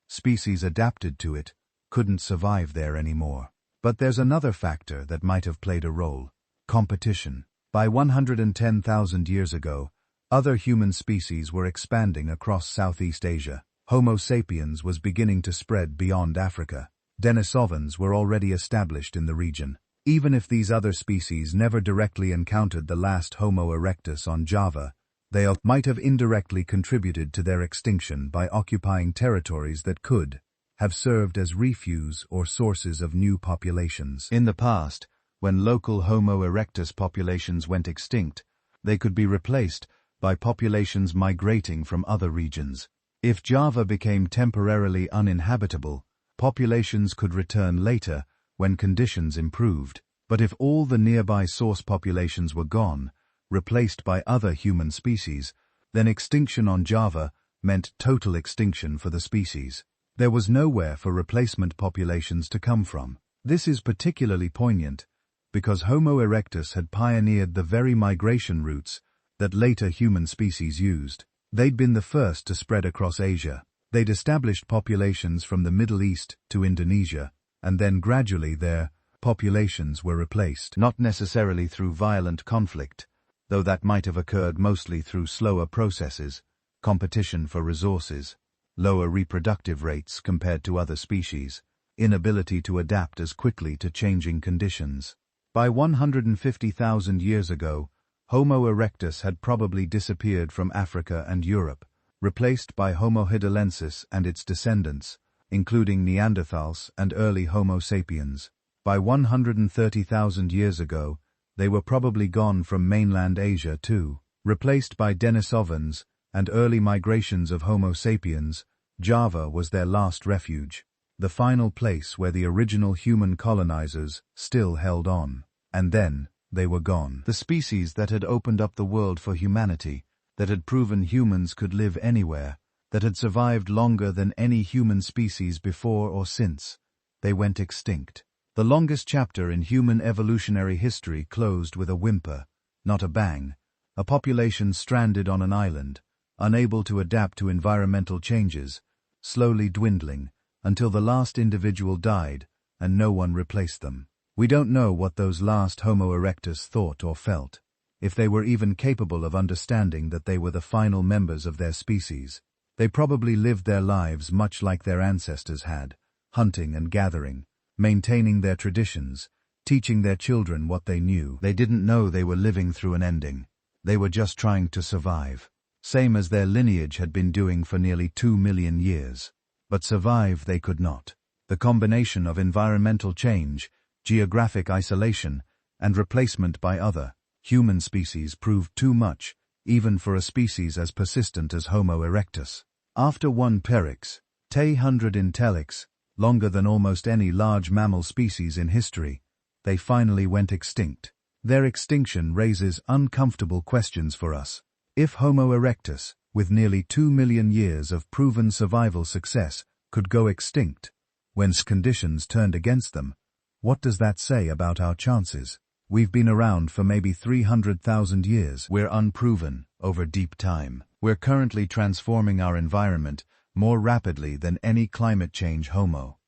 species adapted to it couldn't survive there anymore. But there's another factor that might have played a role: competition. By 110,000 years ago, other human species were expanding across Southeast Asia. Homo sapiens was beginning to spread beyond Africa. Denisovans were already established in the region. Even if these other species never directly encountered the last Homo erectus on Java, they might have indirectly contributed to their extinction by occupying territories that could have served as refuges or sources of new populations. In the past, when local Homo erectus populations went extinct, they could be replaced by populations migrating from other regions. If Java became temporarily uninhabitable, populations could return later when conditions improved. But if all the nearby source populations were gone, replaced by other human species, then extinction on Java meant total extinction for the species. There was nowhere for replacement populations to come from. This is particularly poignant because Homo erectus had pioneered the very migration routes that later human species used. They'd been the first to spread across Asia. They'd established populations from the Middle East to Indonesia, and then gradually their populations were replaced, not necessarily through violent conflict, though that might have occurred mostly through slower processes, competition for resources, lower reproductive rates compared to other species, inability to adapt as quickly to changing conditions. By 150,000 years ago, Homo erectus had probably disappeared from Africa and Europe, replaced by Homo heidelbergensis and its descendants, including Neanderthals and early Homo sapiens. By 130,000 years ago, they were probably gone from mainland Asia too. Replaced by Denisovans and early migrations of Homo sapiens, Java was their last refuge, the final place where the original human colonizers still held on. And then, they were gone. The species that had opened up the world for humanity, that had proven humans could live anywhere, that had survived longer than any human species before or since, they went extinct. The longest chapter in human evolutionary history closed with a whimper. not a bang. A population stranded on an island, unable to adapt to environmental changes, slowly dwindling, until the last individual died and no one replaced them. We don't know what those last Homo erectus thought or felt, if they were even capable of understanding that they were the final members of their species. They probably lived their lives much like their ancestors had, hunting and gathering, maintaining their traditions, teaching their children what they knew. They didn't know they were living through an ending. They were just trying to survive, same as their lineage had been doing for nearly 2 million years. But survive they could not. The combination of environmental change, geographic isolation, and replacement by other, human species proved too much, even for a species as persistent as Homo erectus. After one perix, 100 intelix, longer than almost any large mammal species in history, they finally went extinct. Their extinction raises uncomfortable questions for us. If Homo erectus, with nearly 2 million years of proven survival success, could go extinct, when conditions turned against them, what does that say about our chances? We've been around for maybe 300,000 years. We're unproven over deep time. We're currently transforming our environment more rapidly than any climate change Homo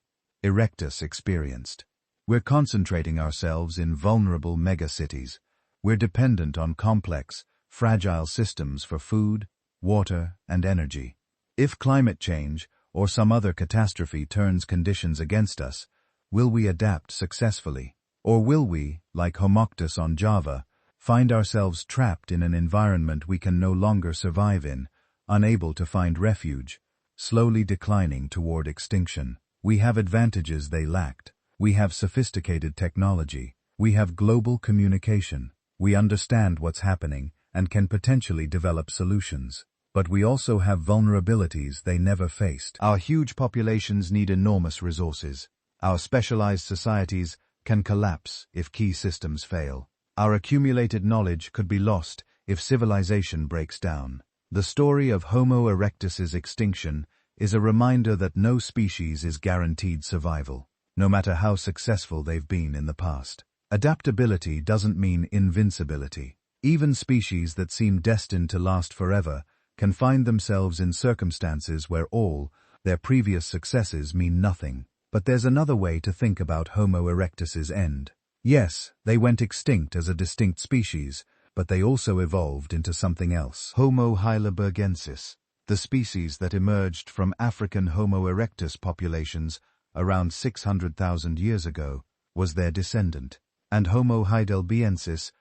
erectus experienced. We're concentrating ourselves in vulnerable megacities. We're dependent on complex, fragile systems for food, water, and energy. If climate change or some other catastrophe turns conditions against us, will we adapt successfully? Or will we, like Homo erectus on Java, find ourselves trapped in an environment we can no longer survive in, unable to find refuge, slowly declining toward extinction? We have advantages they lacked. We have sophisticated technology. We have global communication. We understand what's happening and can potentially develop solutions. But we also have vulnerabilities they never faced. Our huge populations need enormous resources. Our specialized societies can collapse if key systems fail. Our accumulated knowledge could be lost if civilization breaks down. The story of Homo erectus's extinction is a reminder that no species is guaranteed survival, no matter how successful they've been in the past. Adaptability doesn't mean invincibility. Even species that seem destined to last forever can find themselves in circumstances where all their previous successes mean nothing. But there's another way to think about Homo erectus's end. Yes, they went extinct as a distinct species, but they also evolved into something else. Homo heidelbergensis, the species that emerged from African Homo erectus populations around 600,000 years ago, was their descendant. And Homo heidelbergensis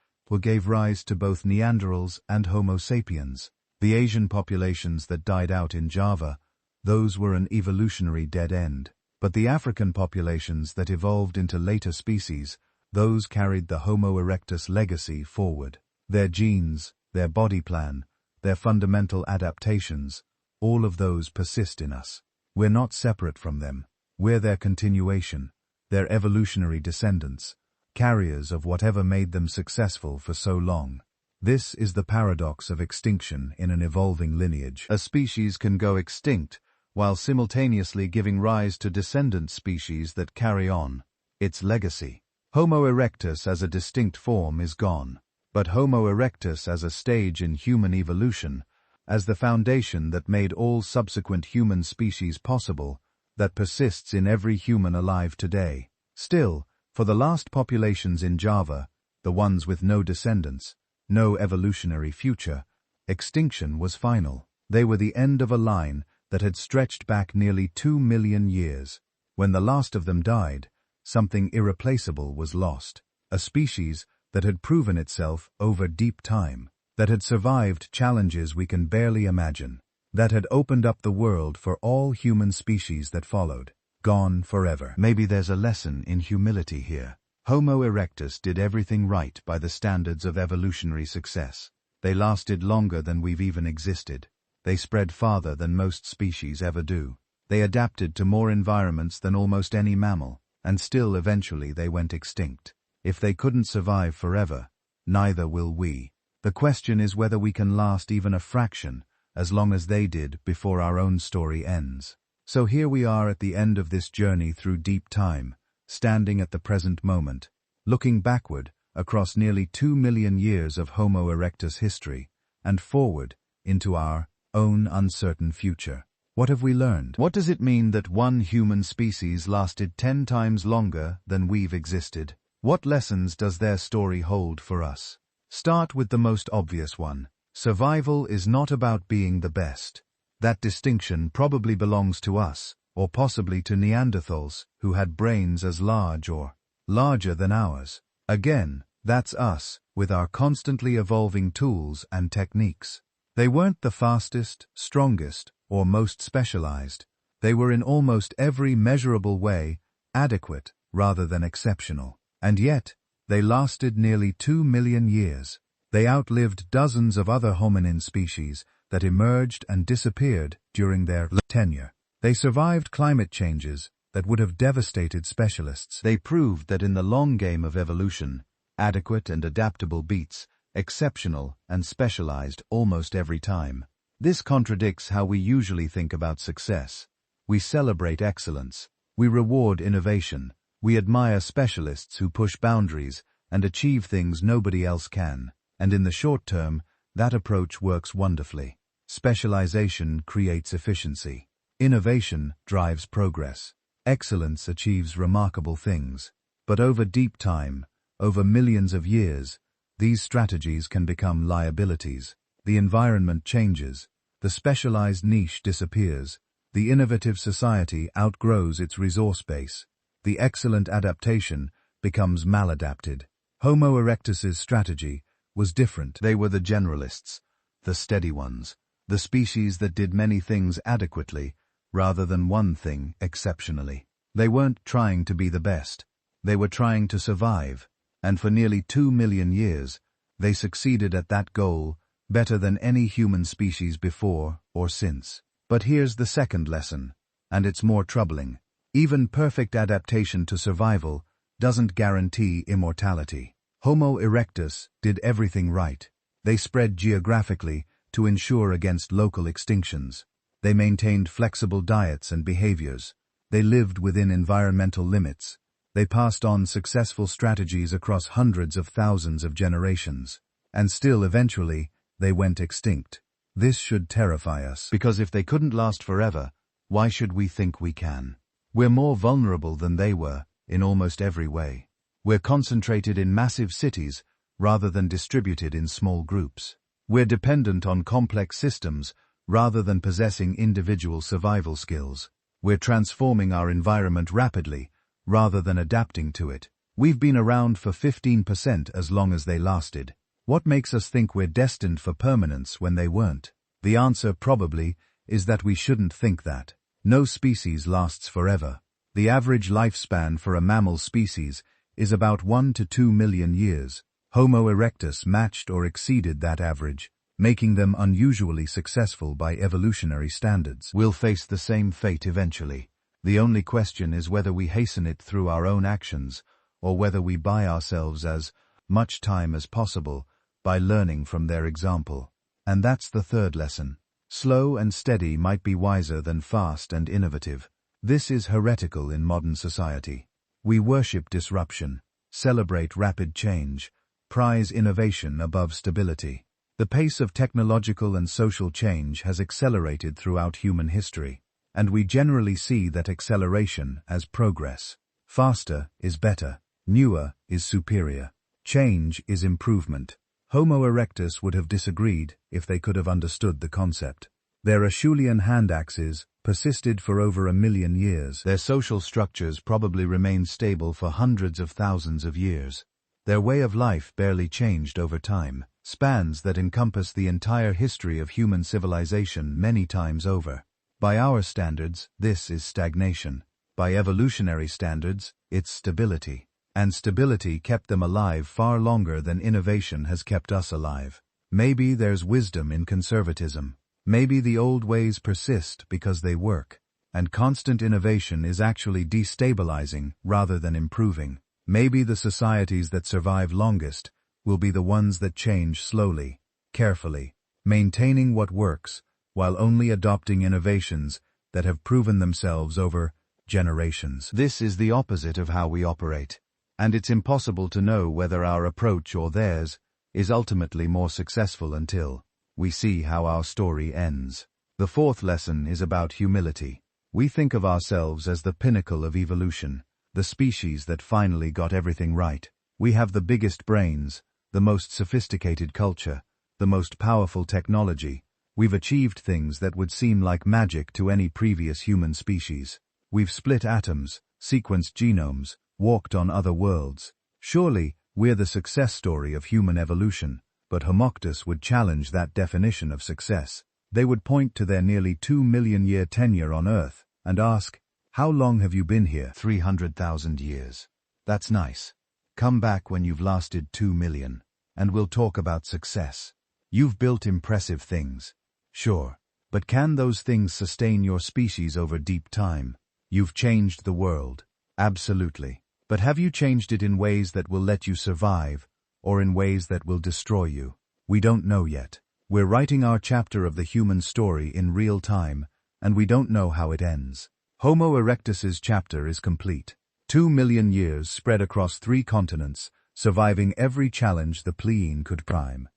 gave rise to both Neanderthals and Homo sapiens. The Asian populations that died out in Java, those were an evolutionary dead end. But the African populations that evolved into later species, those carried the Homo erectus legacy forward. Their genes, their body plan, their fundamental adaptations, all of those persist in us. We're not separate from them. We're their continuation, their evolutionary descendants, carriers of whatever made them successful for so long. This is the paradox of extinction in an evolving lineage. A species can go extinct while simultaneously giving rise to descendant species that carry on its legacy. Homo erectus as a distinct form is gone, but Homo erectus as a stage in human evolution, as the foundation that made all subsequent human species possible, that persists in every human alive today. Still, for the last populations in Java, the ones with no descendants, no evolutionary future, extinction was final. They were the end of a line that had stretched back nearly 2 million years. When the last of them died, something irreplaceable was lost. A species that had proven itself over deep time, that had survived challenges we can barely imagine, that had opened up the world for all human species that followed, gone forever. Maybe there's a lesson in humility here. Homo erectus did everything right by the standards of evolutionary success. They lasted longer than we've even existed. They spread farther than most species ever do. They adapted to more environments than almost any mammal, and still eventually they went extinct. If they couldn't survive forever, neither will we. The question is whether we can last even a fraction, as long as they did before our own story ends. So here we are at the end of this journey through deep time, standing at the present moment, looking backward across nearly 2 million years of Homo erectus history, and forward into our own uncertain future. What have we learned? What does it mean that one human species lasted 10 times longer than we've existed? What lessons does their story hold for us? Start with the most obvious one. Survival is not about being the best. That distinction probably belongs to us, or possibly to Neanderthals, who had brains as large or larger than ours. Again, that's us, with our constantly evolving tools and techniques. They weren't the fastest, strongest, or most specialized. They were in almost every measurable way adequate rather than exceptional. And yet, they lasted nearly 2 million years. They outlived dozens of other hominin species that emerged and disappeared during their tenure. They survived climate changes that would have devastated specialists. They proved that in the long game of evolution, adequate and adaptable beats exceptional and specialized almost every time. This contradicts how we usually think about success. We celebrate excellence. We reward innovation. We admire specialists who push boundaries and achieve things nobody else can. And in the short term, that approach works wonderfully. Specialization creates efficiency. Innovation drives progress. Excellence achieves remarkable things. But over deep time, over millions of years, these strategies can become liabilities. The environment changes. The specialized niche disappears. The innovative society outgrows its resource base. The excellent adaptation becomes maladapted. Homo erectus's strategy was different. They were the generalists, the steady ones, the species that did many things adequately rather than one thing exceptionally. They weren't trying to be the best. They were trying to survive, and for nearly 2 million years, they succeeded at that goal better than any human species before or since. But here's the second lesson, and it's more troubling. Even perfect adaptation to survival doesn't guarantee immortality. Homo erectus did everything right. They spread geographically to ensure against local extinctions. They maintained flexible diets and behaviors. They lived within environmental limits. They passed on successful strategies across hundreds of thousands of generations. And still, eventually, they went extinct. This should terrify us, because if they couldn't last forever, why should we think we can? We're more vulnerable than they were, in almost every way. We're concentrated in massive cities rather than distributed in small groups. We're dependent on complex systems rather than possessing individual survival skills. We're transforming our environment rapidly rather than adapting to it. We've been around for 15% as long as they lasted. What makes us think we're destined for permanence when they weren't? The answer probably is that we shouldn't think that. No species lasts forever. The average lifespan for a mammal species is about 1 to 2 million years. Homo erectus matched or exceeded that average, making them unusually successful by evolutionary standards. We'll face the same fate eventually. The only question is whether we hasten it through our own actions, or whether we buy ourselves as much time as possible by learning from their example. And that's the third lesson. Slow and steady might be wiser than fast and innovative. This is heretical in modern society. We worship disruption, celebrate rapid change, prize innovation above stability. The pace of technological and social change has accelerated throughout human history, and we generally see that acceleration as progress. Faster is better, newer is superior, change is improvement. Homo erectus would have disagreed if they could have understood the concept. Their Acheulean hand axes persisted for over 1 million years. Their social structures probably remained stable for hundreds of thousands of years. Their way of life barely changed over time, spans that encompass the entire history of human civilization many times over. By our standards, this is stagnation. By evolutionary standards, it's stability. And stability kept them alive far longer than innovation has kept us alive. Maybe there's wisdom in conservatism. Maybe the old ways persist because they work, and constant innovation is actually destabilizing rather than improving. Maybe the societies that survive longest will be the ones that change slowly, carefully, maintaining what works, while only adopting innovations that have proven themselves over generations. This is the opposite of how we operate. And it's impossible to know whether our approach or theirs is ultimately more successful until we see how our story ends. The fourth lesson is about humility. We think of ourselves as the pinnacle of evolution, the species that finally got everything right. We have the biggest brains, the most sophisticated culture, the most powerful technology. We've achieved things that would seem like magic to any previous human species. We've split atoms, sequenced genomes, walked on other worlds. Surely, we're the success story of human evolution, but Homo Erectus would challenge that definition of success. They would point to their nearly 2 million year tenure on Earth and ask, how long have you been here? 300,000 years. That's nice. Come back when you've lasted 2 million, and we'll talk about success. You've built impressive things. Sure. But can those things sustain your species over deep time? You've changed the world. Absolutely. But have you changed it in ways that will let you survive, or in ways that will destroy you? We don't know yet. We're writing our chapter of the human story in real time, and we don't know how it ends. Homo erectus's chapter is complete. 2 million years spread across 3 continents, surviving every challenge the Pliene could prime.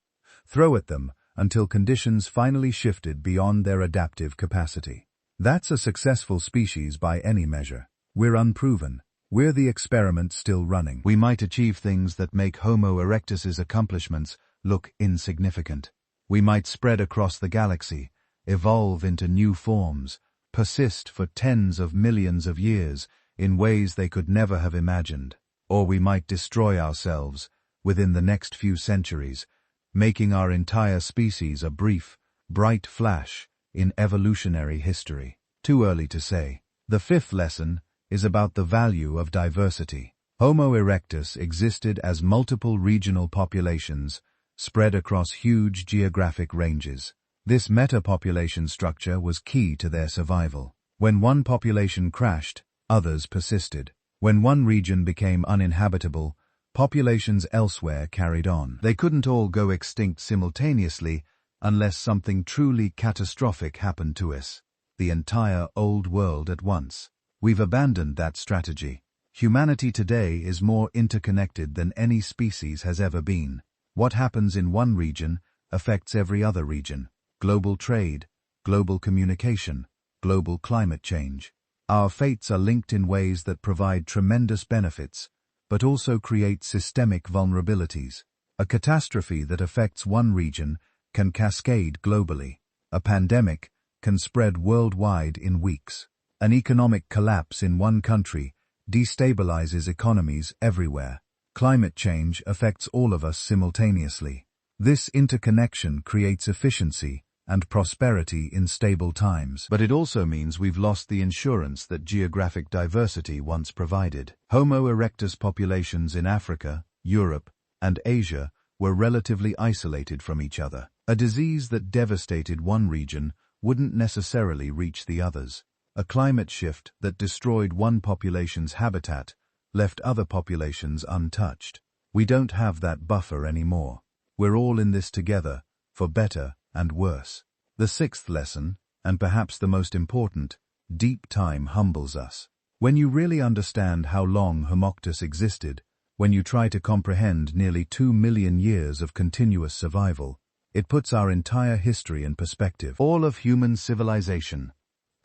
Throw at them until conditions finally shifted beyond their adaptive capacity. That's a successful species by any measure. We're unproven. We're the experiment still running. We might achieve things that make Homo erectus's accomplishments look insignificant. We might spread across the galaxy, evolve into new forms, persist for tens of millions of years in ways they could never have imagined. Or we might destroy ourselves within the next few centuries, making our entire species a brief, bright flash in evolutionary history. Too early to say. The fifth lesson is about the value of diversity. Homo erectus existed as multiple regional populations spread across huge geographic ranges. This meta-population structure was key to their survival. When one population crashed, others persisted. When one region became uninhabitable, populations elsewhere carried on. They couldn't all go extinct simultaneously unless something truly catastrophic happened to us, the entire old world at once. We've abandoned that strategy. Humanity today is more interconnected than any species has ever been. What happens in one region affects every other region. Global trade, global communication, global climate change. Our fates are linked in ways that provide tremendous benefits, but also create systemic vulnerabilities. A catastrophe that affects one region can cascade globally. A pandemic can spread worldwide in weeks. An economic collapse in one country destabilizes economies everywhere. Climate change affects all of us simultaneously. This interconnection creates efficiency and prosperity in stable times. But it also means we've lost the insurance that geographic diversity once provided. Homo erectus populations in Africa, Europe, and Asia were relatively isolated from each other. A disease that devastated one region wouldn't necessarily reach the others. A climate shift that destroyed one population's habitat left other populations untouched. We don't have that buffer anymore. We're all in this together, for better and worse. The sixth lesson, and perhaps the most important, deep time humbles us. When you really understand how long Homo erectus existed, when you try to comprehend nearly 2 million years of continuous survival, it puts our entire history in perspective. All of human civilization,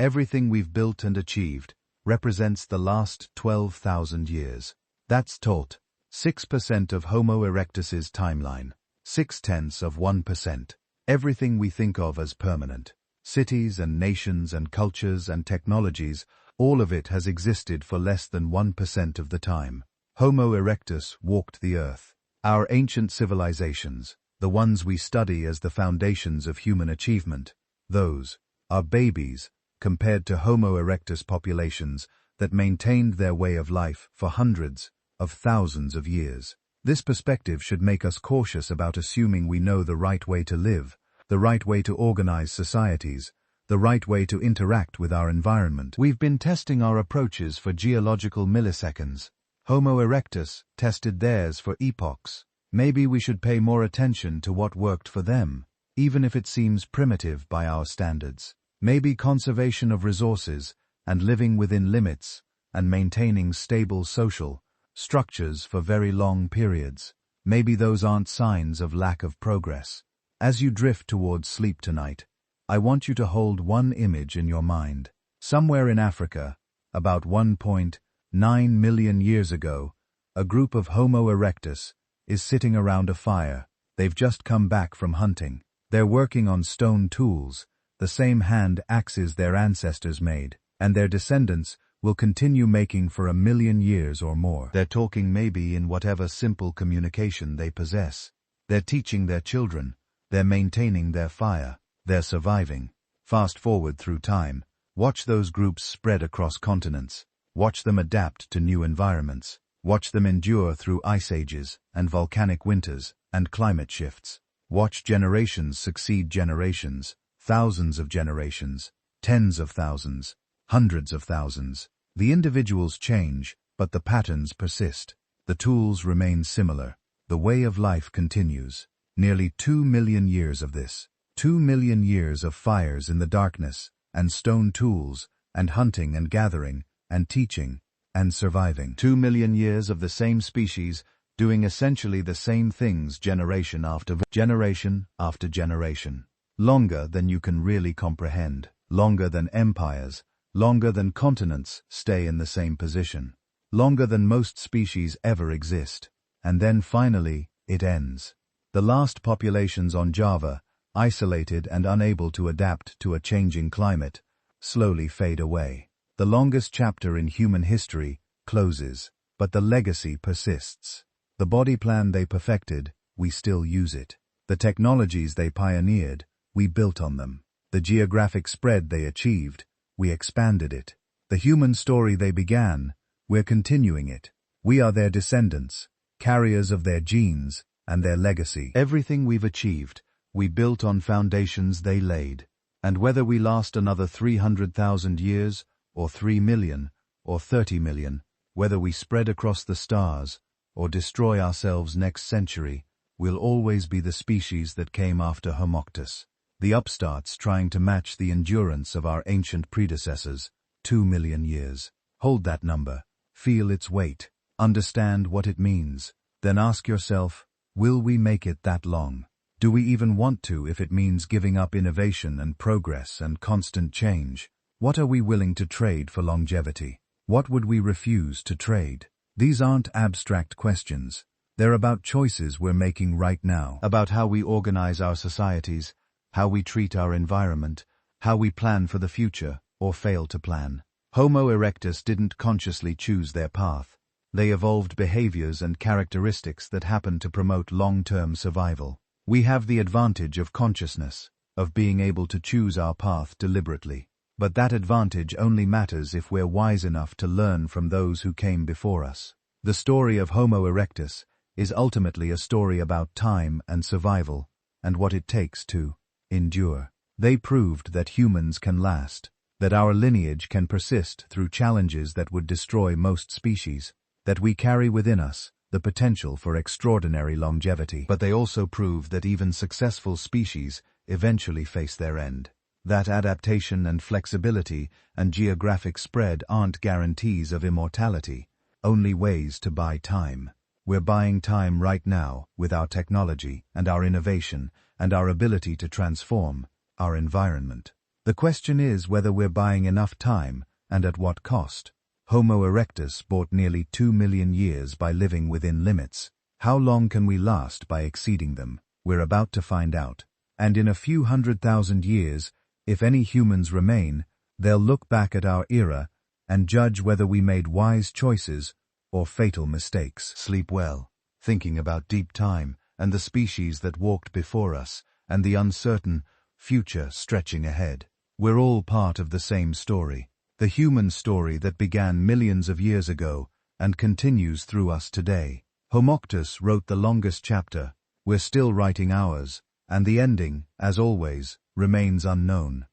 everything we've built and achieved, represents the last 12,000 years. That's taught 6% of Homo erectus's timeline, 0.6%. Everything we think of as permanent, cities and nations and cultures and technologies, all of it has existed for less than 1% of the time. Homo erectus walked the earth. Our ancient civilizations, the ones we study as the foundations of human achievement, those are babies compared to Homo erectus populations that maintained their way of life for hundreds of thousands of years. This perspective should make us cautious about assuming we know the right way to live, the right way to organize societies, the right way to interact with our environment. We've been testing our approaches for geological milliseconds. Homo erectus tested theirs for epochs. Maybe we should pay more attention to what worked for them, even if it seems primitive by our standards. Maybe conservation of resources, and living within limits, and maintaining stable social, structures for very long periods. Maybe those aren't signs of lack of progress. As you drift towards sleep tonight, I want you to hold one image in your mind. Somewhere in Africa, about 1.9 million years ago, a group of Homo erectus is sitting around a fire. They've just come back from hunting. They're working on stone tools, the same hand axes their ancestors made, and their descendants will continue making for 1 million years or more. They're talking maybe in whatever simple communication they possess. They're teaching their children. They're maintaining their fire. They're surviving. Fast forward through time. Watch those groups spread across continents. Watch them adapt to new environments. Watch them endure through ice ages and volcanic winters and climate shifts. Watch generations succeed generations, thousands of generations, tens of thousands, hundreds of thousands. The individuals change, but the patterns persist. The tools remain similar. The way of life continues. Nearly 2 million years of this. 2 million years of fires in the darkness, and stone tools, and hunting and gathering, and teaching, and surviving. 2 million years of the same species, doing essentially the same things generation after generation. Longer than you can really comprehend, longer than empires, longer than continents stay in the same position, longer than most species ever exist, and then finally, it ends. The last populations on Java, isolated and unable to adapt to a changing climate, slowly fade away. The longest chapter in human history closes, but the legacy persists. The body plan they perfected, we still use it. The technologies they pioneered, we built on them. The geographic spread they achieved, we expanded it. The human story they began, we're continuing it. We are their descendants, carriers of their genes and their legacy. Everything we've achieved, we built on foundations they laid. And whether we last another 300,000 years, or 3 million, or 30 million, whether we spread across the stars, or destroy ourselves next century, we'll always be the species that came after Homo Erectus. The upstarts trying to match the endurance of our ancient predecessors, 2 million years. Hold that number, feel its weight, understand what it means, then ask yourself, will we make it that long? Do we even want to if it means giving up innovation and progress and constant change? What are we willing to trade for longevity? What would we refuse to trade? These aren't abstract questions. They're about choices we're making right now, about how we organize our societies, how we treat our environment, how we plan for the future, or fail to plan. Homo erectus didn't consciously choose their path. They evolved behaviors and characteristics that happen to promote long-term survival. We have the advantage of consciousness, of being able to choose our path deliberately. But that advantage only matters if we're wise enough to learn from those who came before us. The story of Homo erectus is ultimately a story about time and survival, and what it takes to endure. They proved that humans can last, that our lineage can persist through challenges that would destroy most species, that we carry within us the potential for extraordinary longevity. But they also proved that even successful species eventually face their end. That adaptation and flexibility and geographic spread aren't guarantees of immortality, only ways to buy time. We're buying time right now with our technology and our innovation and our ability to transform our environment. The question is whether we're buying enough time and at what cost. Homo erectus bought nearly 2 million years by living within limits. How long can we last by exceeding them? We're about to find out. And in a few 100,000 years, if any humans remain, they'll look back at our era and judge whether we made wise choices or fatal mistakes. Sleep well, thinking about deep time and the species that walked before us and the uncertain future stretching ahead. We're all part of the same story, the human story that began millions of years ago and continues through us today. Homo Erectus wrote the longest chapter, we're still writing ours, and the ending, as always, remains unknown.